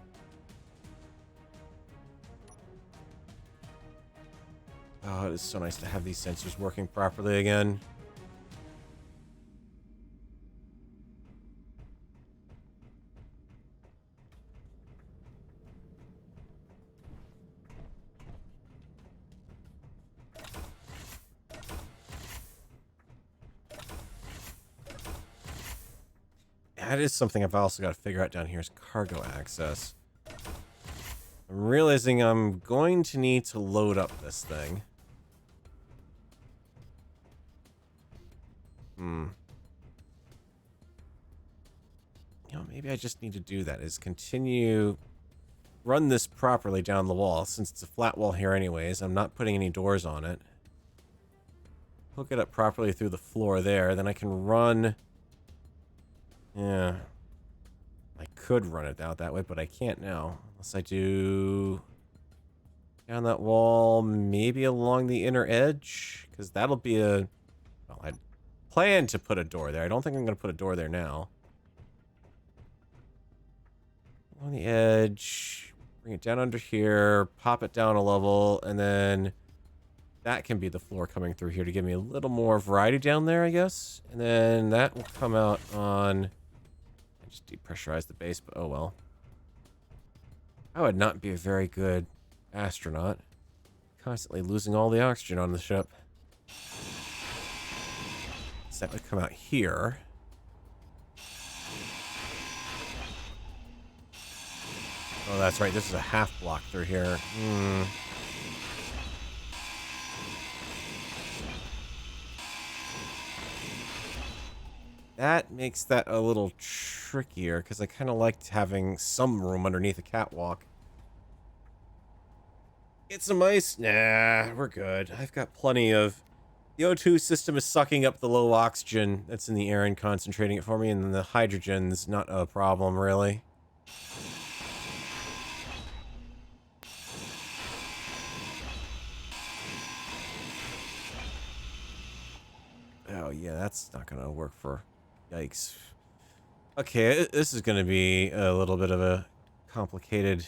Oh, it is so nice to have these sensors working properly again. that is something I've also got to figure out down here is cargo access. I'm realizing I'm going to need to load up this thing. You know, maybe I just need to do that, is continue... run this properly down the wall. Since it's a flat wall here anyways, I'm not putting any doors on it. Hook it up properly through the floor there, then I can run... Yeah. I could run it out that way, but I can't now. Unless I do... down that wall, maybe along the inner edge? Because that'll be a... well, I'd planned to put a door there. I don't think I'm going to put a door there now. On the edge, bring it down under here, pop it down a level, and then that can be the floor coming through here to give me a little more variety down there, I guess. And then that will come out on... I just depressurize the base, but oh well. I would not be a very good astronaut. Constantly losing all the oxygen on the ship. So that would come out here. Oh, that's right. This is a half block through here. That makes that a little trickier, because I kind of liked having some room underneath a catwalk. Get some ice? Nah, we're good. I've got plenty of... the O2 system is sucking up the low oxygen that's in the air and concentrating it for me, and then the hydrogen's not a problem, really. Oh, yeah, that's not gonna work for... yikes. Okay, this is gonna be a little bit of a complicated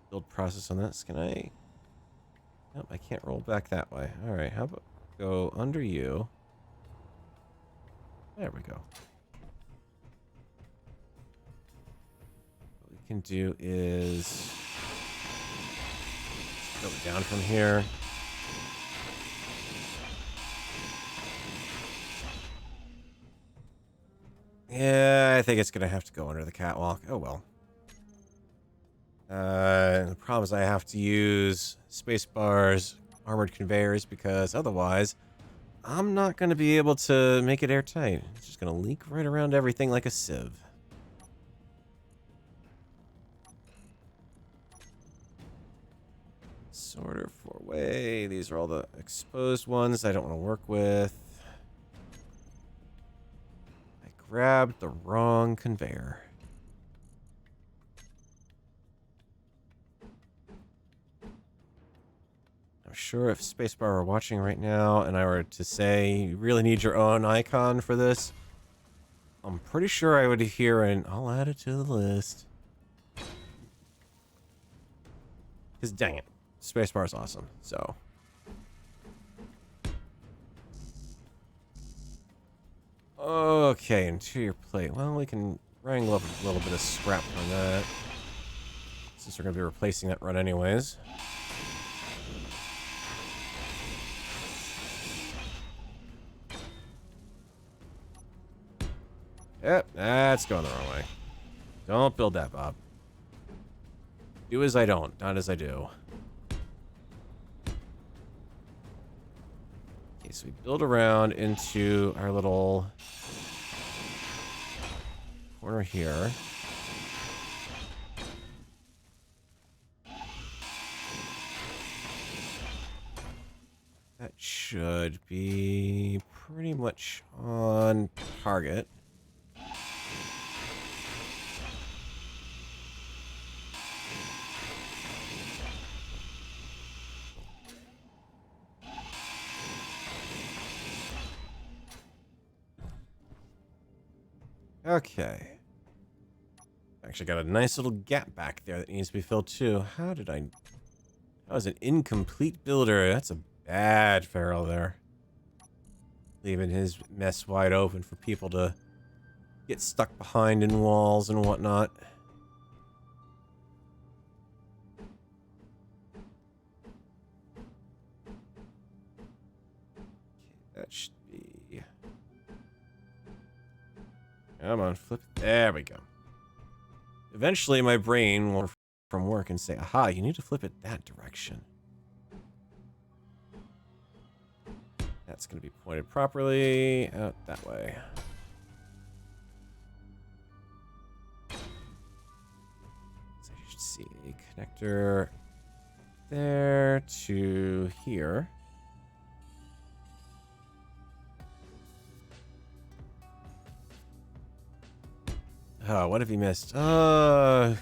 build process on this. Can I... nope, I can't roll back that way. Alright, how about go under you? There we go. What we can do is... go down from here. Yeah, I think it's gonna have to go under the catwalk. Oh well. The problem is I have to use spacebar's armored conveyors because otherwise I'm not gonna be able to make it airtight. It's just gonna leak right around everything like a sieve. Sorter four-way. These are all the exposed ones I don't want to work with. Grabbed the wrong conveyor. I'm sure if Spacebar were watching right now and I were to say, you really need your own icon for this, I'm pretty sure I would hear an, I'll add it to the list. Because dang it, Spacebar is awesome, so... okay, interior plate. Well, we can wrangle up a little bit of scrap on that. Since we're going to be replacing that run anyways. Yep, that's going the wrong way. Don't build that, Bob. Do as I don't, not as I do. Okay, so we build around into our little... corner here. That should be pretty much on target. Okay. Actually got a nice little gap back there that needs to be filled too. How did I... that was an incomplete builder. That's a bad Pharaoh there. Leaving his mess wide open for people to get stuck behind in walls and whatnot. Okay, that should be... Come on, flip. There we go. Eventually, my brain will from work and say, aha, you need to flip it that direction. That's going to be pointed properly out that way. So you should see a connector there to here. Oh, what have you missed? As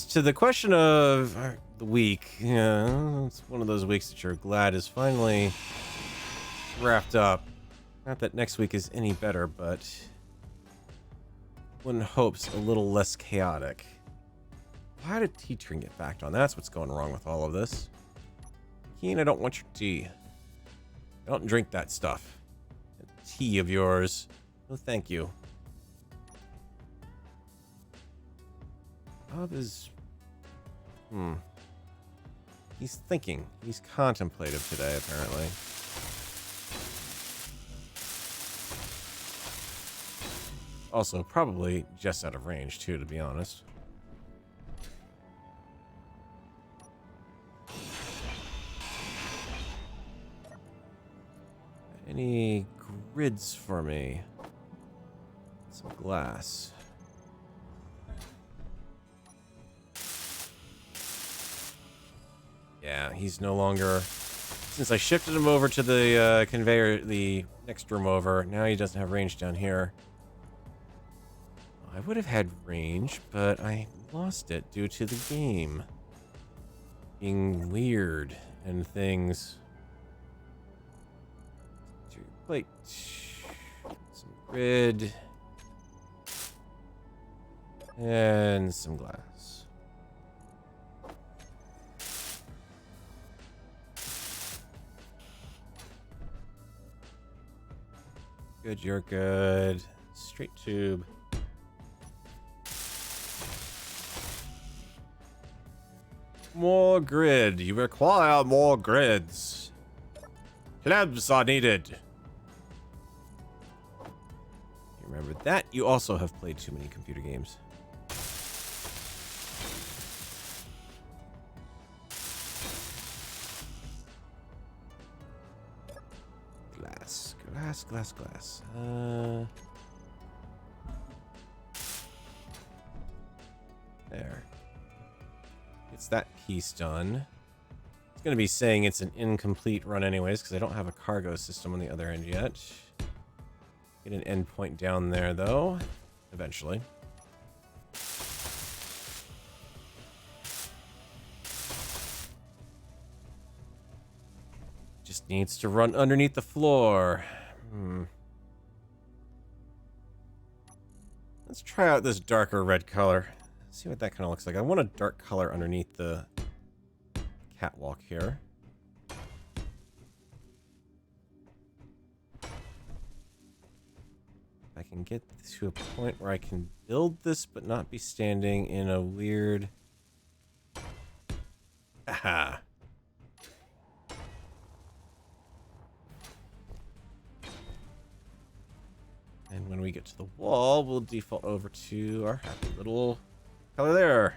to the question of the week, yeah, it's one of those weeks that you're glad is finally wrapped up. Not that next week is any better, but one hopes a little less chaotic. Why did teetering get backed on? That's what's going wrong with all of this. Keen, I don't want your tea. I don't drink that stuff. That tea of yours. No, thank you. Bob is... He's thinking. He's contemplative today, apparently. Also, probably just out of range, too, to be honest. Any grids for me? Some glass. Yeah, he's no longer... Since I shifted him over to the conveyor, the next room over, now he doesn't have range down here. I would have had range, but I lost it due to the game being weird and things. Plate. Some grid. And some glass. Good, you're good. Straight tube. More grid. You require more grids. Plebs are needed. You remember that? You also have played too many computer games. Glass. Glass, glass, glass. There. It's that piece done. It's going to be saying it's an incomplete run anyways, because I don't have a cargo system on the other end yet. Get an endpoint down there, though, eventually. Just needs to run underneath the floor. Let's try out this darker red color. See what that kind of looks like. I want a dark color underneath the catwalk here. I can get to a point where I can build this but not be standing in a weird... Aha! And when we get to the wall, we'll default over to our happy little color there.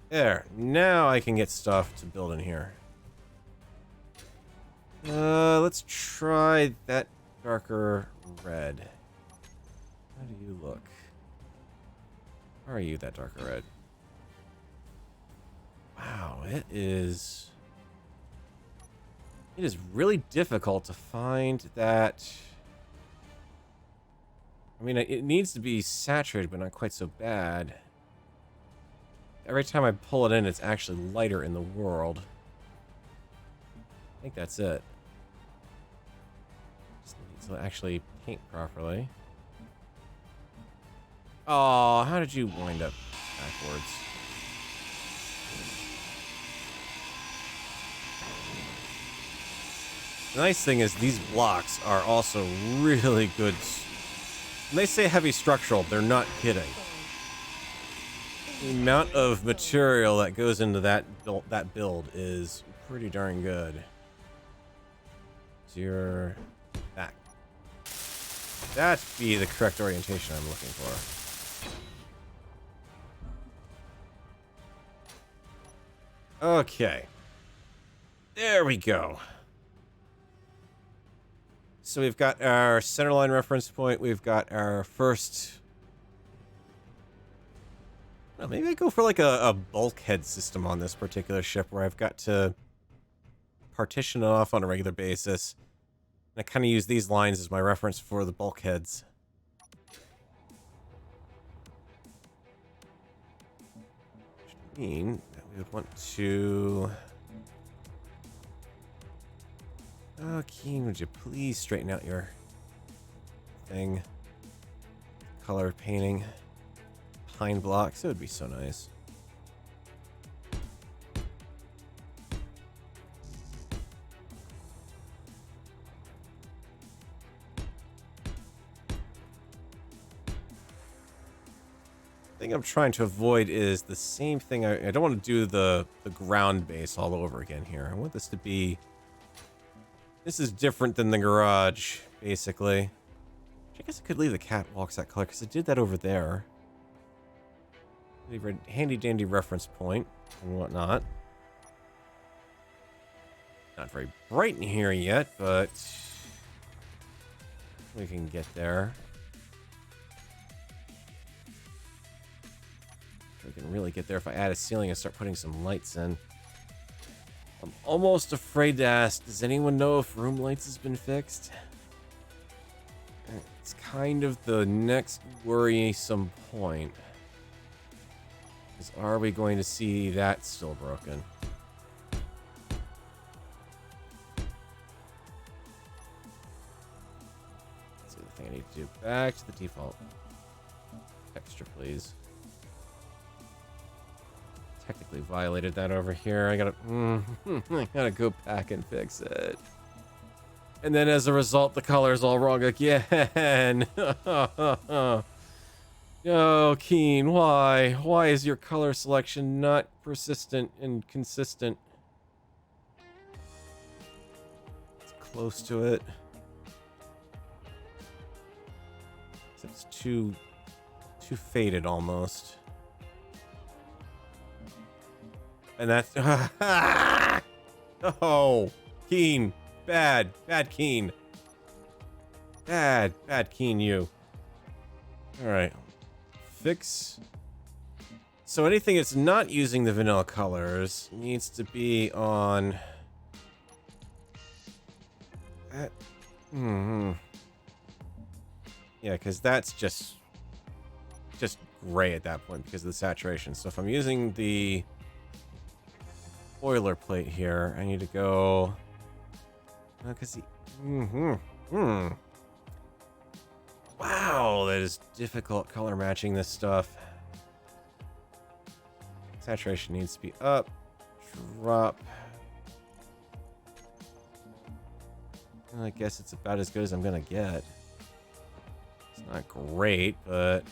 There. Now I can get stuff to build in here. Let's try that darker red. How do you look? How are you, that darker red? Wow, it is really difficult to find that. I mean, it needs to be saturated, but not quite so bad. Every time I pull it in, it's actually lighter in the world. I think that's it. Just need to actually paint properly. Oh, how did you wind up backwards? The nice thing is these blocks are also really good When they say heavy structural, they're not kidding. The amount of material that goes into that build is pretty darn good. So you're back. That'd be the correct orientation I'm looking for. Okay. There we go. So we've got our centerline reference point. We've got our first... Well, maybe I go for like a bulkhead system on this particular ship where I've got to partition it off on a regular basis. And I kind of use these lines as my reference for the bulkheads. Which would mean that we would want to... Oh, Keen, would you please straighten out your thing? Color painting. Pine blocks. It would be so nice. The thing I'm trying to avoid is the same thing. I don't want to do the ground base all over again here. I want this to be... This is different than the garage, basically. I guess I could leave the catwalks that color, because I did that over there. Leave a handy-dandy reference point and whatnot. Not very bright in here yet, but... we can get there. We can really get there if I add a ceiling and start putting some lights in. I'm almost afraid to ask, does anyone know if room lights has been fixed? It's kind of the next worrisome point. Is, are we going to see that still broken? That's the other thing I need to do. Back to the default. Texture, please. Technically violated that over here. I gotta go back and fix it. And then as a result, the color's all wrong again. Oh, Keen, why? Why is your color selection not persistent and consistent? It's close to it. It's too faded almost. And that's... Oh, Keen. Bad Keen. Bad Keen, you. Alright. Fix. So anything that's not using the vanilla colors needs to be on... that. Yeah, because that's just gray at that point because of the saturation. So if I'm using the boilerplate here, I need to go... because Wow, that is difficult color matching this stuff. Saturation needs to be up, drop. Well, I guess it's about as good as I'm gonna get. It's not great, but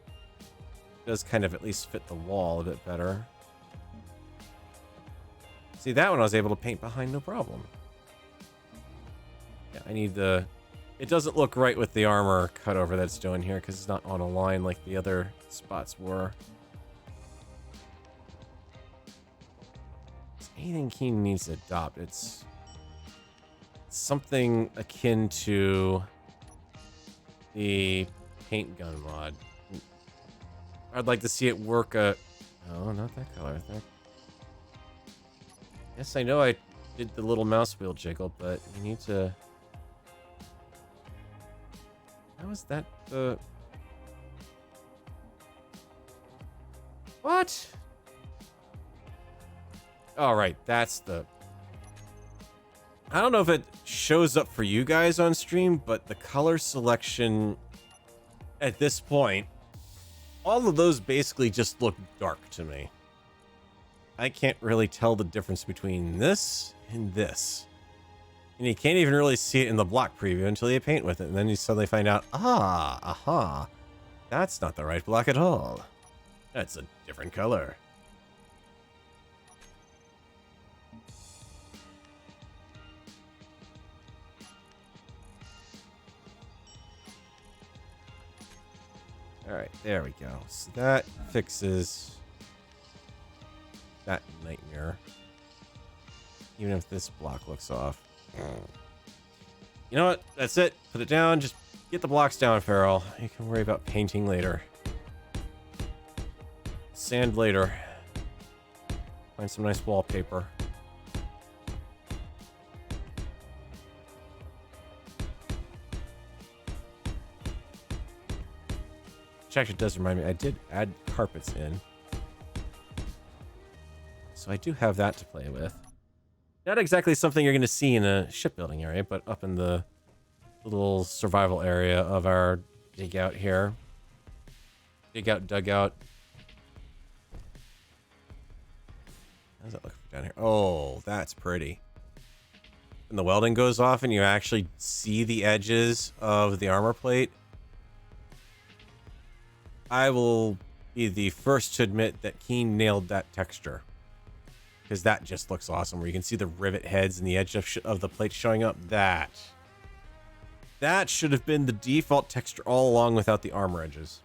it does kind of at least fit the wall a bit better. See, that one I was able to paint behind no problem. Yeah, I need the... It doesn't look right with the armor cutover that's doing here because it's not on a line like the other spots were. It's anything Keen needs to adopt. It's something akin to the paint gun mod. I'd like to see it work oh, not that color. Yes, I know I did the little mouse wheel jiggle, but you need to... How is that the... What? All right, that's the... I don't know if it shows up for you guys on stream, but the color selection at this point, all of those basically just look dark to me. I can't really tell the difference between this and this. And you can't even really see it in the block preview until you paint with it. And then you suddenly find out, that's not the right block at all. That's a different color. All right, there we go. So that fixes that nightmare. Even if this block looks off. You know what? That's it. Put it down. Just get the blocks down, Farrell. You can worry about painting later. Sand later. Find some nice wallpaper. Which actually does remind me, I did add carpets in. So I do have that to play with. Not exactly something you're going to see in a shipbuilding area, but up in the little survival area of our dig out here. Dig out, dugout. How's that look down here? Oh, that's pretty. When the welding goes off and you actually see the edges of the armor plate, I will be the first to admit that Keen nailed that texture. Because that just looks awesome, where you can see the rivet heads and the edge of the plate showing up. That should have been the default texture all along without the armor edges.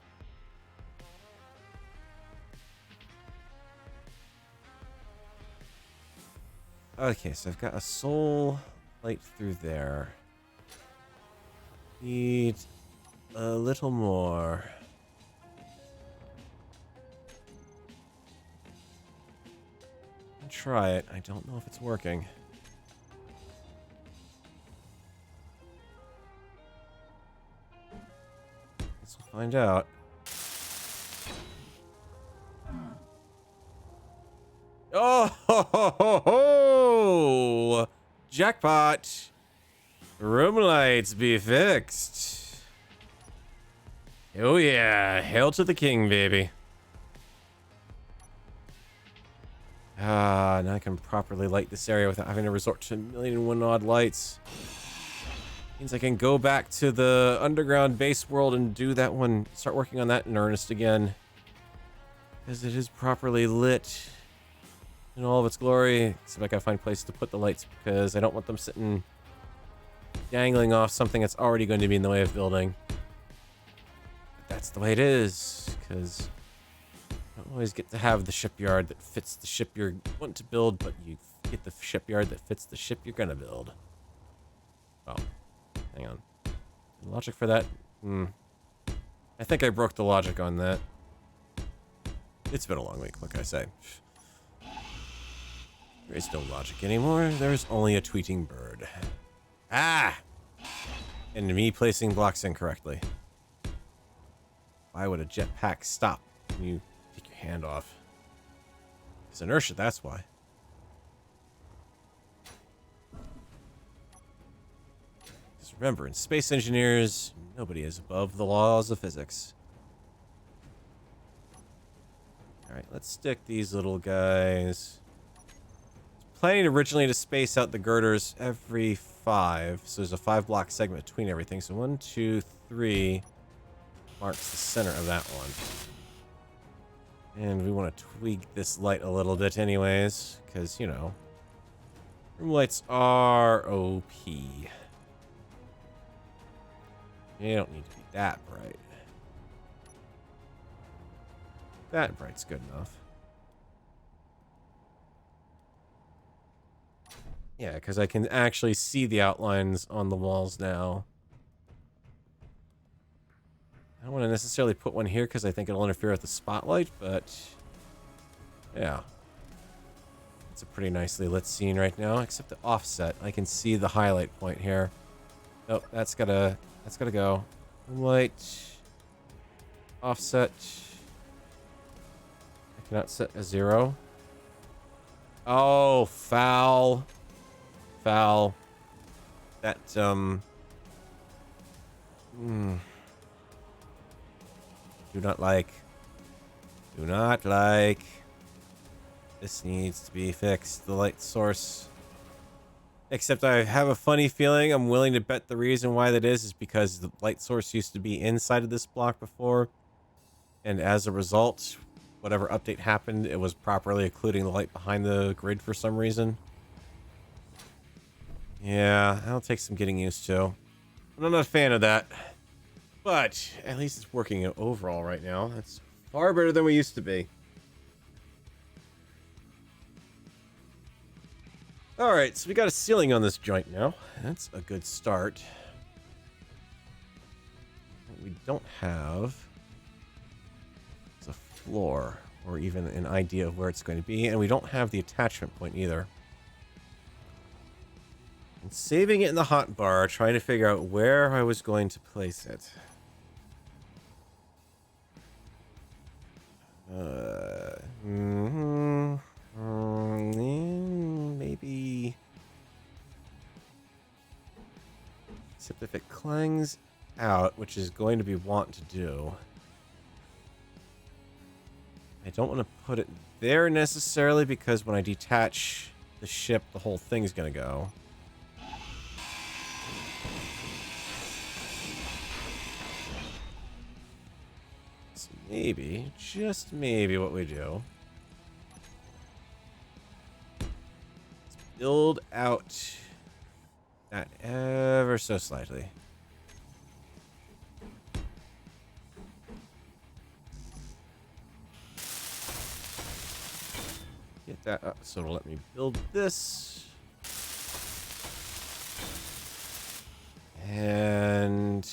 Okay, so I've got a soul light through there. Need a little more. Try it. I don't know if it's working. Guess we'll find out. Oh, ho, ho, ho, ho. Jackpot! Room lights be fixed. Oh yeah, hail to the king, baby. Now I can properly light this area without having to resort to 1,000,001 odd lights. Means I can go back to the underground base world and do that one, start working on that in earnest again. Because it is properly lit in all of its glory. Except I gotta find places to put the lights because I don't want them sitting dangling off something that's already going to be in the way of building. But that's the way it is, because you don't always get to have the shipyard that fits the ship you want to build, but you get the shipyard that fits the ship you're gonna build. Oh, hang on. The logic for that? I think I broke the logic on that. It's been a long week, like I say. There is no logic anymore. There's only a tweeting bird. Ah! And me placing blocks incorrectly. Why would a jetpack stop when you take your hand off? It's inertia, that's why. Because remember, in space engineers, nobody is above the laws of physics. Alright, let's stick these little guys. Planning originally to space out the girders every 5, so there's a 5-block segment between everything. So 1, 2, 3 marks the center of that one. And we want to tweak this light a little bit anyways, because, you know, room lights are OP. They don't need to be that bright. That bright's good enough. Yeah, because I can actually see the outlines on the walls now. I don't want to necessarily put one here because I think it'll interfere with the spotlight, but yeah. It's a pretty nicely lit scene right now, except the offset. I can see the highlight point here. Nope, that's gotta go. Light. Offset. I cannot set a 0. Oh, foul. Foul. That, do not like. Do not like. This needs to be fixed. The light source. Except I have a funny feeling, I'm willing to bet the reason why that is because the light source used to be inside of this block before. And as a result, whatever update happened, it was properly occluding the light behind the grid for some reason. Yeah, that'll take some getting used to. I'm not a fan of that. But at least it's working overall right now. That's far better than we used to be. Alright, so we got a ceiling on this joint now. That's a good start. What we don't have is a floor or even an idea of where it's going to be, and we don't have the attachment point either. I'm saving it in the hotbar, trying to figure out where I was going to place it. Maybe. Except if it clangs out, which is going to be want to do. I don't want to put it there necessarily because when I detach the ship, the whole thing's going to go. So maybe, just maybe what we do. Build out that ever so slightly. Get that up so it'll let me build this. And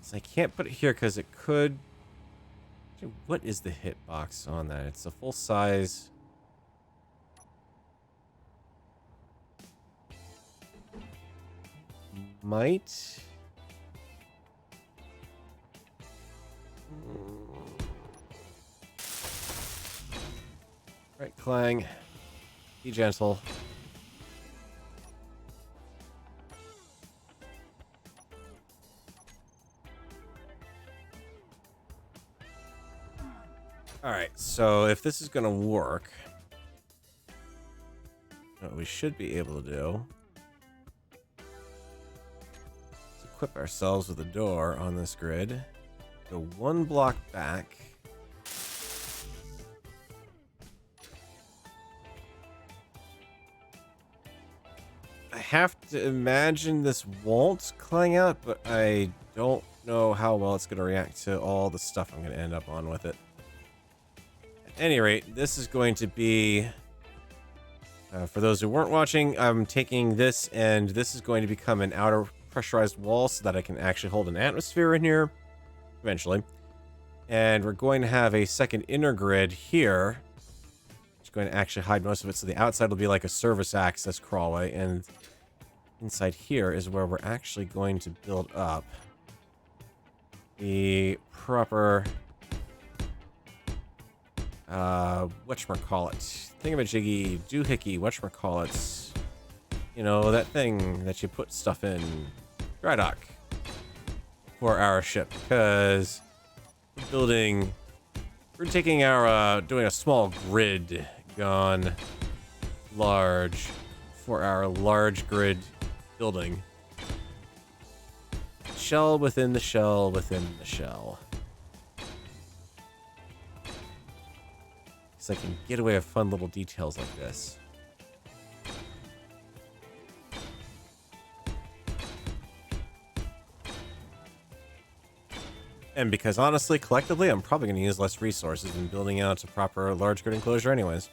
so I can't put it here because it could. What is the hitbox on that? It's a full size. Might. Right, clang. Be gentle. Alright, so if this is going to work, what we should be able to do is equip ourselves with a door on this grid. Go one block back. I have to imagine this won't clang out, but I don't know how well it's going to react to all the stuff I'm going to end up on with it. At any rate, this is going to be, for those who weren't watching, I'm taking this and this is going to become an outer pressurized wall so that I can actually hold an atmosphere in here eventually. And we're going to have a second inner grid here, which is going to actually hide most of it. So the outside will be like a service access crawlway, and inside here is where we're actually going to build up the proper whatchamacallit, thingamajiggy, doohickey, whatchamacallits, you know, that thing that you put stuff in, dry dock for our ship, because we're taking our, doing a small grid gone large for our large grid building. Shell within the shell within the shell. So I can get away with fun little details like this. And because honestly, collectively, I'm probably going to use less resources than building out a proper large grid enclosure anyways.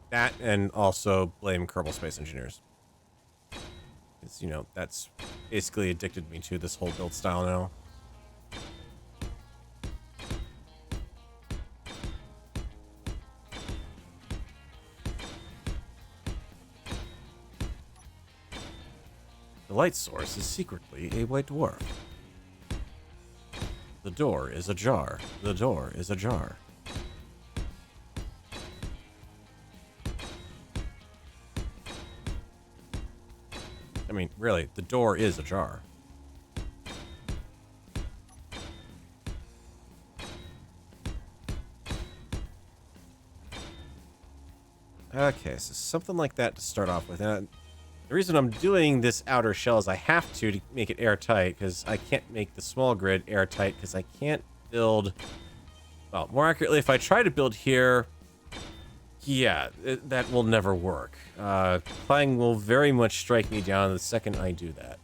That, and also blame Kerbal Space Engineers. Because, you know, that's basically addicted me to this whole build style now. The light source is secretly a white dwarf. The door is ajar. The door is ajar. I mean, really, the door is ajar. Okay, so something like that to start off with. And the reason I'm doing this outer shell is I have to make it airtight, because I can't make the small grid airtight, because I can't build... Well, more accurately, if I try to build here, yeah, that will never work. Clang will very much strike me down the second I do that.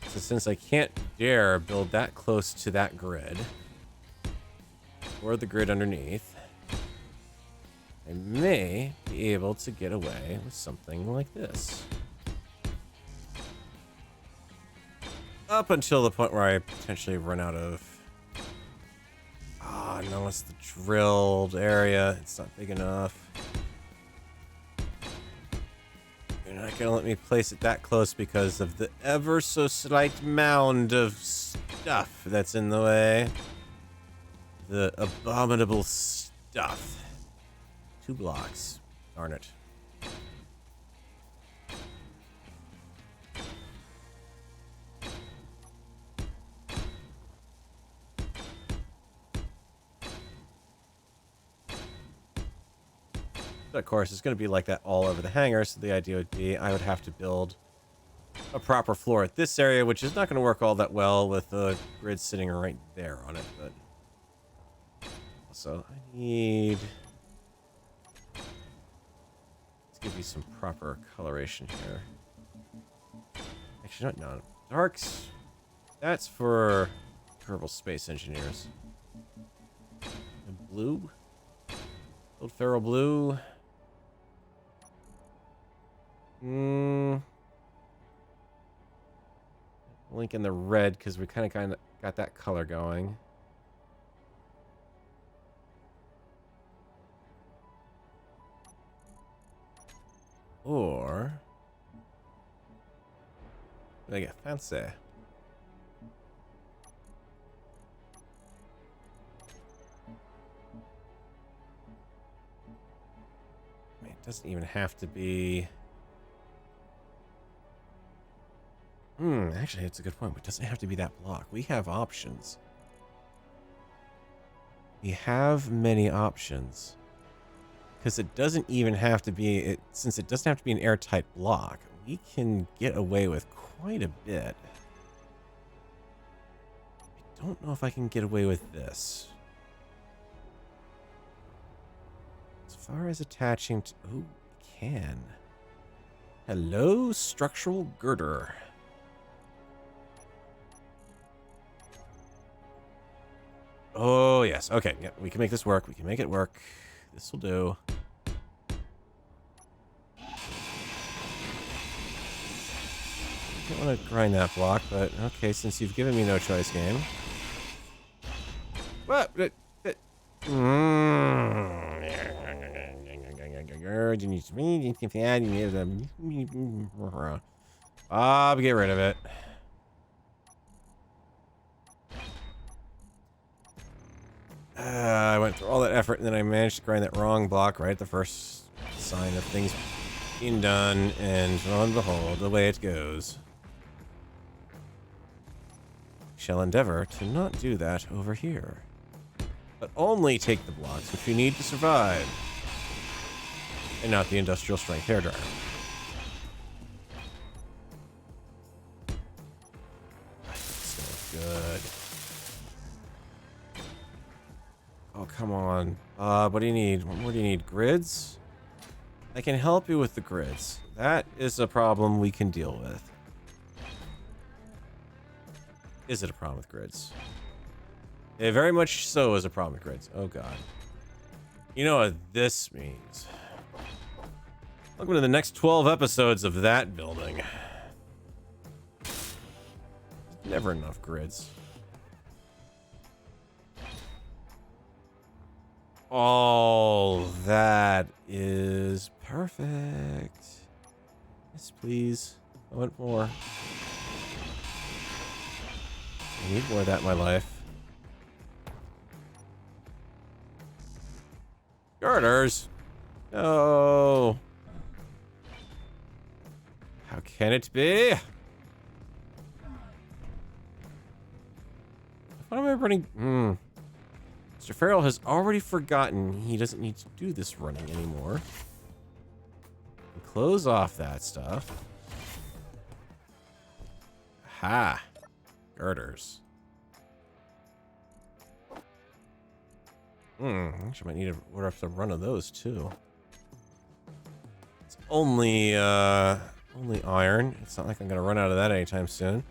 So since I can't dare build that close to that grid, or the grid underneath, I may be able to get away with something like this. Up until the point where I potentially run out of... Ah, no, it's the drilled area. It's not big enough. You're not gonna let me place it that close because of the ever so slight mound of stuff that's in the way. The abominable stuff. 2 blocks. Darn it. Of course, it's going to be like that all over the hangar, so the idea would be I would have to build a proper floor at this area, which is not going to work all that well with the grid sitting right there on it, but... Also, I need... Let's give you some proper coloration here. Actually, no. Darks. That's for Kerbal Space Engineers. And blue? Build Feral Blue. Link in the red because we kind of got that color going. Or I get fancy. It doesn't even have to be. Actually, it's a good point. It doesn't have to be that block. We have options. We have many options. Because it doesn't even have to be... since it doesn't have to be an airtight block, we can get away with quite a bit. I don't know if I can get away with this. As far as attaching to... Oh, we can. Hello, structural girder. Oh, yes. Okay, yeah, we can make this work. We can make it work. This will do. I don't want to grind that block, but okay, since you've given me no choice, game. What? Bob, get rid of it. I went through all that effort and then I managed to grind that wrong block right at the first sign of things being done, and lo and behold, the way it goes. Shall endeavor to not do that over here, but only take the blocks which we need to survive, and not the industrial strength hairdryer. That's good. Oh, come on. What do you need? What more do you need? Grids? I can help you with the grids. That is a problem we can deal with. Is it a problem with grids? It very much so is a problem with grids. Oh, God. You know what this means. Welcome to the next 12 episodes of that building. Never enough grids. Oh, that is perfect. Yes, please. I want more. I need more of that in my life. Girders? No. How can it be? What am I running? Mr. Farrell has already forgotten he doesn't need to do this running anymore. Close off that stuff. Ha! Girders. Actually might need to order up a run of those too. It's only iron. It's not like I'm gonna run out of that anytime soon.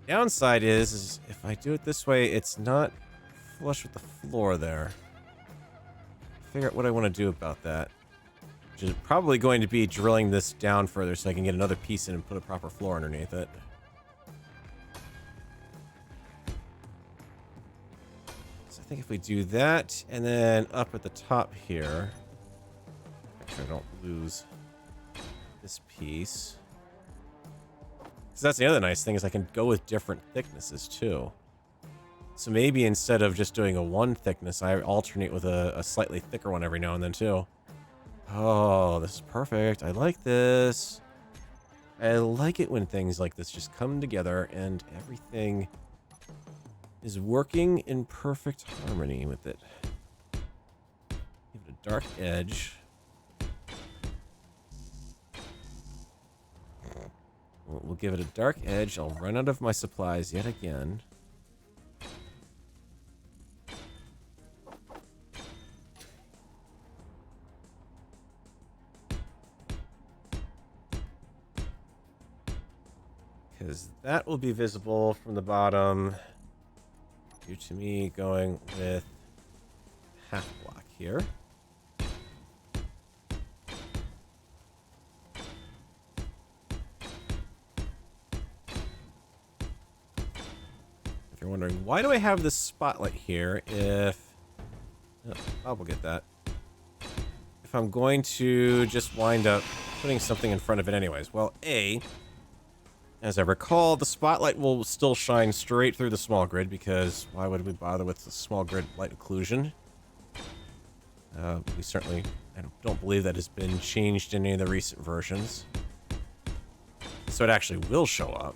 Downside is if I do it this way, it's not flush with the floor there. Figure out what I want to do about that. Which is probably going to be drilling this down further so I can get another piece in and put a proper floor underneath it. So I think if we do that, and then up at the top here, make sure I don't lose this piece. Because that's the other nice thing is I can go with different thicknesses too. So maybe instead of just doing a one thickness, I alternate with a slightly thicker one every now and then too. Oh, this is perfect. I like this. I like it when things like this just come together and everything is working in perfect harmony with it. Give it a dark edge. We'll give it a dark edge. I'll run out of my supplies yet again. Because that will be visible from the bottom due to me going with half block here. If you're wondering, why do I have this spotlight here if... Oh, Bob will get that. If I'm going to just wind up putting something in front of it anyways. Well, A... As I recall, the spotlight will still shine straight through the small grid because why would we bother with the small grid light occlusion? We certainly, I don't believe that has been changed in any of the recent versions. So it actually will show up.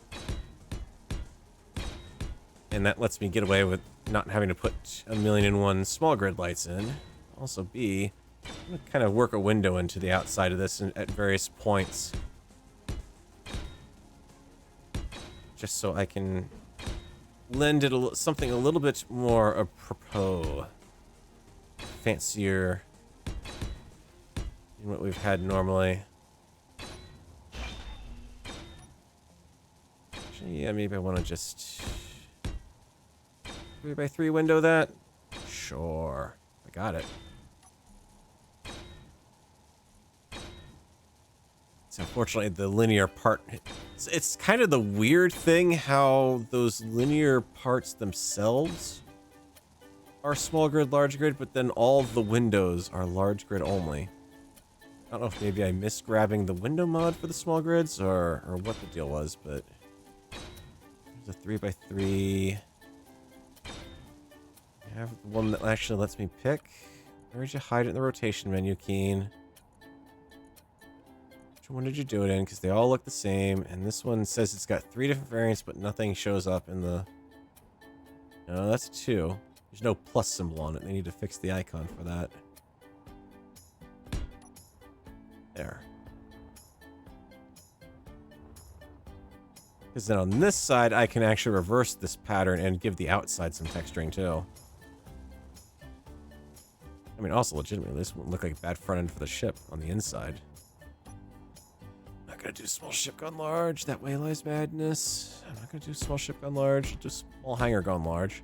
And that lets me get away with not having to put 1,000,001 small grid lights in. Also B, I'm going to kind of work a window into the outside of this at various points. Just so I can lend it something a little bit more apropos, fancier than what we've had normally. Actually, yeah, maybe I want to just 3x3 window that. Sure, I got it. So unfortunately, the linear part, it's kind of the weird thing how those linear parts themselves are small grid, large grid, but then all the windows are large grid only. I don't know if maybe I missed grabbing the window mod for the small grids or what the deal was, but there's a 3x3. I have the one that actually lets me pick. Where'd you hide it in the rotation menu, Keen? Which one did you do it in? Because they all look the same. And this one says it's got 3 different variants, but nothing shows up in the... No, that's 2. There's no plus symbol on it. They need to fix the icon for that. There. Because then on this side, I can actually reverse this pattern and give the outside some texturing too. I mean, also legitimately, this wouldn't look like a bad front end for the ship on the inside. Gonna do small ship gone large. That way lies madness. I'm not gonna do small ship gone large. I'll do small hangar gone large.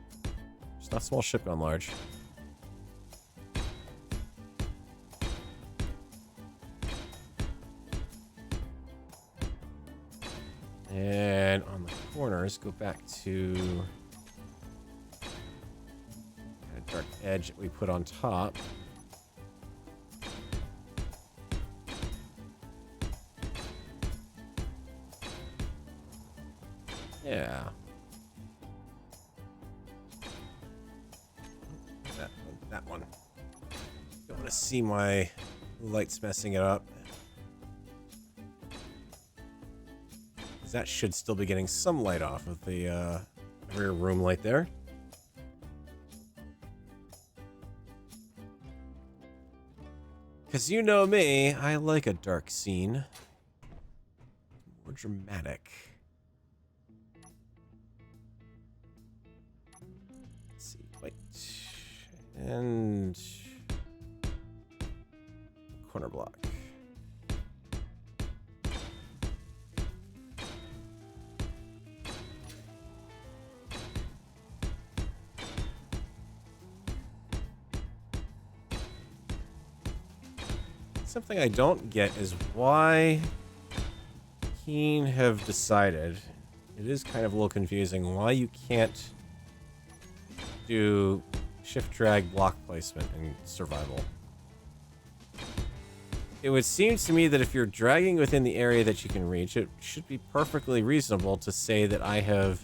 Just not small ship gone large. And on the corners, go back to kind of dark edge that we put on top. Yeah. That one. Don't want to see my lights messing it up. That should still be getting some light off of the rear room light there. Because you know me, I like a dark scene. More dramatic. Let's see, white. And corner block. Something I don't get is why Keen have decided, it is kind of a little confusing, why you can't do shift drag block placement in survival. It would seem to me that if you're dragging within the area that you can reach, it should be perfectly reasonable to say that I have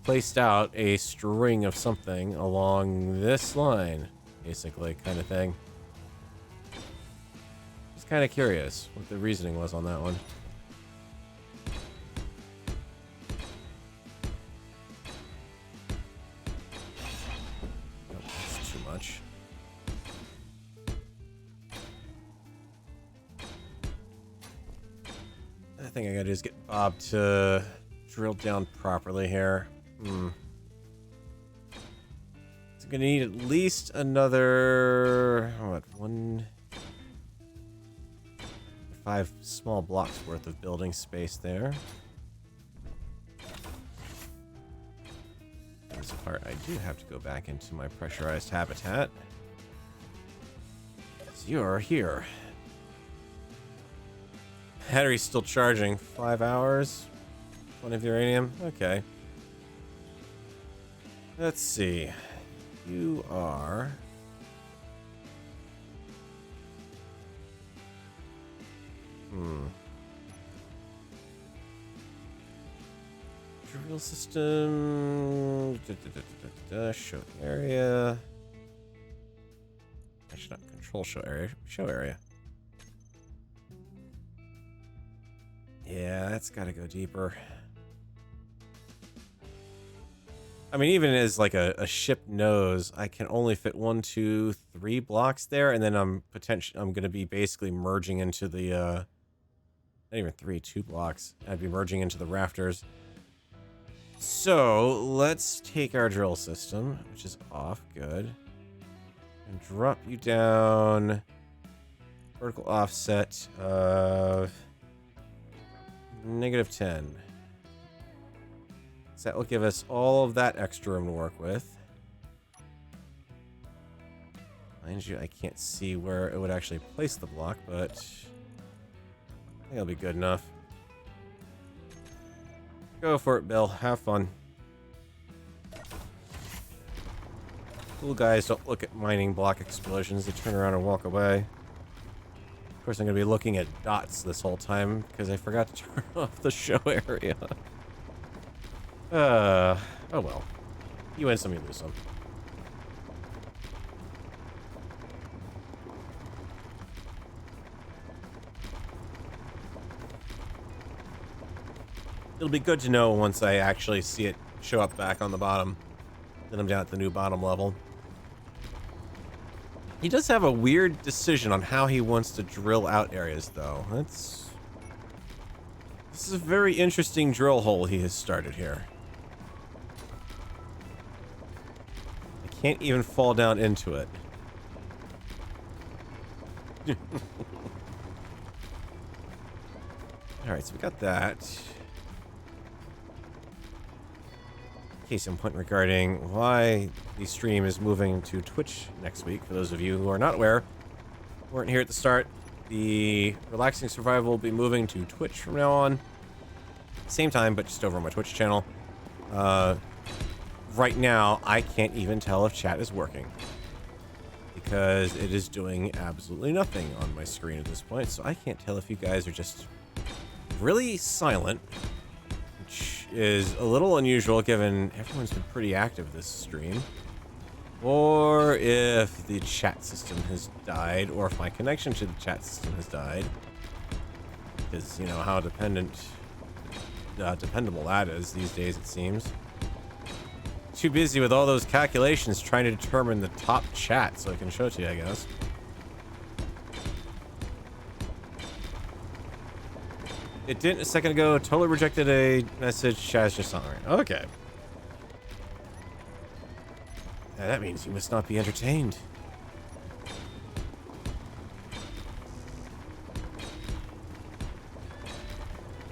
placed out a string of something along this line, basically, kind of thing. Just kind of curious what the reasoning was on that one. Oh, that's too much. I think I gotta do is get Bob to drill down properly here. It's gonna need at least another, what, 5 small blocks worth of building space there. This part, I do have to go back into my pressurized habitat. So you're here. Battery's still charging. 5 hours. 20 of uranium. Okay. Let's see. You are... Drill system. Show area. Actually, not control show area. Show area. Yeah, that's got to go deeper. I mean, even as like a ship knows, I can only fit 1, 2, 3 blocks there, and then I'm going to be basically merging into the not even 3, 2 blocks. I'd be merging into the rafters. So let's take our drill system, which is off, good, and drop you down vertical offset of -10. So that will give us all of that extra room to work with. Mind you, I can't see where it would actually place the block, but I think it'll be good enough. Go for it, Bill. Have fun. Cool guys don't look at mining block explosions. They turn around and walk away. Of course, I'm going to be looking at dots this whole time because I forgot to turn off the show area. Oh well. You win some, you lose some. It'll be good to know once I actually see it show up back on the bottom. Then I'm down at the new bottom level. He does have a weird decision on how he wants to drill out areas, though. This is a very interesting drill hole he has started here. I can't even fall down into it. Alright, so we got that. Case in point regarding why the stream is moving to Twitch next week. For those of you who are not aware, weren't here at the start, the Relaxing Survival will be moving to Twitch from now on. Same time, but just over on my Twitch channel. Right now, I can't even tell if chat is working, because it is doing absolutely nothing on my screen at this point, so I can't tell if you guys are just really silent, which is a little unusual given everyone's been pretty active this stream, or if the chat system has died, or if my connection to the chat system has died, because you know how dependable that is these days, it seems. Too busy with all those calculations trying to determine the top chat so I can show it to you, I guess. It didn't a second ago. Totally rejected a message. Chaz just not right. Okay. Now that means you must not be entertained.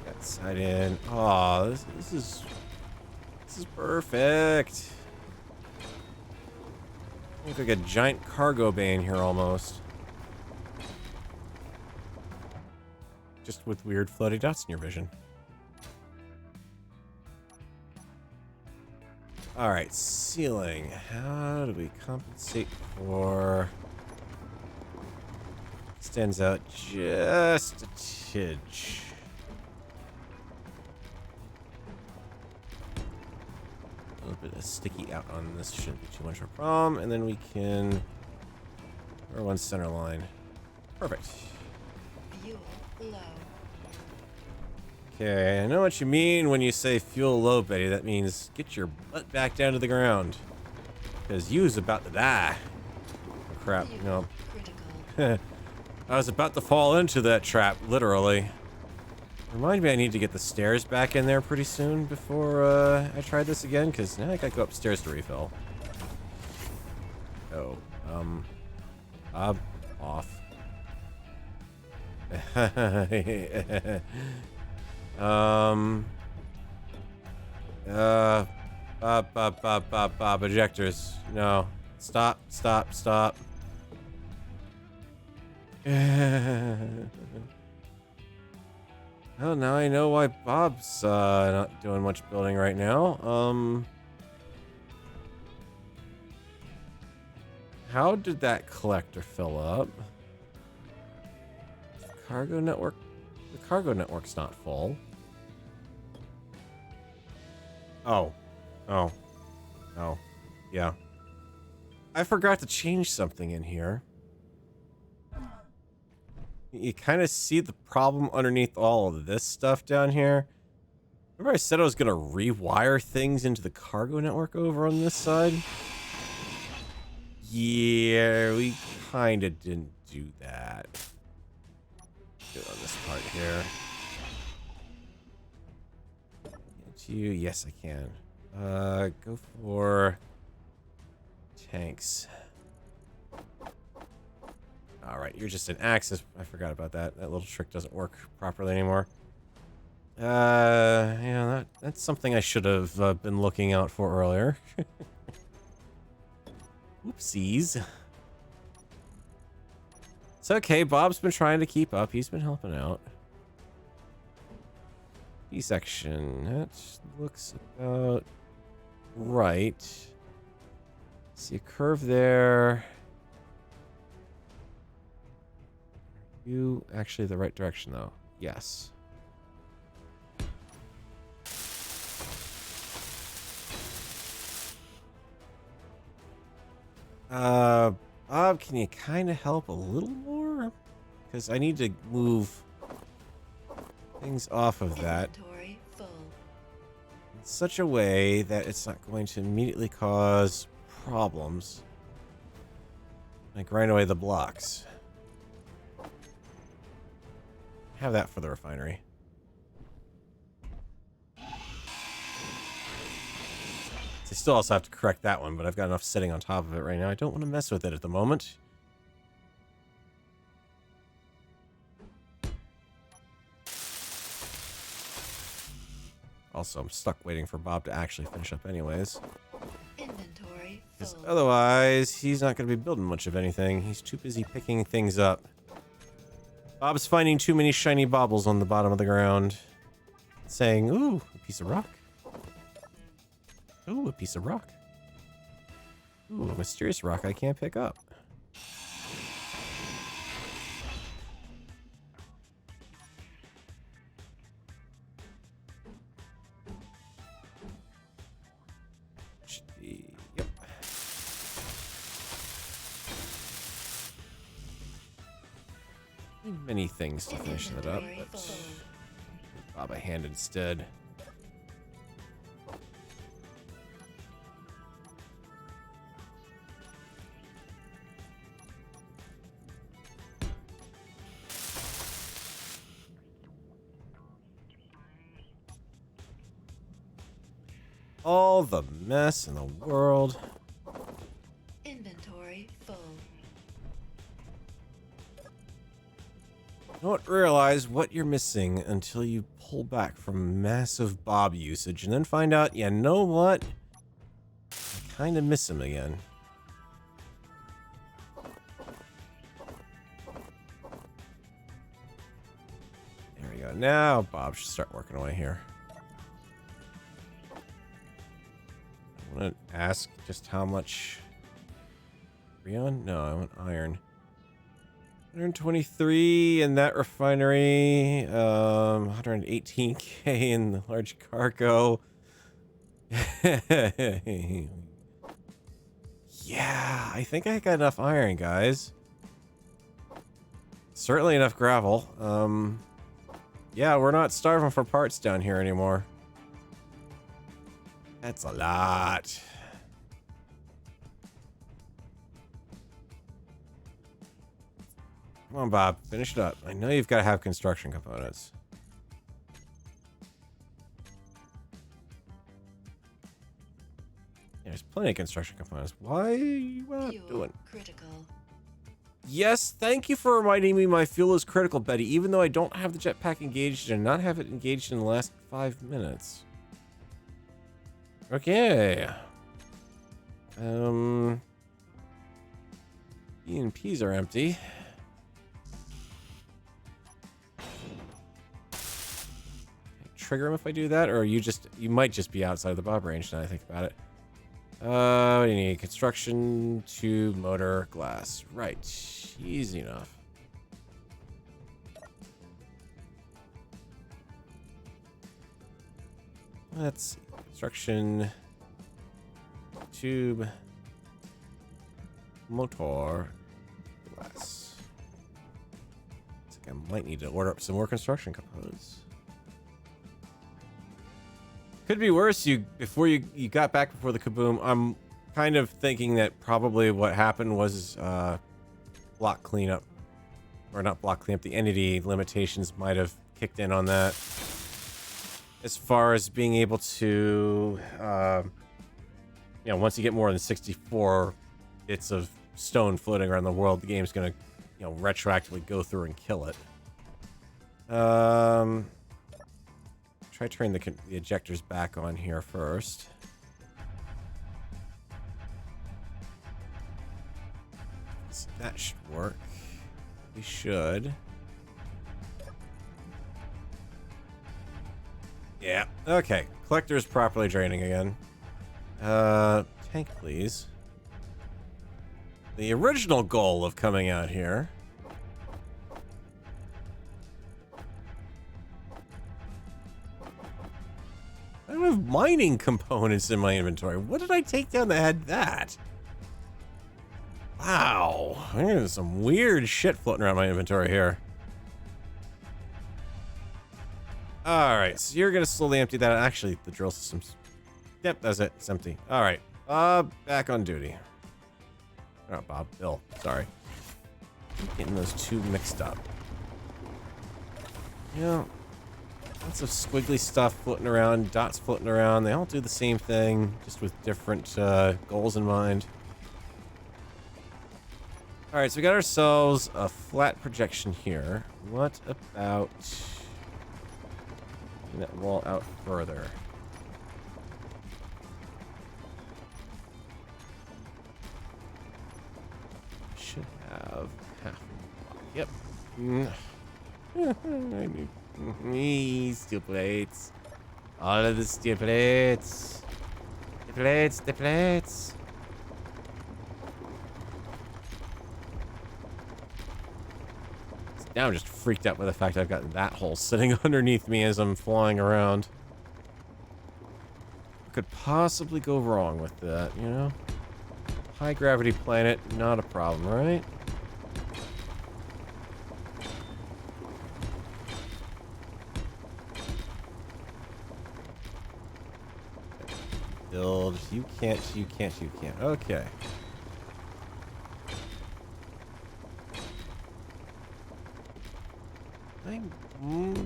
That side in. Oh, this is perfect. Look like a giant cargo bay in here almost. Just with weird floaty dots in your vision. Alright, ceiling. How do we compensate for... Stands out just a tidge. A little bit of sticky out on this shouldn't be too much of a problem. And then we can... Or one center line. Perfect. Fuel low. Okay, I know what you mean when you say fuel low, Betty. That means get your butt back down to the ground. Because you's about to die. Oh, crap, no. Critical. I was about to fall into that trap, literally. Remind me I need to get the stairs back in there pretty soon before I try this again, because now I gotta go upstairs to refill. Oh, off. Ejectors. No. Stop. Well, now I know why Bob's not doing much building right now. How did that collector fill up? Cargo network? The cargo network's not full. Oh. Yeah. I forgot to change something in here. You kind of see the problem underneath all of this stuff down here. Remember I said I was going to rewire things into the cargo network over on this side? Yeah, we kind of didn't do that. Do it on this part here. Get you. Yes, I can. Go for tanks. Alright, you're just an axis. I forgot about that. That little trick doesn't work properly anymore. Yeah, that's something I should have been looking out for earlier. Oopsies. It's okay, Bob's been trying to keep up. He's been helping out. B-section. That looks about right. See a curve there. You actually the right direction though? Yes. Bob, can you kind of help a little more? Because I need to move things off of that Inventory full. in such a way that it's not going to immediately cause problems. Like grind away the blocks. Have that for the refinery. I still also have to correct that one, but I've got enough sitting on top of it right now. I don't want to mess with it at the moment. Also, I'm stuck waiting for Bob to actually finish up anyways. Inventory Because full. otherwise, he's not going to be building much of anything. He's too busy picking things up. Bob's finding too many shiny baubles on the bottom of the ground. Saying, ooh, a piece of rock. Ooh, a piece of rock. Ooh, a mysterious rock I can't pick up. Should be, yep. Many things to finish that up, Inventory but full. Bob a hand instead. all the mess in the world. Inventory full. You don't realize what you're missing until you pull back from massive Bob usage and then find out, you know what? I kind of miss him again. There we go. Now Bob should start working away here. I want to ask just how much... Freon? No, I want iron. 123 in that refinery, 118k in the large cargo. Yeah, I think I got enough iron, guys. Certainly enough gravel. Yeah, we're not starving for parts down here anymore. That's a lot. Come on, Bob. Finish it up. I know you've got to have construction components. Yeah, there's plenty of construction components. Why are you not Fuel doing? critical. Yes, thank you for reminding me my fuel is critical, Betty, even though I don't have the jetpack engaged and not have it engaged in the last 5 minutes. Okay. E&Ps are empty. Trigger him if I do that, or you might just be outside the Bob range now I think about it. What do you need? Construction, tube, motor, glass. Right. Easy enough. Let's see. Construction, tube, motor, glass. Looks like I might need to order up some more construction components. Could be worse. Before you got back before the kaboom. I'm kind of thinking that probably what happened was block cleanup, or not block cleanup. The entity limitations might have kicked in on that. As far as being able to, once you get more than 64 bits of stone floating around the world, the game's gonna, retroactively go through and kill it. Try turning the ejectors back on here first. So that should work. We should. Yeah. Okay. Collector's properly draining again. Tank, please. The original goal of coming out here. I don't have mining components in my inventory. What did I take down that had that? Wow. There's some weird shit floating around my inventory here. Alright, so you're going to slowly empty that. Actually, the drill system's... Yep, that's it. It's empty. Alright. Back on duty. Oh, Bob. Bill. Sorry. Keep getting those two mixed up. Yeah. Lots of squiggly stuff floating around, dots floating around. They all do the same thing, just with different goals in mind. Alright, so we got ourselves a flat projection here. What about getting that wall out further? Should have half. Yep. I need steel plates. All of the steel plates. The plates, the plates. Now I'm just freaked out by the fact I've got that hole sitting underneath me as I'm flying around. What could possibly go wrong with that, you know? High gravity planet, not a problem, right? Build. You can't, you can't, you can't. Okay.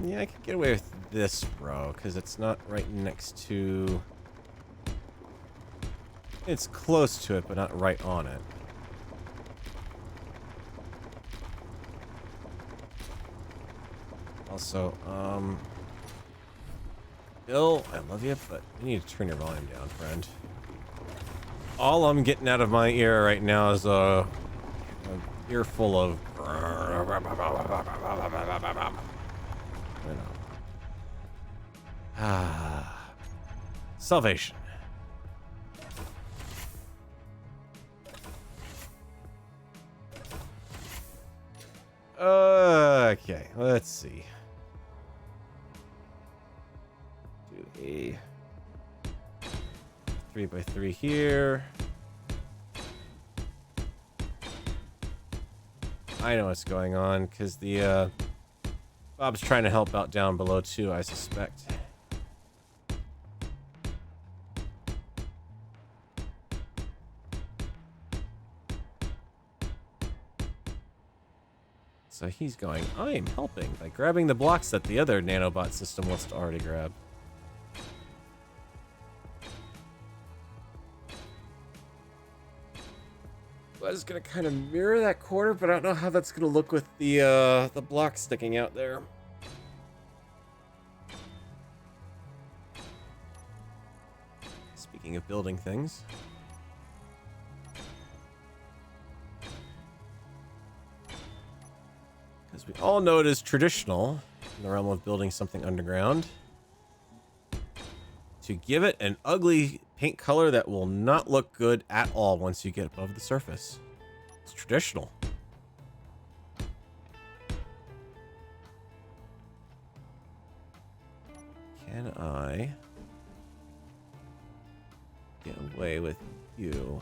Yeah, I could get away with this row, because it's not right next to It's close to it, but not right on it. Also, Bill, I love you, but you need to turn your volume down, friend. All I'm getting out of my ear right now is a earful of. Salvation. Okay, let's see. Do a 3x3 here. I know what's going on because the Bob's trying to help out down below too, I suspect. So he's going, I'm helping by grabbing the blocks that the other nanobot system wants to already grab. I was gonna kind of mirror that corner, but I don't know how that's gonna look with the block sticking out there. Speaking of building things. As we all know, it is traditional in the realm of building something underground to give it an ugly paint color that will not look good at all once you get above the surface. It's traditional. Can I get away with you?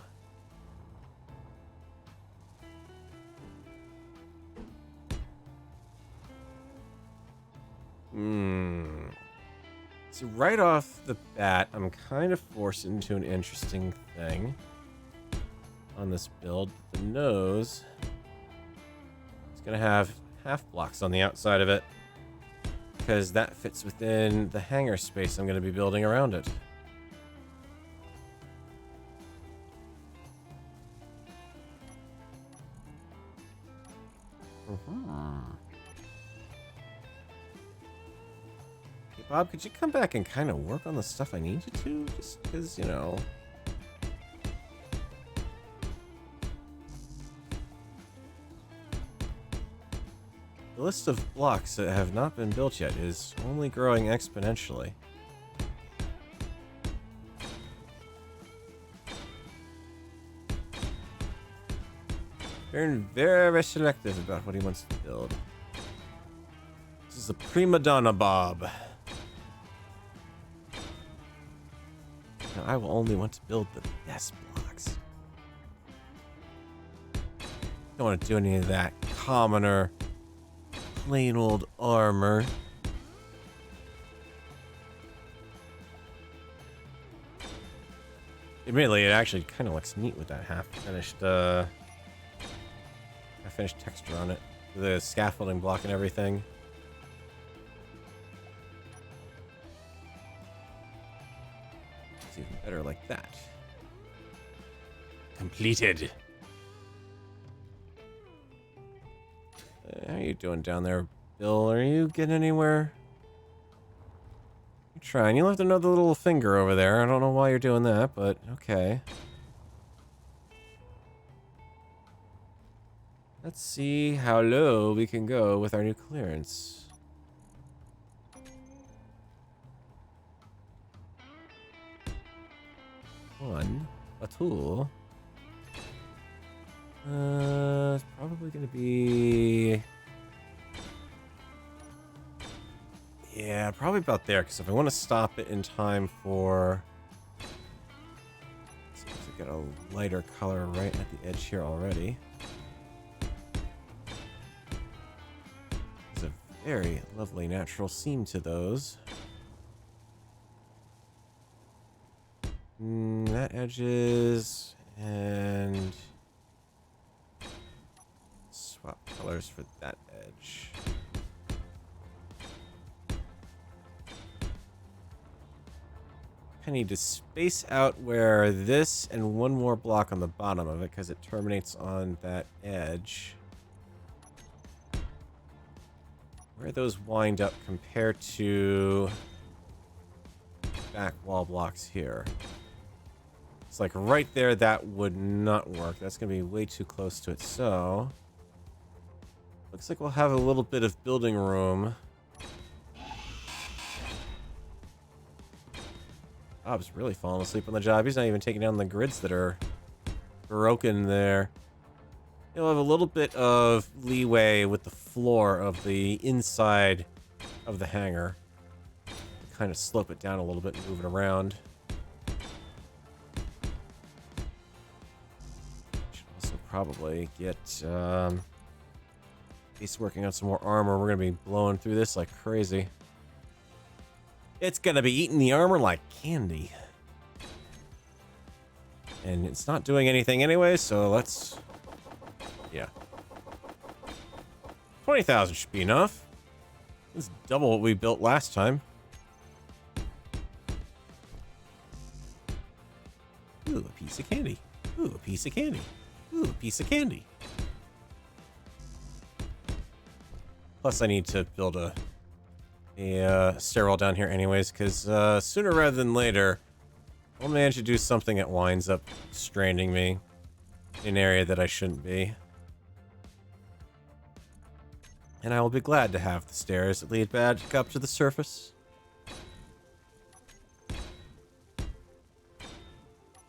See, right off the bat, I'm kind of forced into an interesting thing on this build. The nose is going to have half blocks on the outside of it because that fits within the hangar space I'm going to be building around it. Bob, could you come back and kind of work on the stuff I need you to? Just because, you know. The list of blocks that have not been built yet is only growing exponentially. Being very selective about what he wants to build. This is a prima donna, Bob. Now, I will only want to build the best blocks. Don't want to do any of that commoner, plain old armor. Admittedly, it actually kind of looks neat with that half-finished texture on it. The scaffolding block and everything. Even better like that. Completed. How are you doing down there, Bill? Are you getting anywhere? You're trying. You left another little finger over there. I don't know why you're doing that, but okay. Let's see how low we can go with our new clearance. A tool. It's probably gonna be. Yeah, probably about there. Because if I want to stop it in time for. Let's see if we get a lighter color right at the edge here already. There's a very lovely natural seam to those. That edges and swap colors for that edge. I need to space out where this and one more block on the bottom of it, because it terminates on that edge. Where those wind up compared to back wall blocks here. It's like right there, that would not work. That's going to be way too close to it. So, looks like we'll have a little bit of building room. Bob's really falling asleep on the job. He's not even taking down the grids that are broken there. You'll have a little bit of leeway with the floor of the inside of the hangar. Kind of slope it down a little bit and move it around. Should also probably get Ace working on some more armor. We're going to be blowing through this like crazy. It's going to be eating the armor like candy. And it's not doing anything anyway, so let's... Yeah. 20,000 should be enough. It's double what we built last time. Ooh, a piece of candy. Ooh, a piece of candy. Ooh, a piece of candy. Plus, I need to build a stairwell down here anyways, because sooner rather than later, I'll manage to do something that winds up stranding me in an area that I shouldn't be. And I will be glad to have the stairs that lead back up to the surface.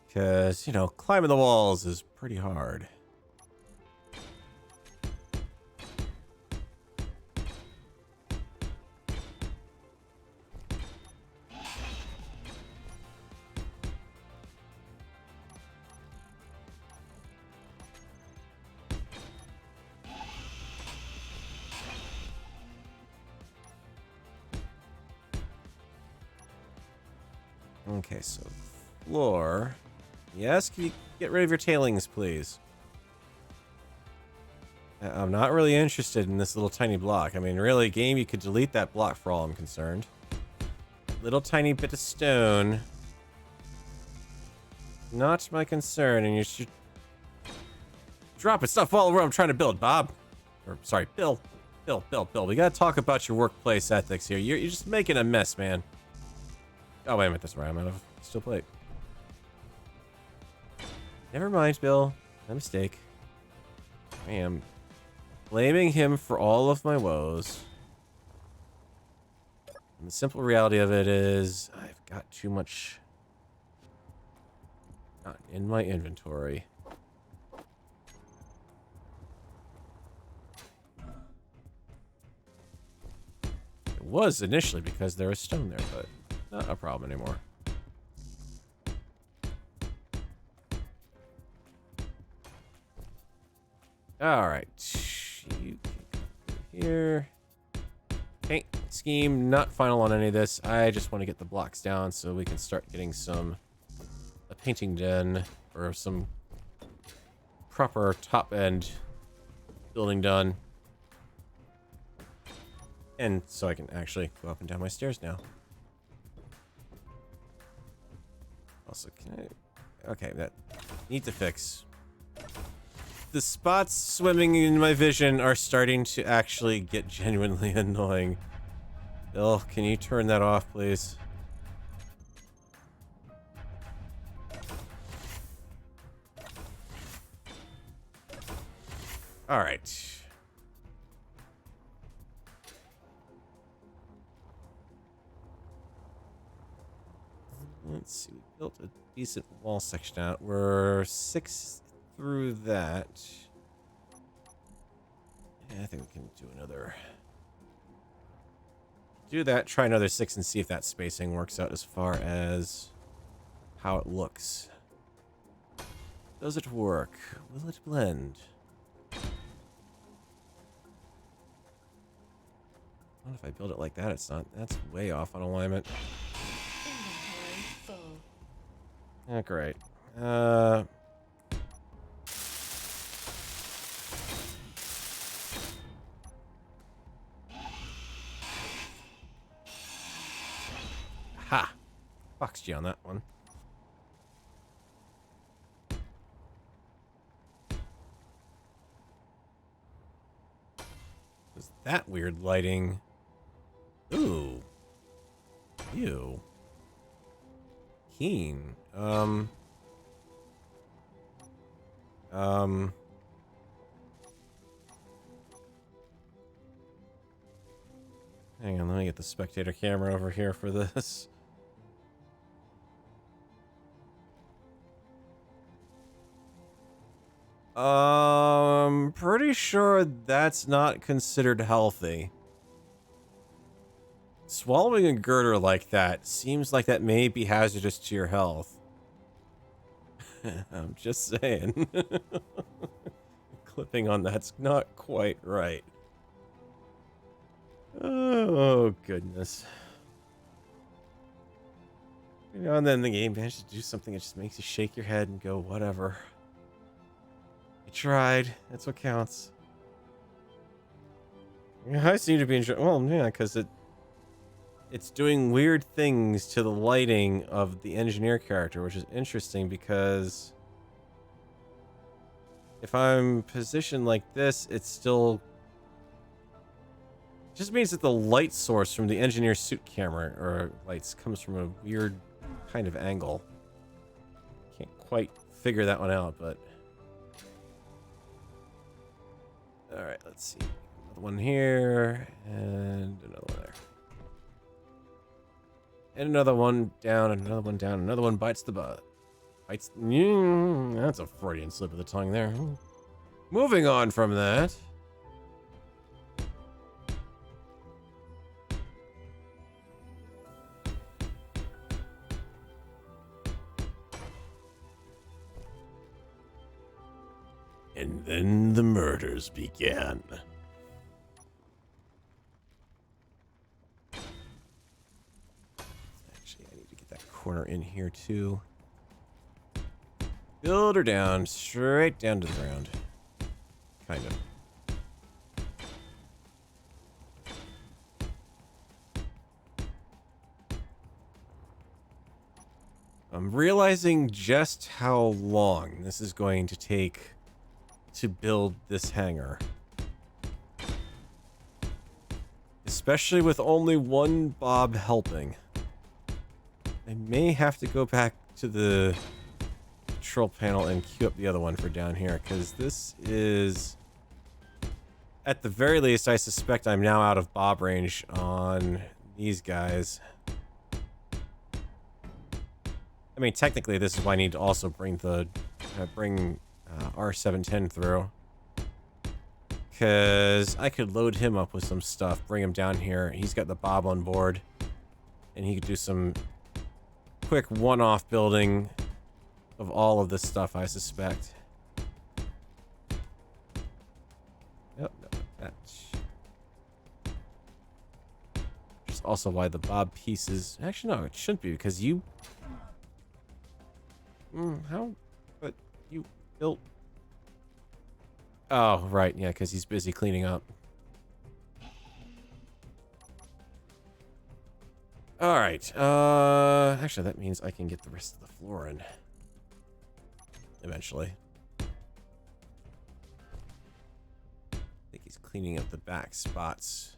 Because, you know, climbing the walls is pretty hard. Okay, so floor. Yes, can you get rid of your tailings, please? I'm not really interested in this little tiny block. I mean, really, game, you could delete that block for all I'm concerned. Little tiny bit of stone. Not my concern, and you should drop it. Stuff all over I'm trying to build, Bob. Or, sorry, Bill. Bill. We gotta talk about your workplace ethics here. You're just making a mess, man. Oh, wait a minute, that's right. I'm out of steel plate. Never mind, Bill. My mistake. I am blaming him for all of my woes. And the simple reality of it is I've got too much not in my inventory. It was initially because there was stone there, but not a problem anymore. All right, you can come through here. Paint scheme, not final on any of this. I just want to get the blocks down so we can start getting a painting done or some proper top end building done. And so I can actually go up and down my stairs now. Also, can I... Okay, that... Need to fix. The spots swimming in my vision are starting to actually get genuinely annoying. Bill, can you turn that off, please? Alright. Let's see, we built a decent wall section out. We're 6 through that. Yeah, I think we can do another. Do that, try another 6 and see if that spacing works out as far as how it looks. Does it work? Will it blend? What if I build it like that? It's not. That's way off on alignment. Inventory full. Oh, great. Ha! Boxed you on that one. Is that weird lighting? Ooh. Ew. Keen. Hang on, let me get the spectator camera over here for this. Pretty sure that's not considered healthy. Swallowing a girder like that seems like that may be hazardous to your health. I'm just saying. Clipping on that's not quite right. Oh, goodness. You know, and then the game manages to do something that just makes you shake your head and go, whatever. You tried. That's what counts. Yeah, I seem to be enjoying. Well, yeah, because it's doing weird things to the lighting of the engineer character, which is interesting because if I'm positioned like this, it's still just means that the light source from the engineer suit camera or lights comes from a weird kind of angle. Can't quite figure that one out, but all right, let's see. Another one here and another one there. And another one down, another one down, another one bites the butt. Bites. That's a Freudian slip of the tongue there. Moving on from that. And then the murders began. Actually, I need to get that corner in here too. Build her down, straight down to the ground. Kind of. I'm realizing just how long this is going to take to build this hangar. Especially with only one Bob helping. I may have to go back to the control panel and queue up the other one for down here, because this is... At the very least, I suspect I'm now out of Bob range on these guys. I mean, technically, this is why I need to also bring the... R710 through, because I could load him up with some stuff, bring him down here. He's got the Bob on board, and he could do some quick one-off building of all of this stuff, I suspect. Yep, that's just also why the Bob pieces... Actually, no, it shouldn't be, because you... how... But you... built... Oh, right, yeah, because he's busy cleaning up. Alright, actually, that means I can get the rest of the floor in. Eventually. I think he's cleaning up the back spots.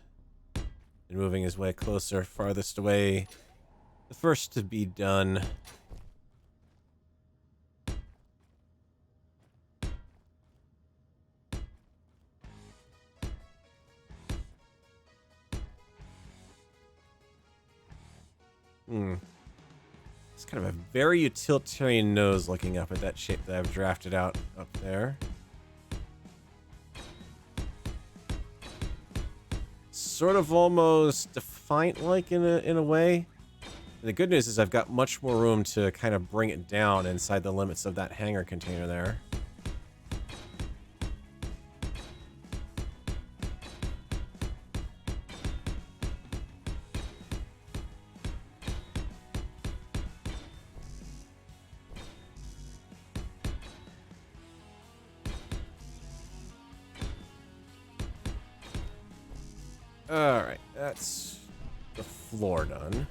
And moving his way closer, farthest away. The first to be done. It's kind of a very utilitarian nose looking up at that shape that I've drafted out up there. Sort of almost defiant-like in a way. And the good news is I've got much more room to kind of bring it down inside the limits of that hangar container there. Alright, that's the floor done.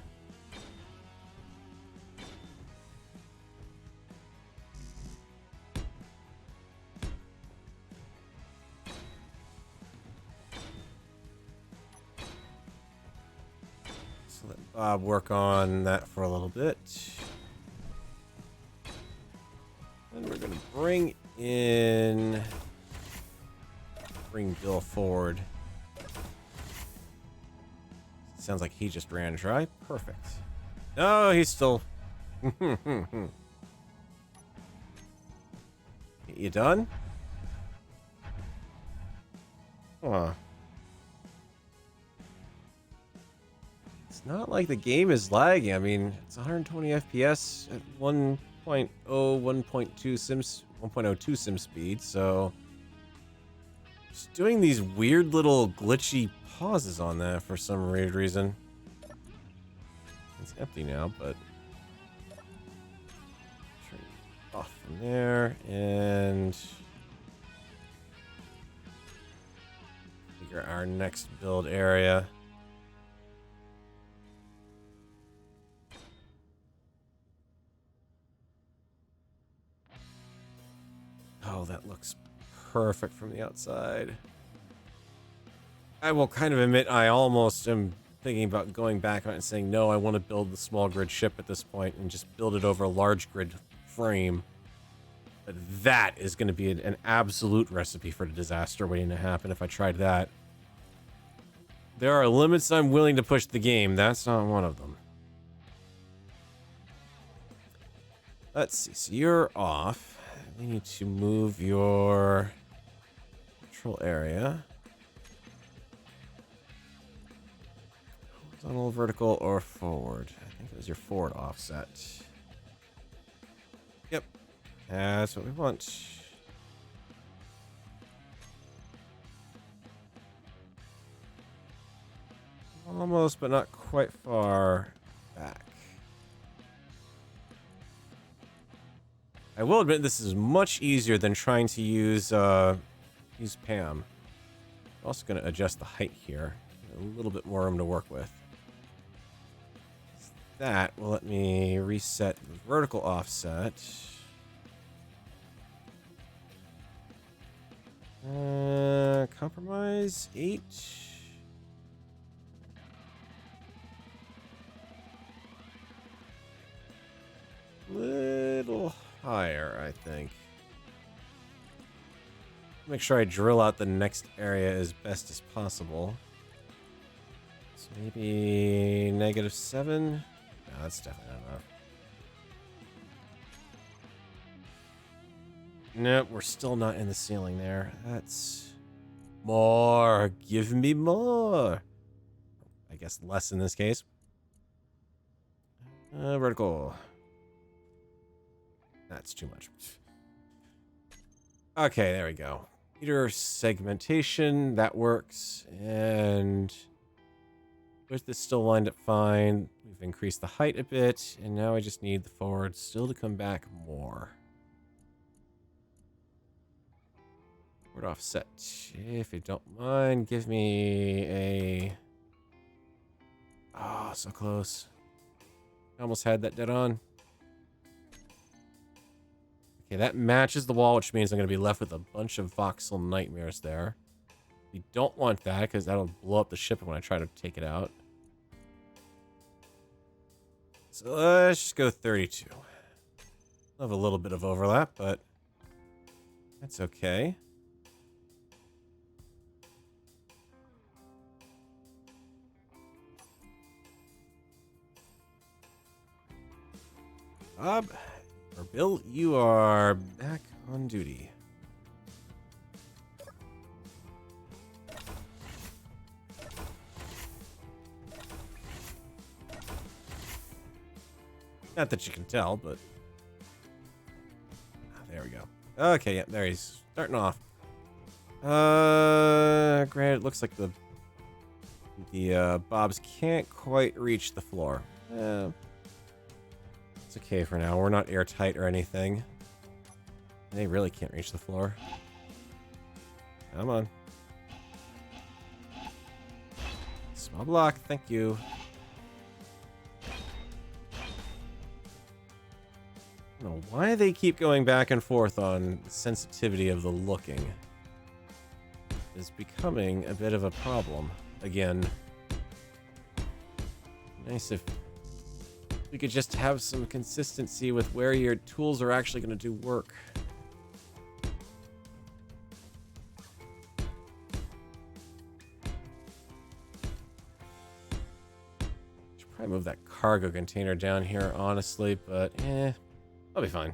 So let Bob work on that for a little bit. And we're going to bring Bill forward. Sounds like he just ran dry. Perfect. No, he's still... You done? Huh. It's not like the game is lagging. I mean, it's 120 FPS at 1.0, 1.2 sims, 1.02 sim speed, so just doing these weird little glitchy pauses on that for some weird reason. It's empty now, but turn it off from there and figure our next build area. Oh, that looks perfect from the outside. I will kind of admit I almost am thinking about going back on it and saying, no, I want to build the small grid ship at this point and just build it over a large grid frame. But that is going to be an absolute recipe for a disaster waiting to happen if I tried that. There are limits I'm willing to push the game. That's not one of them. Let's see. So you're off. We need to move your control area. Horizontal, vertical, or forward. I think it was your forward offset. Yep. That's what we want. Almost, but not quite far back. I will admit this is much easier than trying to use Pam. I'm also going to adjust the height here. A little bit more room to work with. That will let me reset the vertical offset. Compromise 8. Little higher, I think. Make sure I drill out the next area as best as possible. So maybe -7. No, that's definitely not enough. Nope, we're still not in the ceiling there. That's more. Give me more. I guess less in this case. Vertical. That's too much. Okay, there we go. Meter segmentation, that works. And width is still lined up fine. We've increased the height a bit, and now I just need the forward still to come back more. Forward offset. If you don't mind, give me a... Oh, so close. I almost had that dead on. Okay, that matches the wall, which means I'm going to be left with a bunch of voxel nightmares there. We don't want that, because that'll blow up the ship when I try to take it out. So let's just go 32. I'll have a little bit of overlap, but that's okay. Bob, or Bill, you are back on duty. Not that you can tell, but... there we go. Okay, yeah, there he's starting off. Granted, it looks like the bobs can't quite reach the floor. It's okay for now. We're not airtight or anything. They really can't reach the floor. Come on. Small block, thank you. I don't know why they keep going back and forth on the sensitivity of the looking. It's becoming a bit of a problem again. Nice if we could just have some consistency with where your tools are actually going to do work. Should probably move that cargo container down here, honestly, but I'll be fine.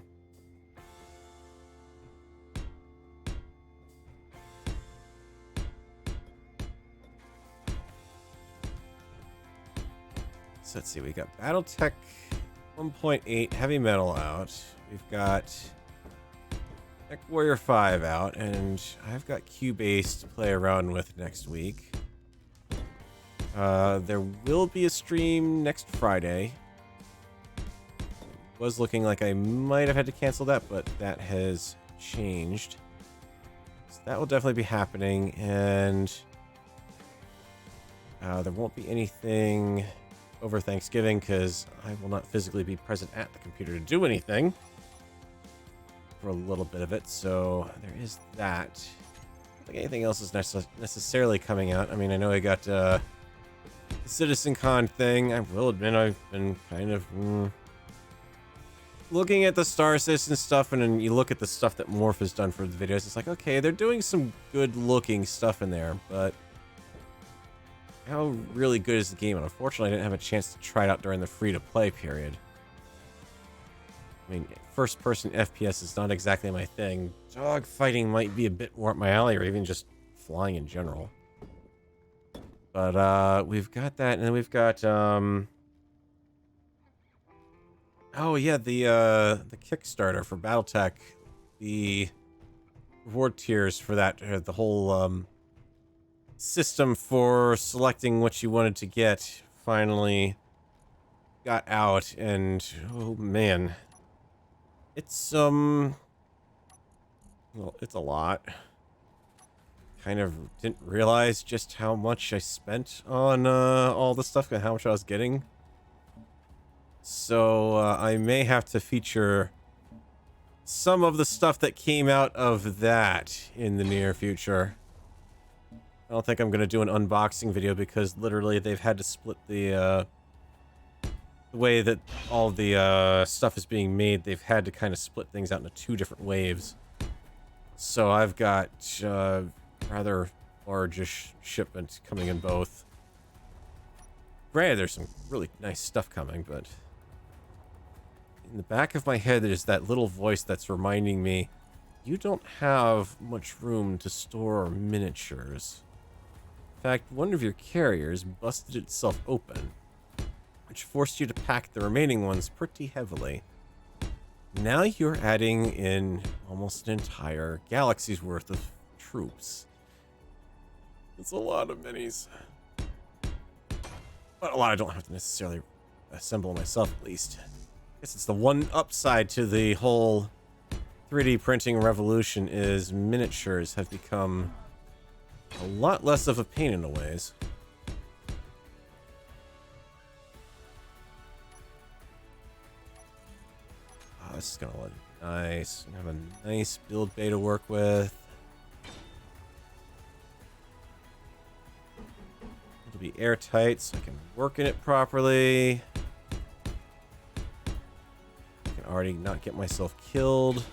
So let's see, we got Battletech 1.8 heavy metal out. We've got Tech Warrior 5 out, and I've got Cubase to play around with next week. There will be a stream next Friday. It was looking like I might have had to cancel that, but that has changed. So that will definitely be happening, and there won't be anything over Thanksgiving because I will not physically be present at the computer to do anything for a little bit of it. So there is that. I don't think anything else is necessarily coming out. I mean, I know I got the CitizenCon thing. I will admit I've been kind of looking at the Star Citizen stuff, and then you look at the stuff that Morph has done for the videos. It's like, okay, they're doing some good looking stuff in there, but how really good is the game? And unfortunately, I didn't have a chance to try it out during the free-to-play period. I mean, first-person FPS is not exactly my thing. Dogfighting might be a bit more up my alley, or even just flying in general. But we've got that, and then we've got oh yeah, the Kickstarter for BattleTech, the reward tiers for that, the whole system for selecting what you wanted to get finally got out, and oh man, it's well, it's a lot. Kind of didn't realize just how much I spent on all the stuff and how much I was getting. So I may have to feature some of the stuff that came out of that in the near future. I don't think I'm going to do an unboxing video because literally they've had to split the way that all the stuff is being made. They've had to kind of split things out into 2 different waves. So I've got rather large-ish shipments coming in both. Granted, there's some really nice stuff coming, but in the back of my head there's that little voice that's reminding me, you don't have much room to store miniatures. In fact, one of your carriers busted itself open, which forced you to pack the remaining ones pretty heavily. Now you're adding in almost an entire galaxy's worth of troops. It's a lot of minis. But a lot I don't have to necessarily assemble myself, at least. I guess it's the one upside to the whole 3D printing revolution is miniatures have become a lot less of a pain in a ways. Oh, this is gonna look nice. I have a nice build bay to work with. It'll be airtight so I can work in it properly. I can already not get myself killed.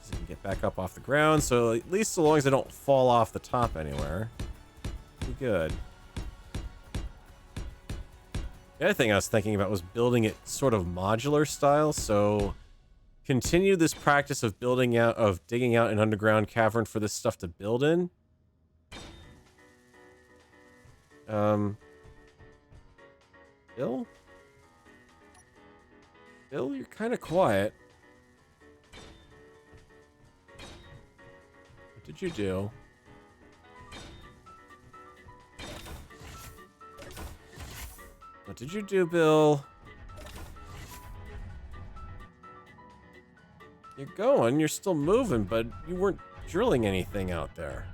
So I can get back up off the ground, so at least so long as I don't fall off the top anywhere, be good. The other thing I was thinking about was building it sort of modular style, so continue this practice of digging out an underground cavern for this stuff to build in. Bill? Bill, you're kind of quiet. What did you do? What did you do, Bill? You're going, you're still moving, but you weren't drilling anything out there.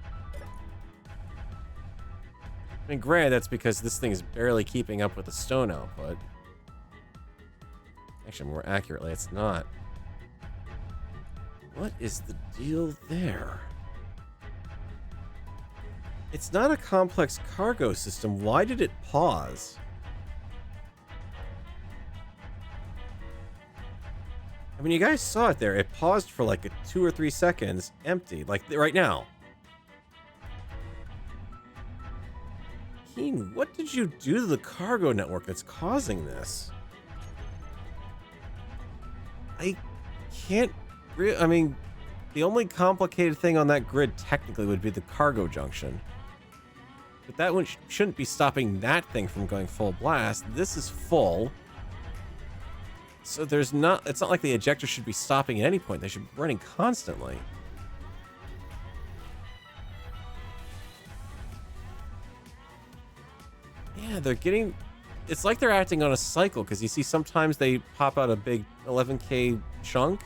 I mean, granted, that's because this thing is barely keeping up with the stone output. Actually, more accurately, it's not. What is the deal there? It's not a complex cargo system. Why did it pause? I mean, you guys saw it there. It paused for like 2 or 3 seconds, empty, like right now. Keen, what did you do to the cargo network that's causing this? I can't... I mean, the only complicated thing on that grid technically would be the cargo junction. But that one shouldn't be stopping that thing from going full blast. This is full. So there's not... It's not like the ejector should be stopping at any point. They should be running constantly. Yeah, they're getting... It's like they're acting on a cycle, because you see sometimes they pop out a big 11K chunk,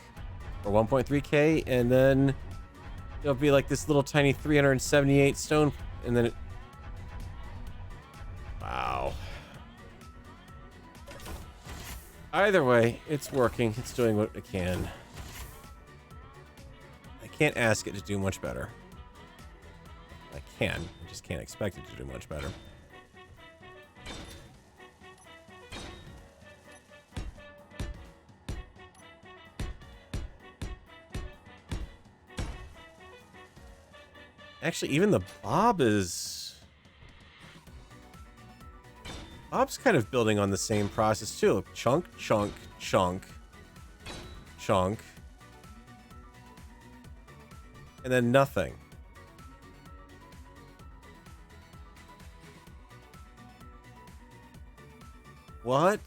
or 1.3K, and then it'll be like this little tiny 378 stone, and then it... Wow. Either way, it's working. It's doing what it can. I can't ask it to do much better. I can. I just can't expect it to do much better. Actually, even the Bob is... Bob's kind of building on the same process, too. Chunk, chunk, chunk, chunk. And then nothing. What?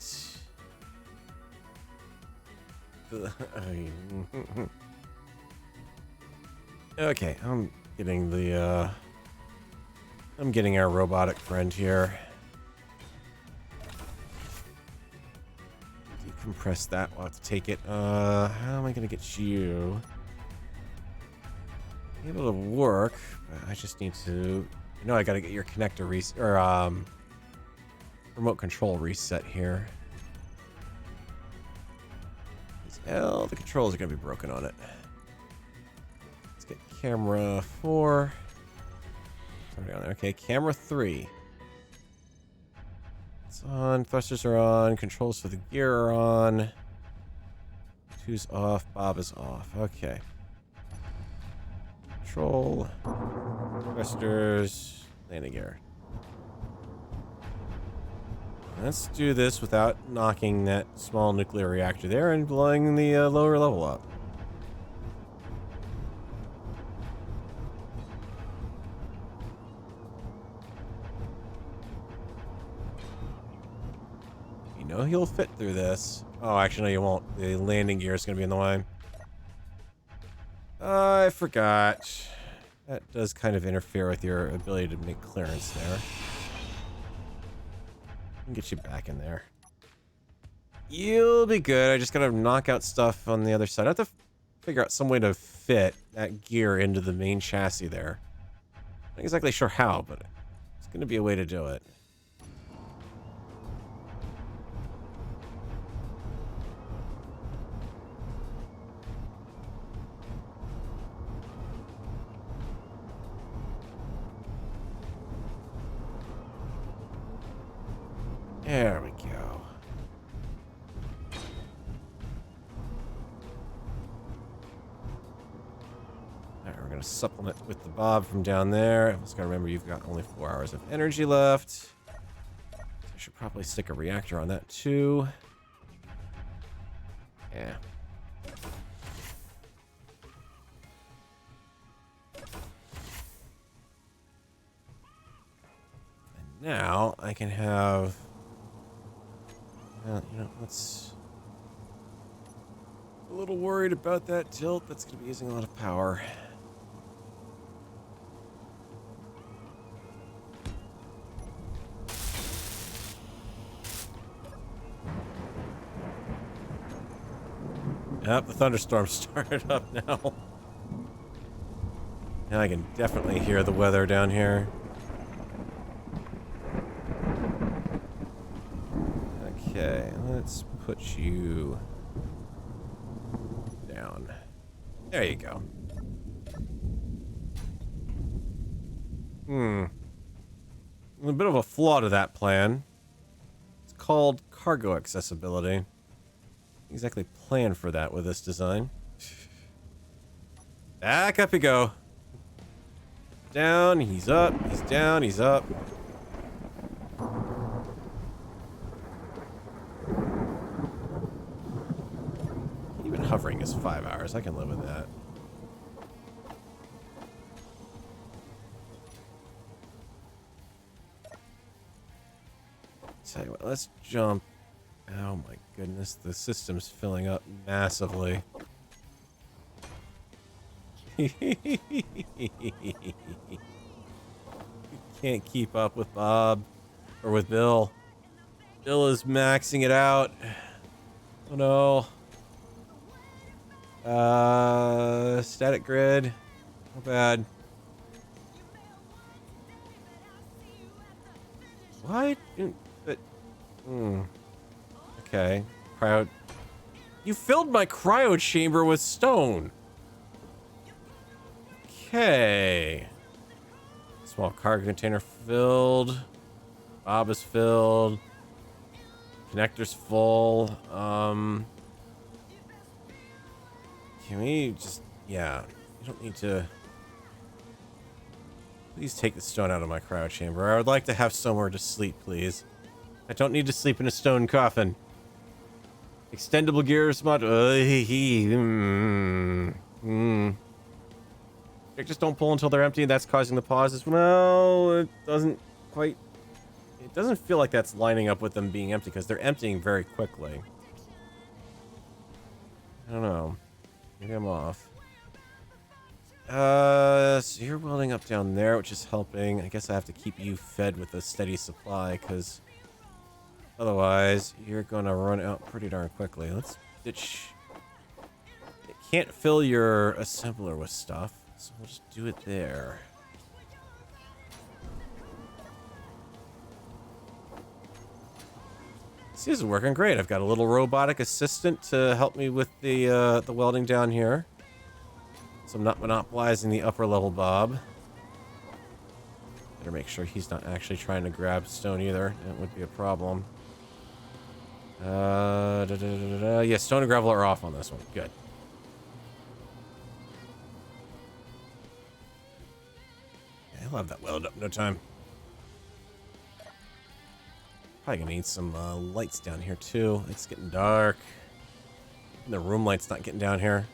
Okay, I'm getting the, I'm getting our robotic friend here. Decompress that. We'll have to take it. How am I gonna get you able to work? But I just need to... You know, I gotta get your connector reset, or, remote control reset here. Hell, the controls are gonna be broken on it. Let's get camera 4. Okay, camera 3. It's on. Thrusters are on. Controls for the gear are on. 2's off. Bob is off. Okay. Control. Thrusters. Landing gear. Let's do this without knocking that small nuclear reactor there and blowing the lower level up. You know he'll fit through this. Oh, actually, no, you won't. The landing gear is going to be in the way. I forgot. That does kind of interfere with your ability to make clearance there. Get you back in there. You'll be good. I just gotta knock out stuff on the other side. I have to figure out some way to fit that gear into the main chassis there. Not exactly sure how, but it's gonna be a way to do it. There we go. Alright, we're gonna supplement with the Bob from down there. I just gotta remember you've got only 4 hours of energy left. I should probably stick a reactor on that too. Yeah. And now I can have... Well, you know, let's... A little worried about that tilt. That's going to be using a lot of power. Yep, the thunderstorm started up now. Now I can definitely hear the weather down here. Okay, let's put you down. There you go. A bit of a flaw to that plan. It's called cargo accessibility. exactly plan for that with this design. Back up you go. Down, he's up, he's down, he's up. Even hovering is 5 hours. I can live with that. Tell you what, let's jump. Oh my goodness, the system's filling up massively. You can't keep up with Bob or with Bill. Bill is maxing it out. Oh no. Static grid. How bad? What? But, okay. Cryo. You filled my cryo chamber with stone. Okay. Small cargo container filled. Bob is filled. Connector's full. Can we just... Yeah. You don't need to... Please take the stone out of my cryo chamber. I would like to have somewhere to sleep, please. I don't need to sleep in a stone coffin. Extendable gears mod. Just don't pull until they're empty. That's causing the pauses. Well, it doesn't quite... It doesn't feel like that's lining up with them being empty because they're emptying very quickly. I don't know. Maybe I'm off. So you're welding up down there, which is helping. I guess I have to keep you fed with a steady supply because otherwise you're gonna run out pretty darn quickly. Let's ditch. It can't fill your assembler with stuff, so we'll just do it there. This is working great. I've got a little robotic assistant to help me with the welding down here. So I'm not monopolizing the upper level Bob. Better make sure he's not actually trying to grab stone either. That would be a problem. Yeah, stone and gravel are off on this one. Good. Yeah, he'll have that welded up in no time. Probably gonna need some lights down here too. It's getting dark. And the room light's not getting down here.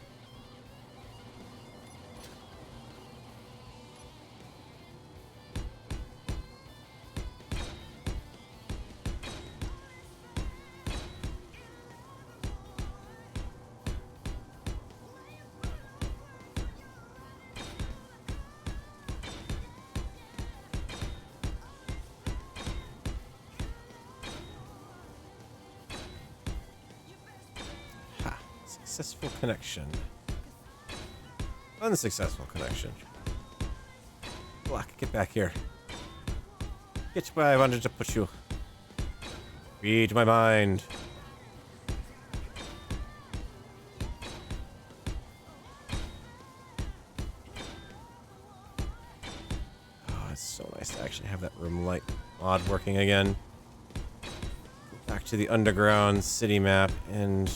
Successful connection. Unsuccessful connection. Block, get back here. Get where I wanted to put you. Read my mind. Oh, it's so nice to actually have that room light mod working again. Go back to the underground city map and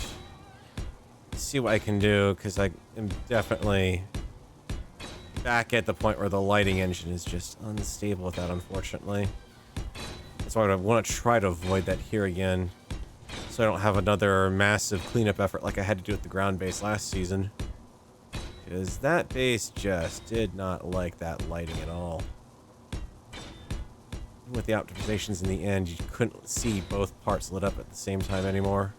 see what I can do, because I am definitely back at the point where the lighting engine is just unstable with that, unfortunately. That's why I want to try to avoid that here again, so I don't have another massive cleanup effort like I had to do with the ground base last season. Because that base just did not like that lighting at all. Even with the optimizations in the end, you couldn't see both parts lit up at the same time anymore.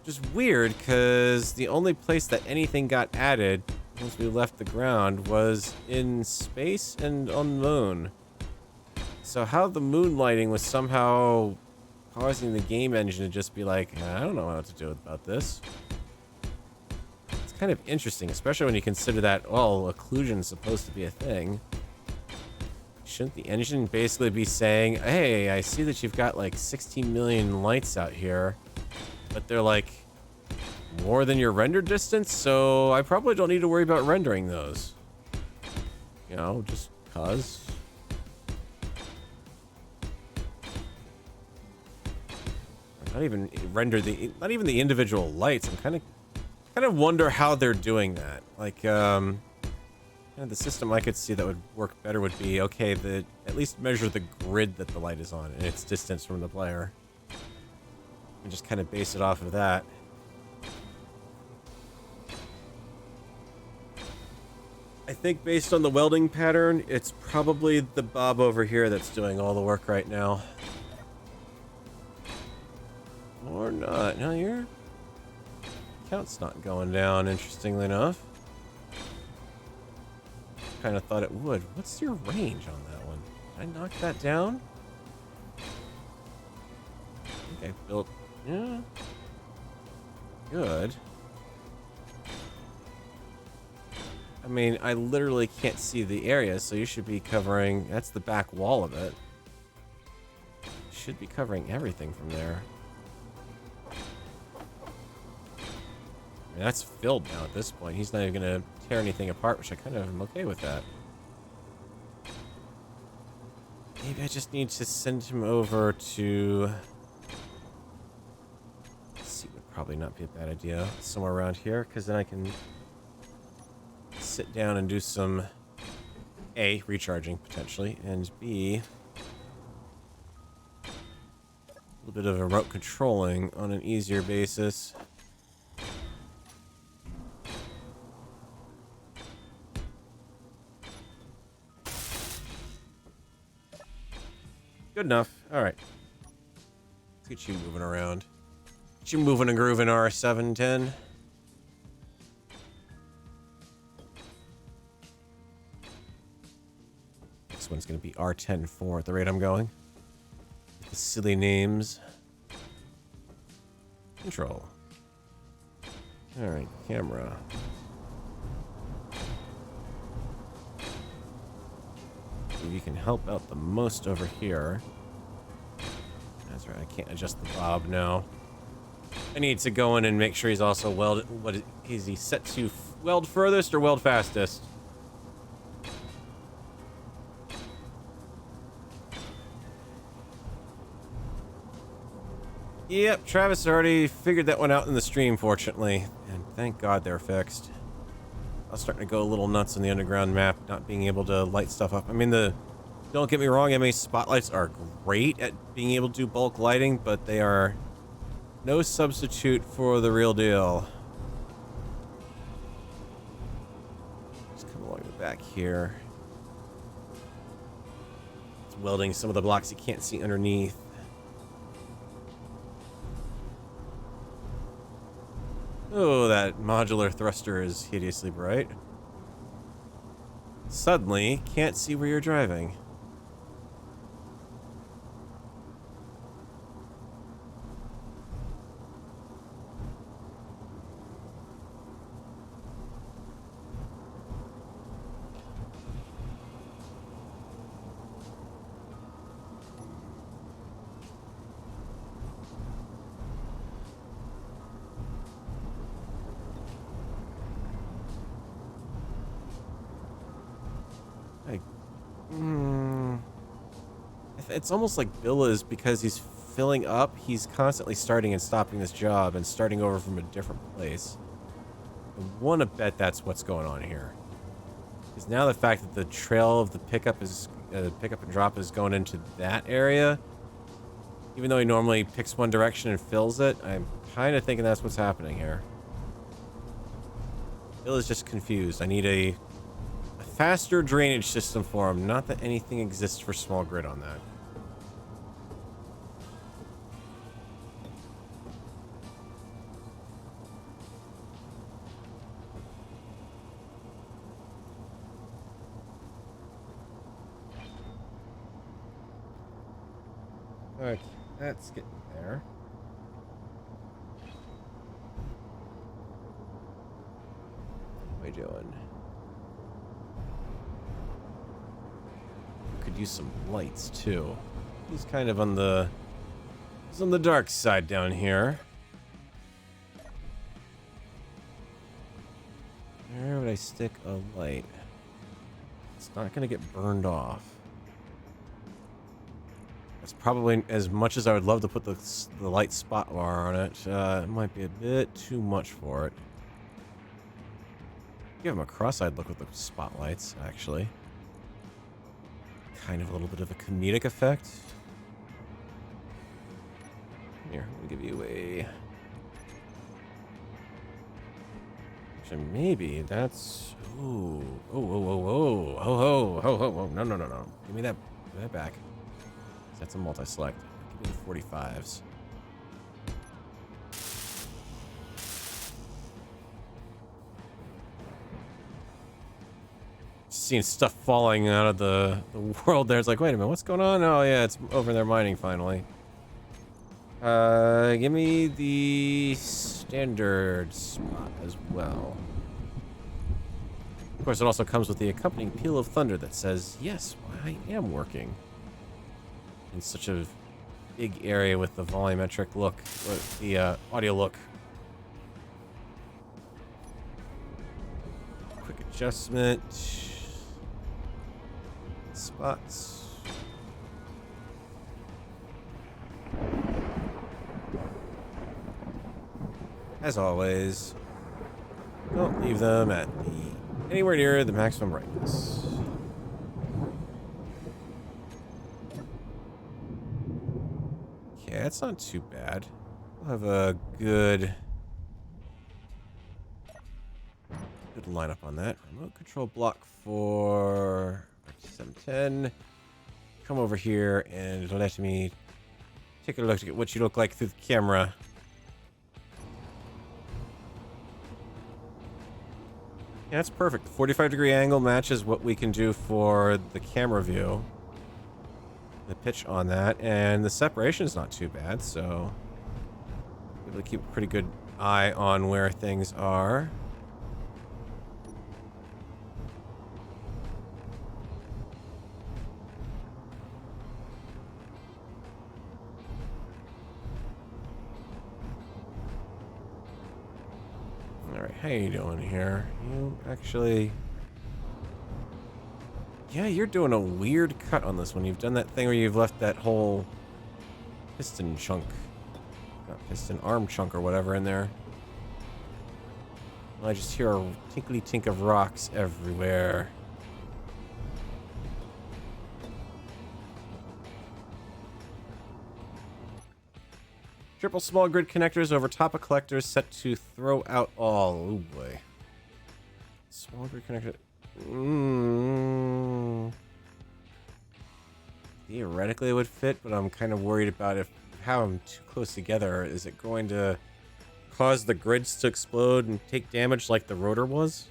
Just weird, because the only place that anything got added once we left the ground was in space and on the moon. So how the moon lighting was somehow causing the game engine to just be like, I don't know what to do about this. It's kind of interesting, especially when you consider that, well, occlusion's supposed to be a thing. Shouldn't the engine basically be saying, hey, I see that you've got like 16 million lights out here, but they're like more than your render distance, so I probably don't need to worry about rendering those. You know, just cause. not even render not even the individual lights. I'm kind of wonder how they're doing that. Like, the system I could see that would work better would be, okay, at least measure the grid that the light is on and its distance from the player. And just kind of base it off of that. I think based on the welding pattern, it's probably the Bob over here that's doing all the work right now. Or not. No, your count's not going down, interestingly enough. Kind of thought it would. What's your range on that one? Did I knock that down? I think I built... Yeah. Good. I mean, I literally can't see the area, so you should be covering... That's the back wall of it. Should be covering everything from there. I mean, that's filled now at this point. He's not even going to tear anything apart, which I kind of am okay with that. Maybe I just need to send him over to... Sea would probably not be a bad idea. Somewhere around here, because then I can... sit down and do some A, recharging potentially, and B, a little bit of remote controlling on an easier basis. Good enough. All right. Let's get you moving around. Get you moving and grooving, R710. This one's going to be R104 at the rate I'm going. With the silly names. Control. Alright, camera. You can help out the most over here. That's right, I can't adjust the bob now. I need to go in and make sure he's also welded. What is he set to weld furthest or weld fastest? Yep, Travis already figured that one out in the stream, fortunately. And thank God they're fixed. I was starting to go a little nuts on the underground map, not being able to light stuff up. I mean, don't get me wrong, MA spotlights are great at being able to do bulk lighting, but they are no substitute for the real deal. Just come along the back here. It's welding some of the blocks you can't see underneath. Oh, that modular thruster is hideously bright. Suddenly, can't see where you're driving. It's almost like Bill is, because he's filling up, he's constantly starting and stopping this job and starting over from a different place. I want to bet that's what's going on here. Because now the fact that the trail of the pickup and drop is going into that area, even though he normally picks one direction and fills it, I'm kind of thinking that's what's happening here. Bill is just confused. I need a faster drainage system for him. Not that anything exists for small grid on that. Okay, that's getting there. What are we doing? Could use some lights too. He's kind of on the dark side down here. Where would I stick a light? It's not gonna get burned off. That's probably as much as I would love to put the light spot bar on it. It might be a bit too much for it. Give him a cross-eyed look with the spotlights, actually. Kind of a little bit of a comedic effect. Here, we'll give you a... Actually, maybe that's... Ooh. Oh, whoa, whoa, whoa. Ho, ho, ho, ho, ho. No, no, no, no. Give me that back. That's a multi-select. Give me the 45s. Seeing stuff falling out of the world there. It's like, wait a minute, what's going on? Oh, yeah, it's over there mining finally. Give me the standard spot as well. Of course, it also comes with the accompanying peal of thunder that says, yes, I am working. In such a big area with the volumetric look, with the audio look. Quick adjustment. Spots. As always, don't leave them at anywhere near the maximum brightness. Okay, that's not too bad. We'll have a good lineup on that. Remote control block for 710. Come over here and let me take a look at what you look like through the camera. Yeah, that's perfect. 45-degree angle matches what we can do for the camera view. The pitch on that, and the separation is not too bad, so able to keep a pretty good eye on where things are. Alright, how you doing here? You actually... Yeah, you're doing a weird cut on this one. You've done that thing where you've left that whole piston chunk. Not piston, arm chunk or whatever in there. I just hear a tinkly tink of rocks everywhere. Triple small grid connectors over top of collectors set to throw out all. Oh boy. Small grid connector. Theoretically it would fit, but I'm kind of worried about how I'm too close together. Is it going to cause the grids to explode and take damage like the rotor was?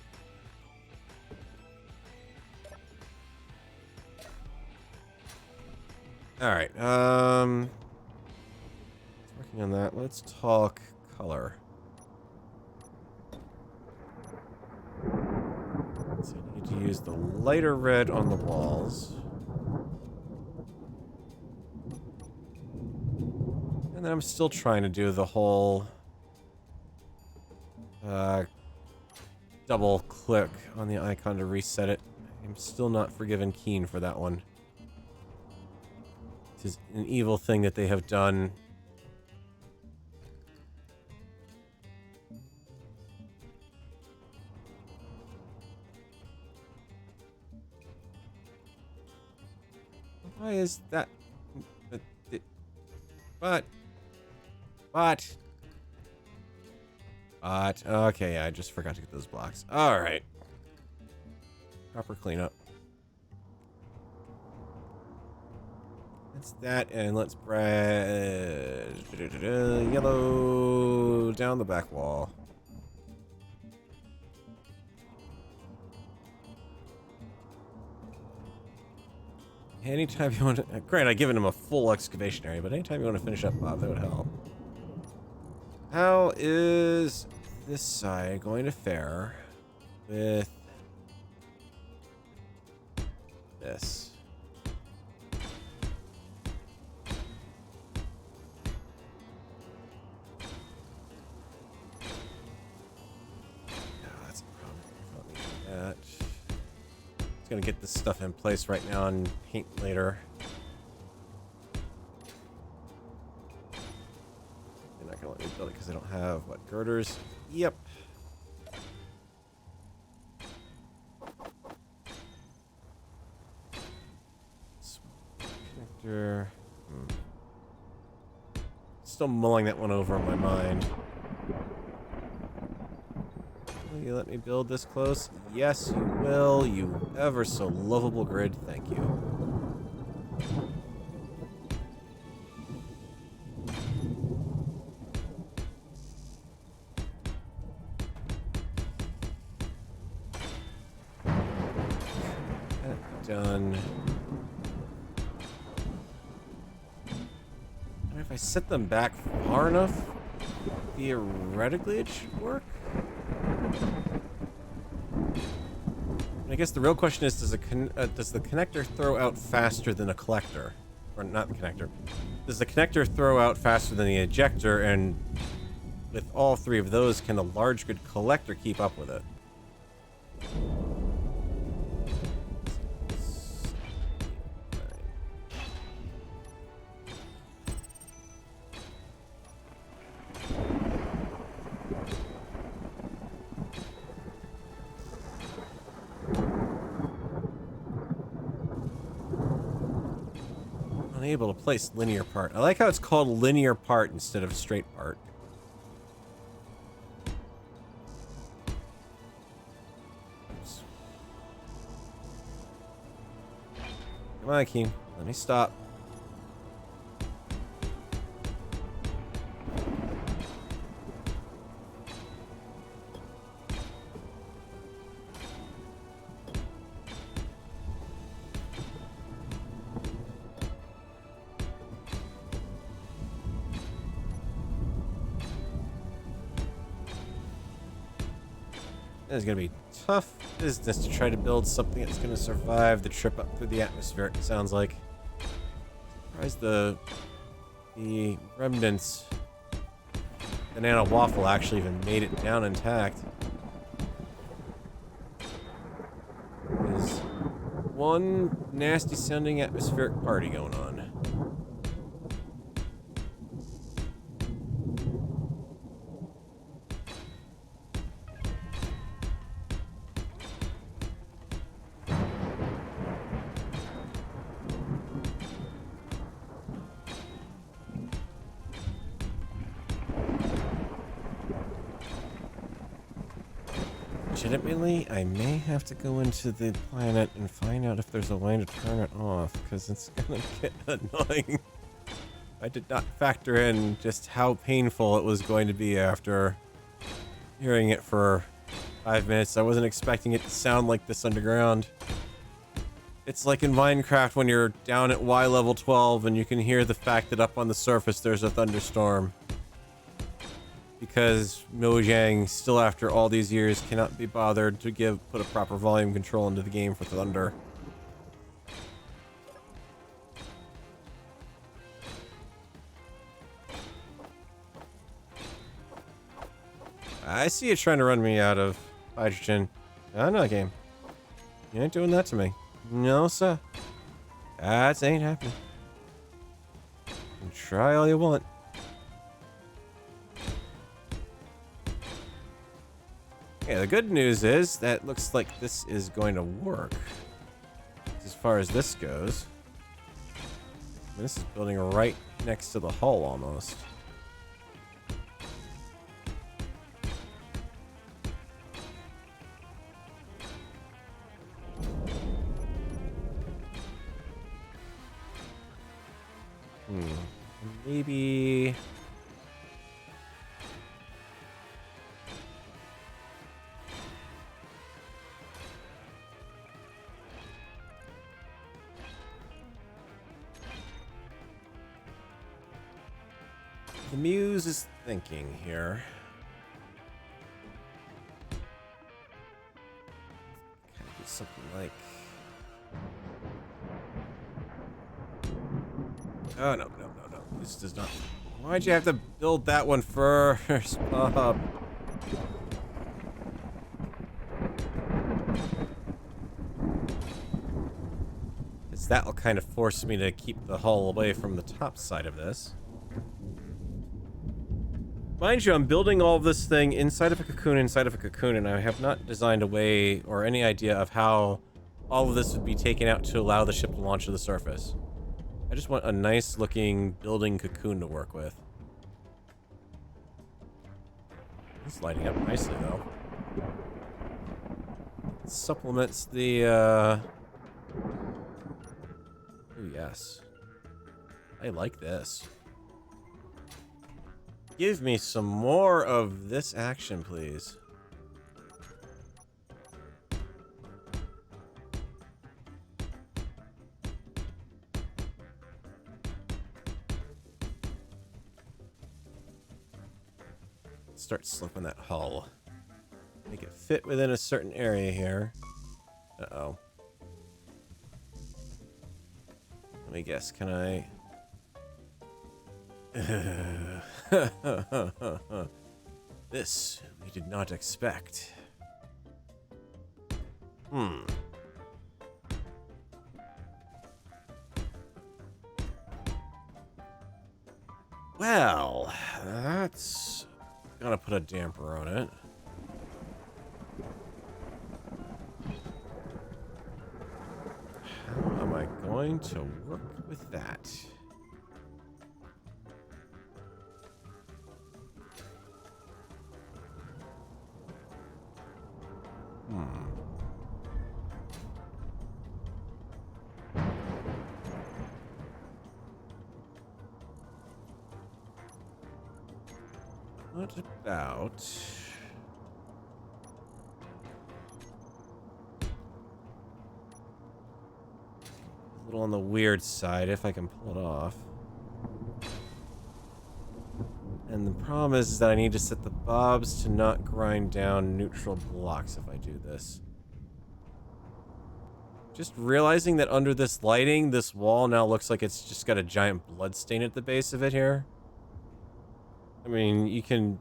Alright, working on that. Let's talk color. So I need to use the lighter red on the walls. And then I'm still trying to do the whole double click on the icon to reset it. I'm still not forgiven Keen for that one. It is an evil thing that they have done. Why is that? But. Okay, yeah, I just forgot to get those blocks. Alright. Proper cleanup. That's that, and let's yellow down the back wall. Anytime you want to... Great, I've given him a full excavation area, but anytime you want to finish up, Bob, that would help. How is this side going to fare with this? No, that's a problem. I don't need that. Gonna get this stuff in place right now and paint later. not gonna let me build it because I don't have, what, girders? Yep. Connector. Still mulling that one over in my mind. Will you let me build this close? Yes, you will. You ever so lovable grid. Thank you. That done. And if I set them back far enough, theoretically it should work. I guess the real question is, does the connector throw out faster than a collector? Or not the connector. Does the connector throw out faster than the ejector? And with all three of those, can the large grid collector keep up with it? Unable to place linear part. I like how it's called linear part instead of straight part. Oops. Come on, Keem. Let me stop. It's going to be tough business to try to build something that's going to survive the trip up through the atmosphere, it sounds like. Surprised the remnants, banana waffle actually even made it down intact. There's one nasty sounding atmospheric party going on. Legitimately, I may have to go into the planet and find out if there's a way to turn it off, because it's gonna get annoying. I did not factor in just how painful it was going to be after hearing it for 5 minutes. I wasn't expecting it to sound like this underground. It's like in Minecraft when you're down at Y level 12 and you can hear the fact that up on the surface there's a thunderstorm. Because Mojang, still after all these years, cannot be bothered to put a proper volume control into the game for thunder. I see you trying to run me out of hydrogen. No, game. You ain't doing that to me. No, sir. That ain't happening. You can try all you want. Yeah, the good news is that looks like this is going to work. As far as this goes. This is building right next to the hull almost. Maybe... The muse is thinking here. Kind of do something like... Oh, no. This does not... Why'd you have to build that one first, Bob? Because that'll kind of force me to keep the hull away from the top side of this. Mind you, I'm building all of this thing inside of a cocoon, and I have not designed a way or any idea of how all of this would be taken out to allow the ship to launch to the surface. I just want a nice looking building cocoon to work with. It's lighting up nicely though. It supplements the oh yes. I like this. Give me some more of this action, please. Start slipping that hull. Make it fit within a certain area here. Uh-oh. Let me guess, can I... This we did not expect. Well, that's gonna put a damper on it. How am I going to work with that? What about... a little on the weird side, if I can pull it off. And the problem is that I need to set the bobs to not grind down neutral blocks if I do this. Just realizing that under this lighting, this wall now looks like it's just got a giant blood stain at the base of it here. I mean, you can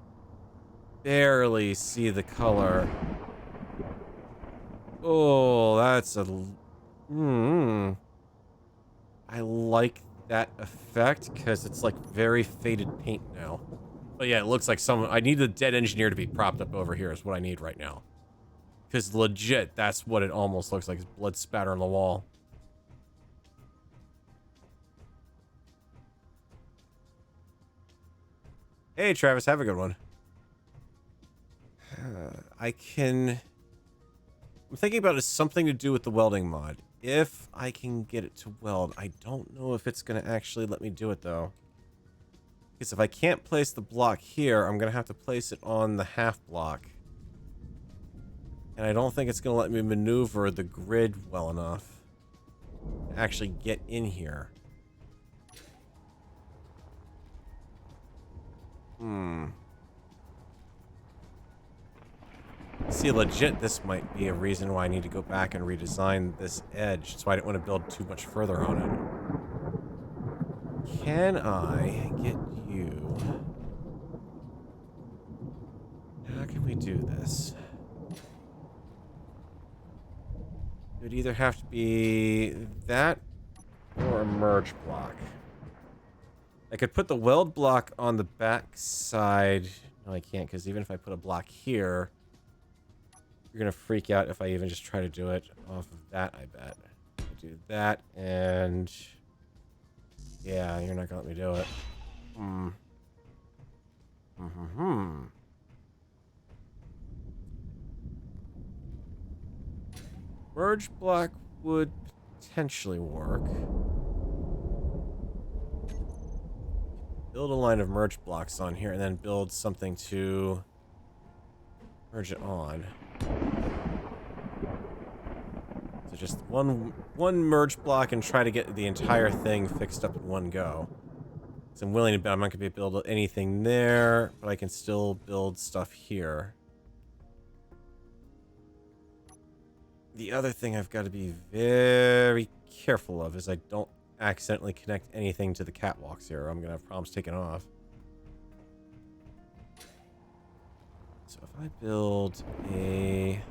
barely see the color. Oh, that's a... I like that effect because it's like very faded paint now. But yeah, it looks like someone... I need a dead engineer to be propped up over here is what I need right now. Because legit, that's what it almost looks like. It's blood spatter on the wall. Hey, Travis, have a good one. I can... I'm thinking about it as something to do with the welding mod. If I can get it to weld. I don't know if it's going to actually let me do it, though. Because if I can't place the block here, I'm going to have to place it on the half block. And I don't think it's going to let me maneuver the grid well enough to actually get in here. See, legit, this might be a reason why I need to go back and redesign this edge. So I didn't want to build too much further on it. Can I get you... How can we do this? It would either have to be that or a merge block. I could put the weld block on the back side. No, I can't, because even if I put a block here, you're going to freak out if I even just try to do it off of that, I bet. I do that, and... yeah, you're not going to let me do it. Merge block would potentially work. Build a line of merge blocks on here and then build something to merge it on. So just one merge block and try to get the entire thing fixed up in one go. So I'm willing to bet I'm not going to be able to build anything there, but I can still build stuff here. The other thing I've got to be very careful of is I don't accidentally connect anything to the catwalks here. I'm going to have problems taking off. So if I build a...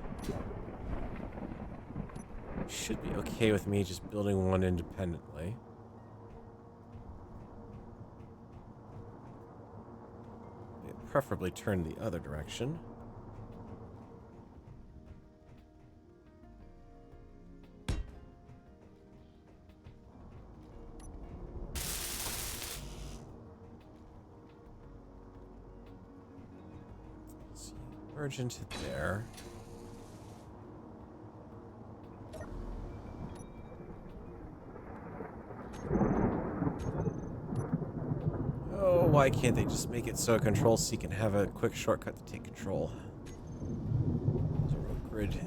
should be okay with me just building one independently. preferably turn the other direction. Let's see, merge into there. Oh, why can't they just make it so Control C can have a quick shortcut to take control? There's a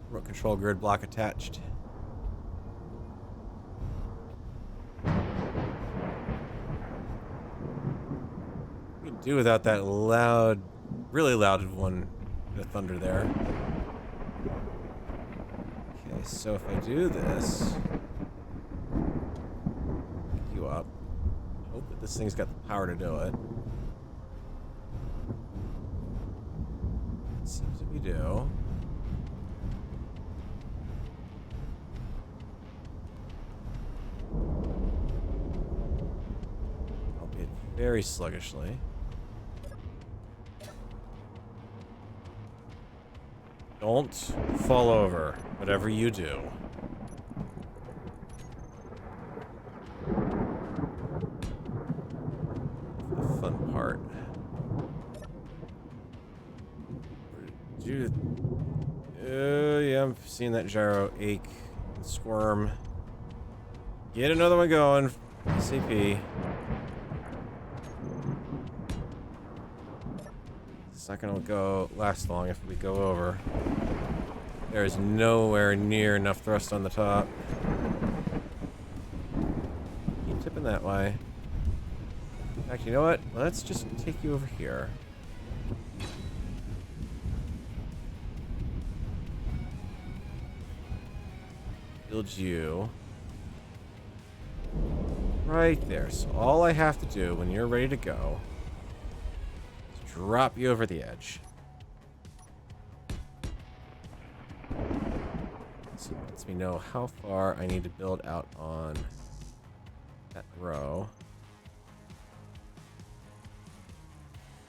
remote control grid block attached. We can do without that loud, really loud one, the thunder there. Okay, so if I do this, pick you up. Hope that this thing's got the power to do it. Seems that we do. Albeit very sluggishly. Don't fall over, whatever you do. The fun part. Dude. Yeah, I'm seeing that gyro ache and squirm. Get another one going. ACP. It's not gonna last long if we go over. There is nowhere near enough thrust on the top. Keep tipping that way. In fact, you know what? Let's just take you over here. Build you right there. So all I have to do when you're ready to go is drop you over the edge. So it lets me know how far I need to build out on that row.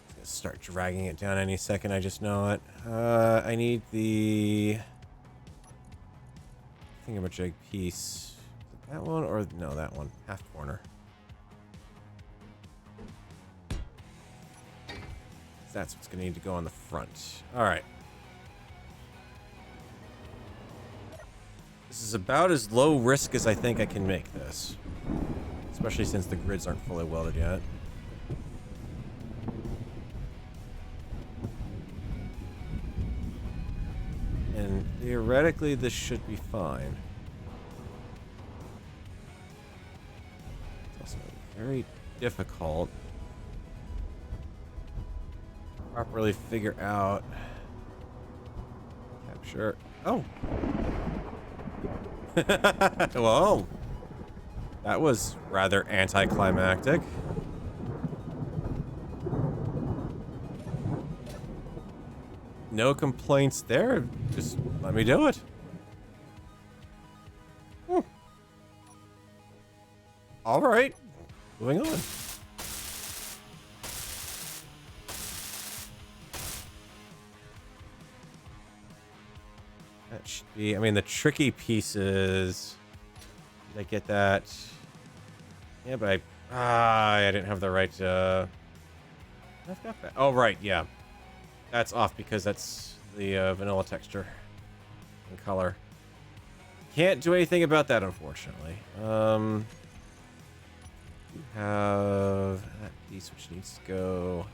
It's gonna start dragging it down any second, I just know it. I need the thingamajig piece. Is it that one or no, that one? Half corner. That's what's gonna need to go on the front. Alright. This is about as low risk as I think I can make this. Especially since the grids aren't fully welded yet. And theoretically, this should be fine. It's also very difficult to properly figure out. Capture. Oh! Well, that was rather anticlimactic. No complaints there. Just let me do it. All right. Moving on. That should be, I mean, the tricky pieces. Did I get that? Yeah, but I didn't have the right, I've got that. Oh, right, yeah. That's off because that's the vanilla texture and color. Can't do anything about that, unfortunately. You have that piece which needs to go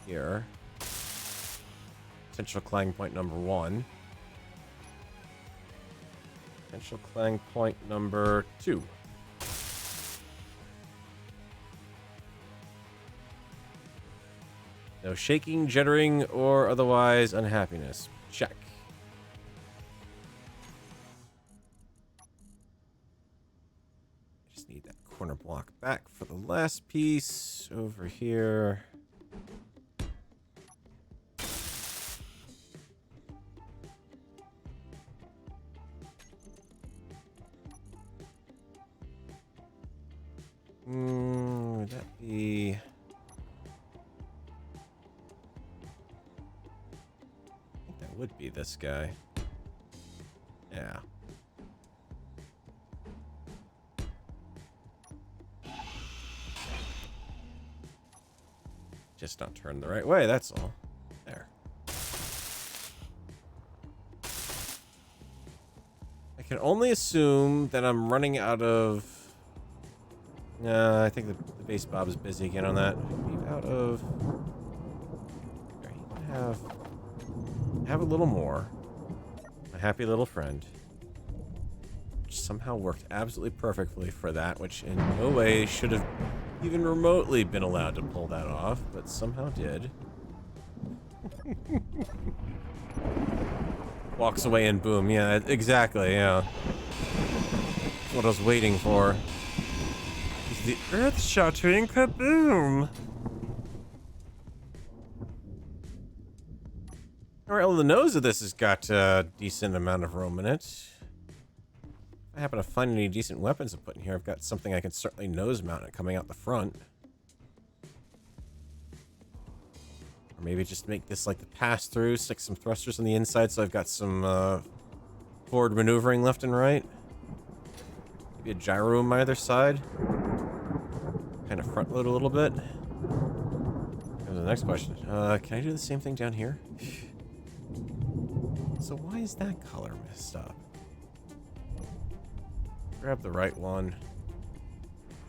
here. Potential clang point number 1. Potential clang point number 2. No shaking, jittering, or otherwise unhappiness. Check. Just need that corner block back for the last piece over here. would that be? I think that would be this guy. Yeah. Just not turned the right way, that's all. There. I can only assume that I'm running out of... I think the base Bob is busy again on that. Out of... There, you can have a little more. A happy little friend. Which somehow worked absolutely perfectly for that, which in no way should have even remotely been allowed to pull that off, but somehow did. Walks away and boom. Yeah, exactly, yeah. That's what I was waiting for. It's the earth-shattering kaboom! Alright, well, the nose of this has got a decent amount of room in it. If I happen to find any decent weapons to put in here, I've got something I can certainly nose mount it coming out the front. Or maybe just make this like the pass-through, stick some thrusters on the inside so I've got some forward maneuvering left and right. Maybe a gyro on either side. Kind of front load a little bit. Comes the next question. Can I do the same thing down here? So why is that color messed up? Grab the right one.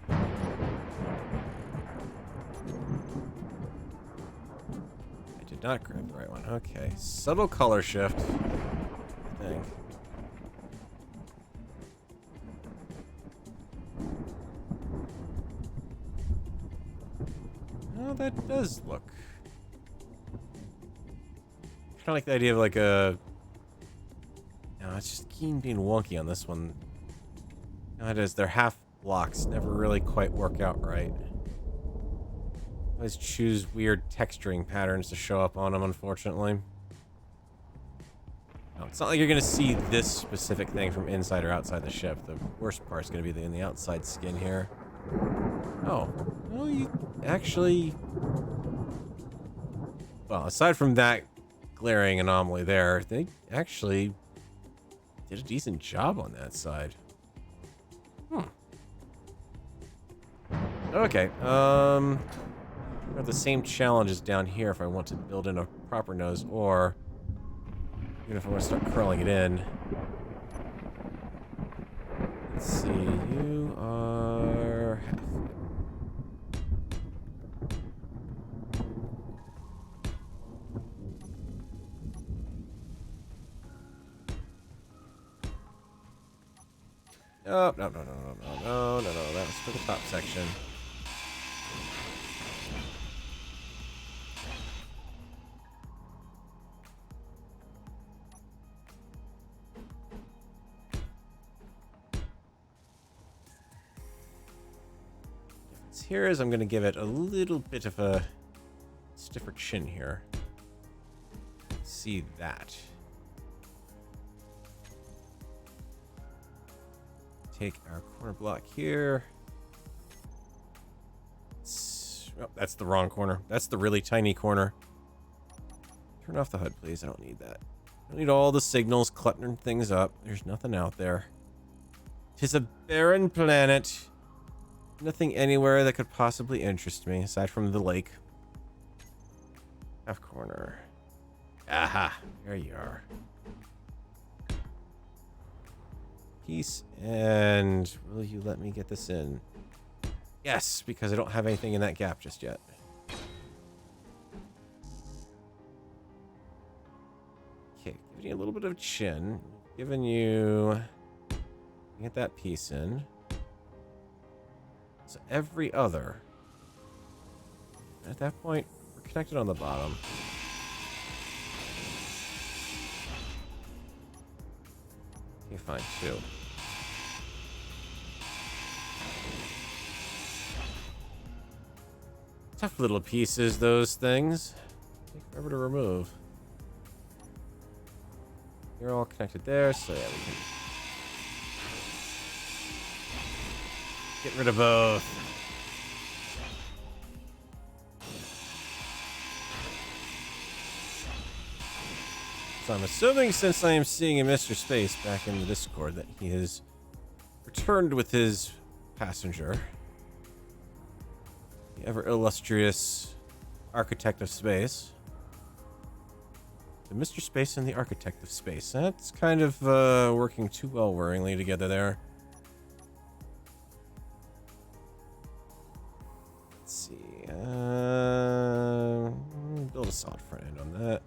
I did not grab the right one. Okay. Subtle color shift. I think. Oh, that does look. Kind of like the idea of like a... No, it's just being wonky on this one. No, it is. They're half blocks. Never really quite work out right. Always choose weird texturing patterns to show up on them, unfortunately. No, it's not like you're going to see this specific thing from inside or outside the ship. The worst part's going to be in the outside skin here. Oh. Well, you actually... Well, aside from that glaring anomaly there, they actually did a decent job on that side. Okay, got the same challenges down here if I want to build in a proper nose, or even if I want to start curling it in. Let's see, you are half. Oh, no, that was for the top section. Here is I'm going to give it a little bit of a stiffer chin here. See that. Take our corner block here. Oh, that's the wrong corner. That's the really tiny corner. Turn off the HUD, please. I don't need that. I don't need all the signals cluttering things up. There's nothing out there. 'Tis a barren planet. Nothing anywhere that could possibly interest me, aside from the lake. Half corner. Aha! There you are. Peace, and will you let me get this in? Yes, because I don't have anything in that gap just yet. Okay, giving you a little bit of chin. Giving you... Get that piece in. So every other. At that point, we're connected on the bottom. Okay, fine, two. Tough little pieces, those things. Take forever to remove. You're all connected there, so yeah, we can get rid of both. So I'm assuming, since I am seeing a Mr. Space back in the Discord, that he has returned with his passenger. The ever illustrious Architect of Space. The Mr. Space and the Architect of Space. That's kind of working too well worryingly together there. Let's see. Build a solid front end on that.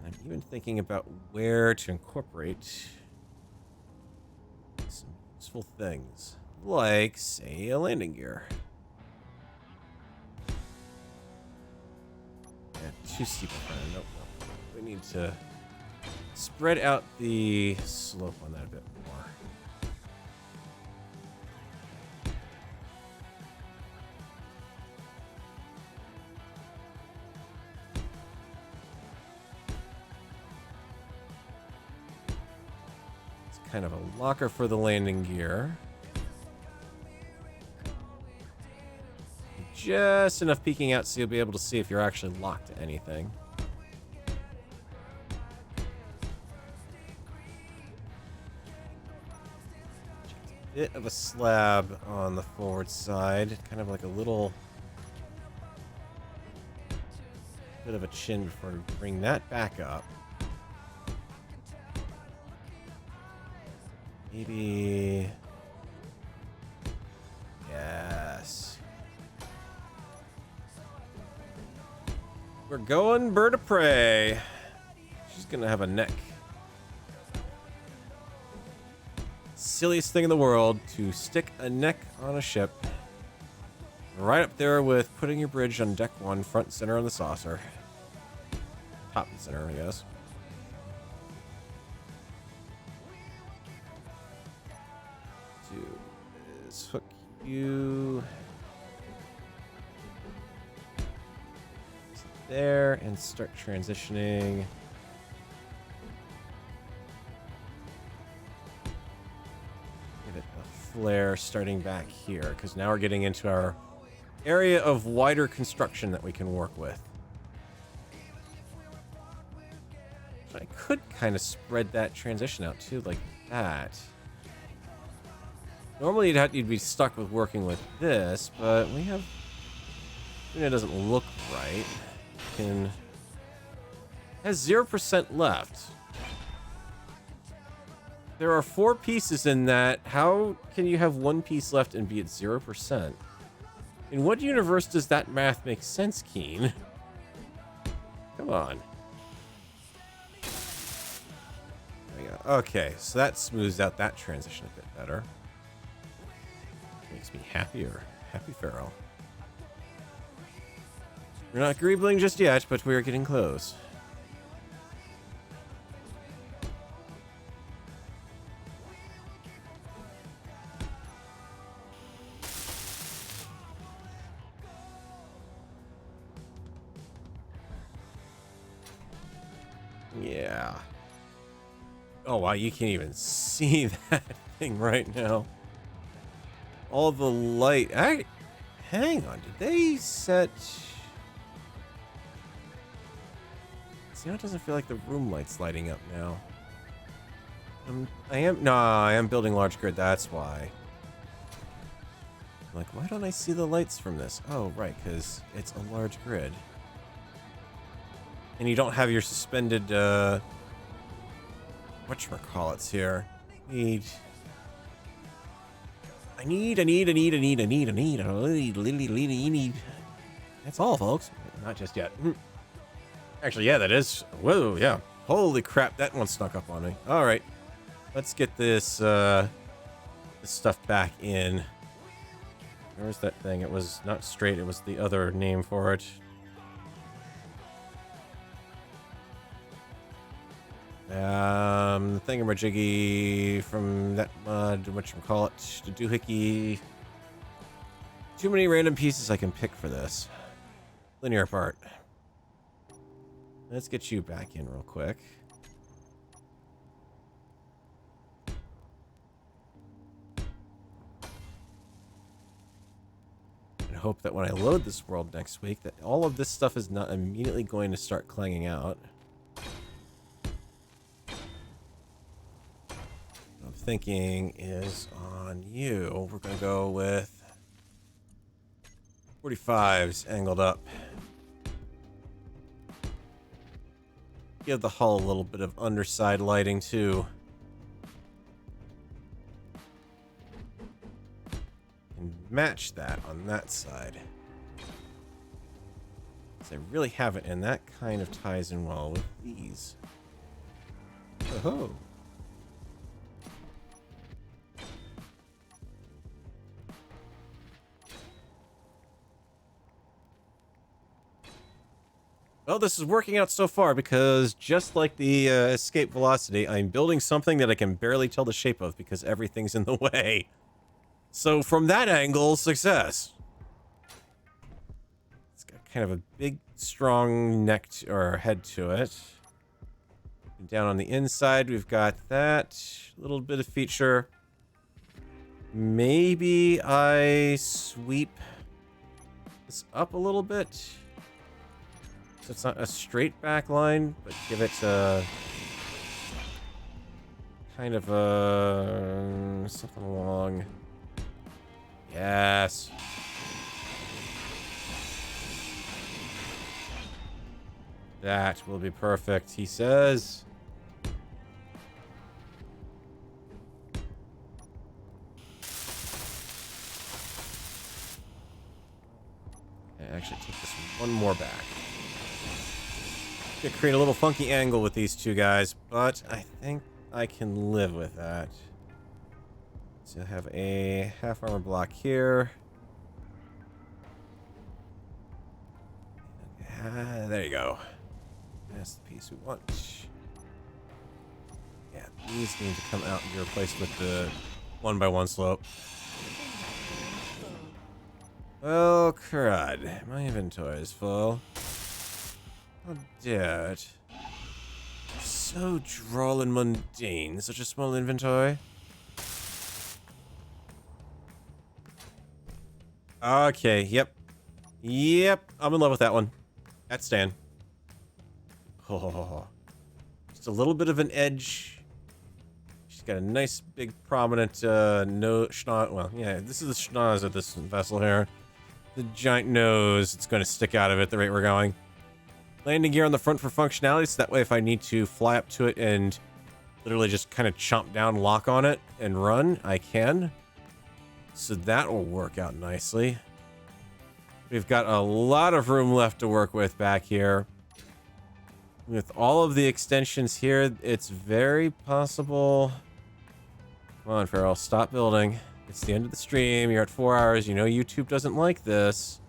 And I'm even thinking about where to incorporate some useful things. Like, say, a landing gear. Yeah, too steep a front end. Nope, nope. We need to spread out the slope on that a bit more. Kind of a locker for the landing gear. Just enough peeking out so you'll be able to see if you're actually locked to anything. Bit of a slab on the forward side. Kind of like a little bit of a chin before we bring that back up. Maybe... Yes. We're going bird of prey. She's gonna have a neck. Silliest thing in the world to stick a neck on a ship. Right up there with putting your bridge on deck 1, front and center on the saucer. Top and center, I guess. Hook you there and start transitioning. Give it a flare starting back here, because now we're getting into our area of wider construction that we can work with. I could kind of spread that transition out too, like that. Normally you'd be stuck with working with this, but we have... It doesn't look right. It has 0% left. There are 4 pieces in that. How can you have 1 piece left and be at 0%? In what universe does that math make sense, Keen? Come on. There we go. Okay, so that smooths out that transition a bit better. Makes me happier. Happy feral. We're not greebling just yet, but we're getting close. Yeah. Oh, wow, you can't even see that thing right now. All the light. Hang on. Did they set... See, now it doesn't feel like the room light's lighting up now. I am building large grid. That's why. I'm like, why don't I see the lights from this? Oh, right, because it's a large grid. And you don't have your suspended, whatchamacallits here. I need. That's all, folks. Not just yet. Actually, yeah, that is. Whoa, yeah. Holy crap, that one snuck up on me. All right, let's get this, this stuff back in. Where's that thing? It was not straight. It was the other name for it. Thingamajiggy from that mud, whatchamacallit, the doohickey. Too many random pieces I can pick for this. Linear part. Let's get you back in real quick. And hope that when I load this world next week, that all of this stuff is not immediately going to start clanging out. What I'm thinking is on you, we're going to go with 45s angled up. Give the hull a little bit of underside lighting too. And match that on that side. Because I really haven't, and that kind of ties in well with these. Oh. Well, this is working out so far because just like the escape velocity, I'm building something that I can barely tell the shape of because everything's in the way. So from that angle, success. It's got kind of a big, strong neck or head to it. And down on the inside, we've got that little bit of feature. Maybe I sweep this up a little bit. So it's not a straight back line, but give it a kind of a something along. Yes. That will be perfect, he says. I actually take this one more back. Gonna create a little funky angle with these two guys, but I think I can live with that. So I have a half armor block here. There you go. That's the piece we want. Yeah, these need to come out and be replaced with the 1x1 slope. Oh, crud. My inventory is full. How dare it. So droll and mundane, such a small inventory. Okay, yep. Yep, I'm in love with that one. That's Stan. Oh, just a little bit of an edge. She's got a nice, big, prominent, schnoz. Well, yeah, this is the schnoz of this vessel here. The giant nose, it's going to stick out of it the rate we're going. Landing gear on the front for functionality, so that way if I need to fly up to it and literally just kind of chomp down, lock on it, and run, I can. So that will work out nicely. We've got a lot of room left to work with back here. With all of the extensions here, it's very possible... Come on, Farrell, stop building. It's the end of the stream. You're at 4 hours. You know YouTube doesn't like this.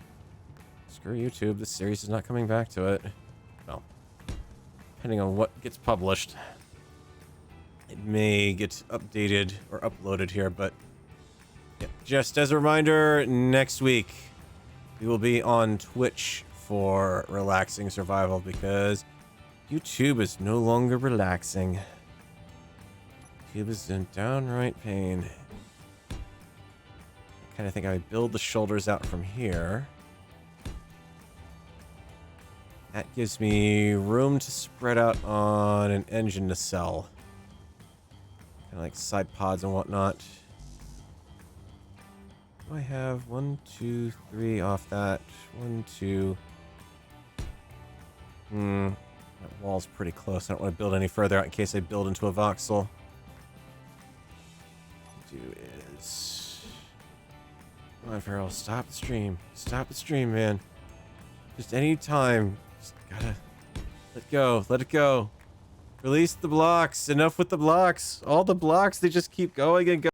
Screw YouTube. This series is not coming back to it. Well, depending on what gets published. It may get updated or uploaded here, but... Yeah, just as a reminder, next week we will be on Twitch for Relaxing Survival because YouTube is no longer relaxing. YouTube is in downright pain. I kind of think I build the shoulders out from here. That gives me room to spread out on an engine nacelle. Kind of like side pods and whatnot. I have 1, 2, 3 off that. 1, 2. That wall's pretty close. I don't want to build any further out in case I build into a voxel. What I'll do is... Come on, Farrell. Stop the stream. Stop the stream, man. Just any time. Just gotta... Let go. Let it go. Release the blocks. Enough with the blocks. All the blocks, they just keep going and going.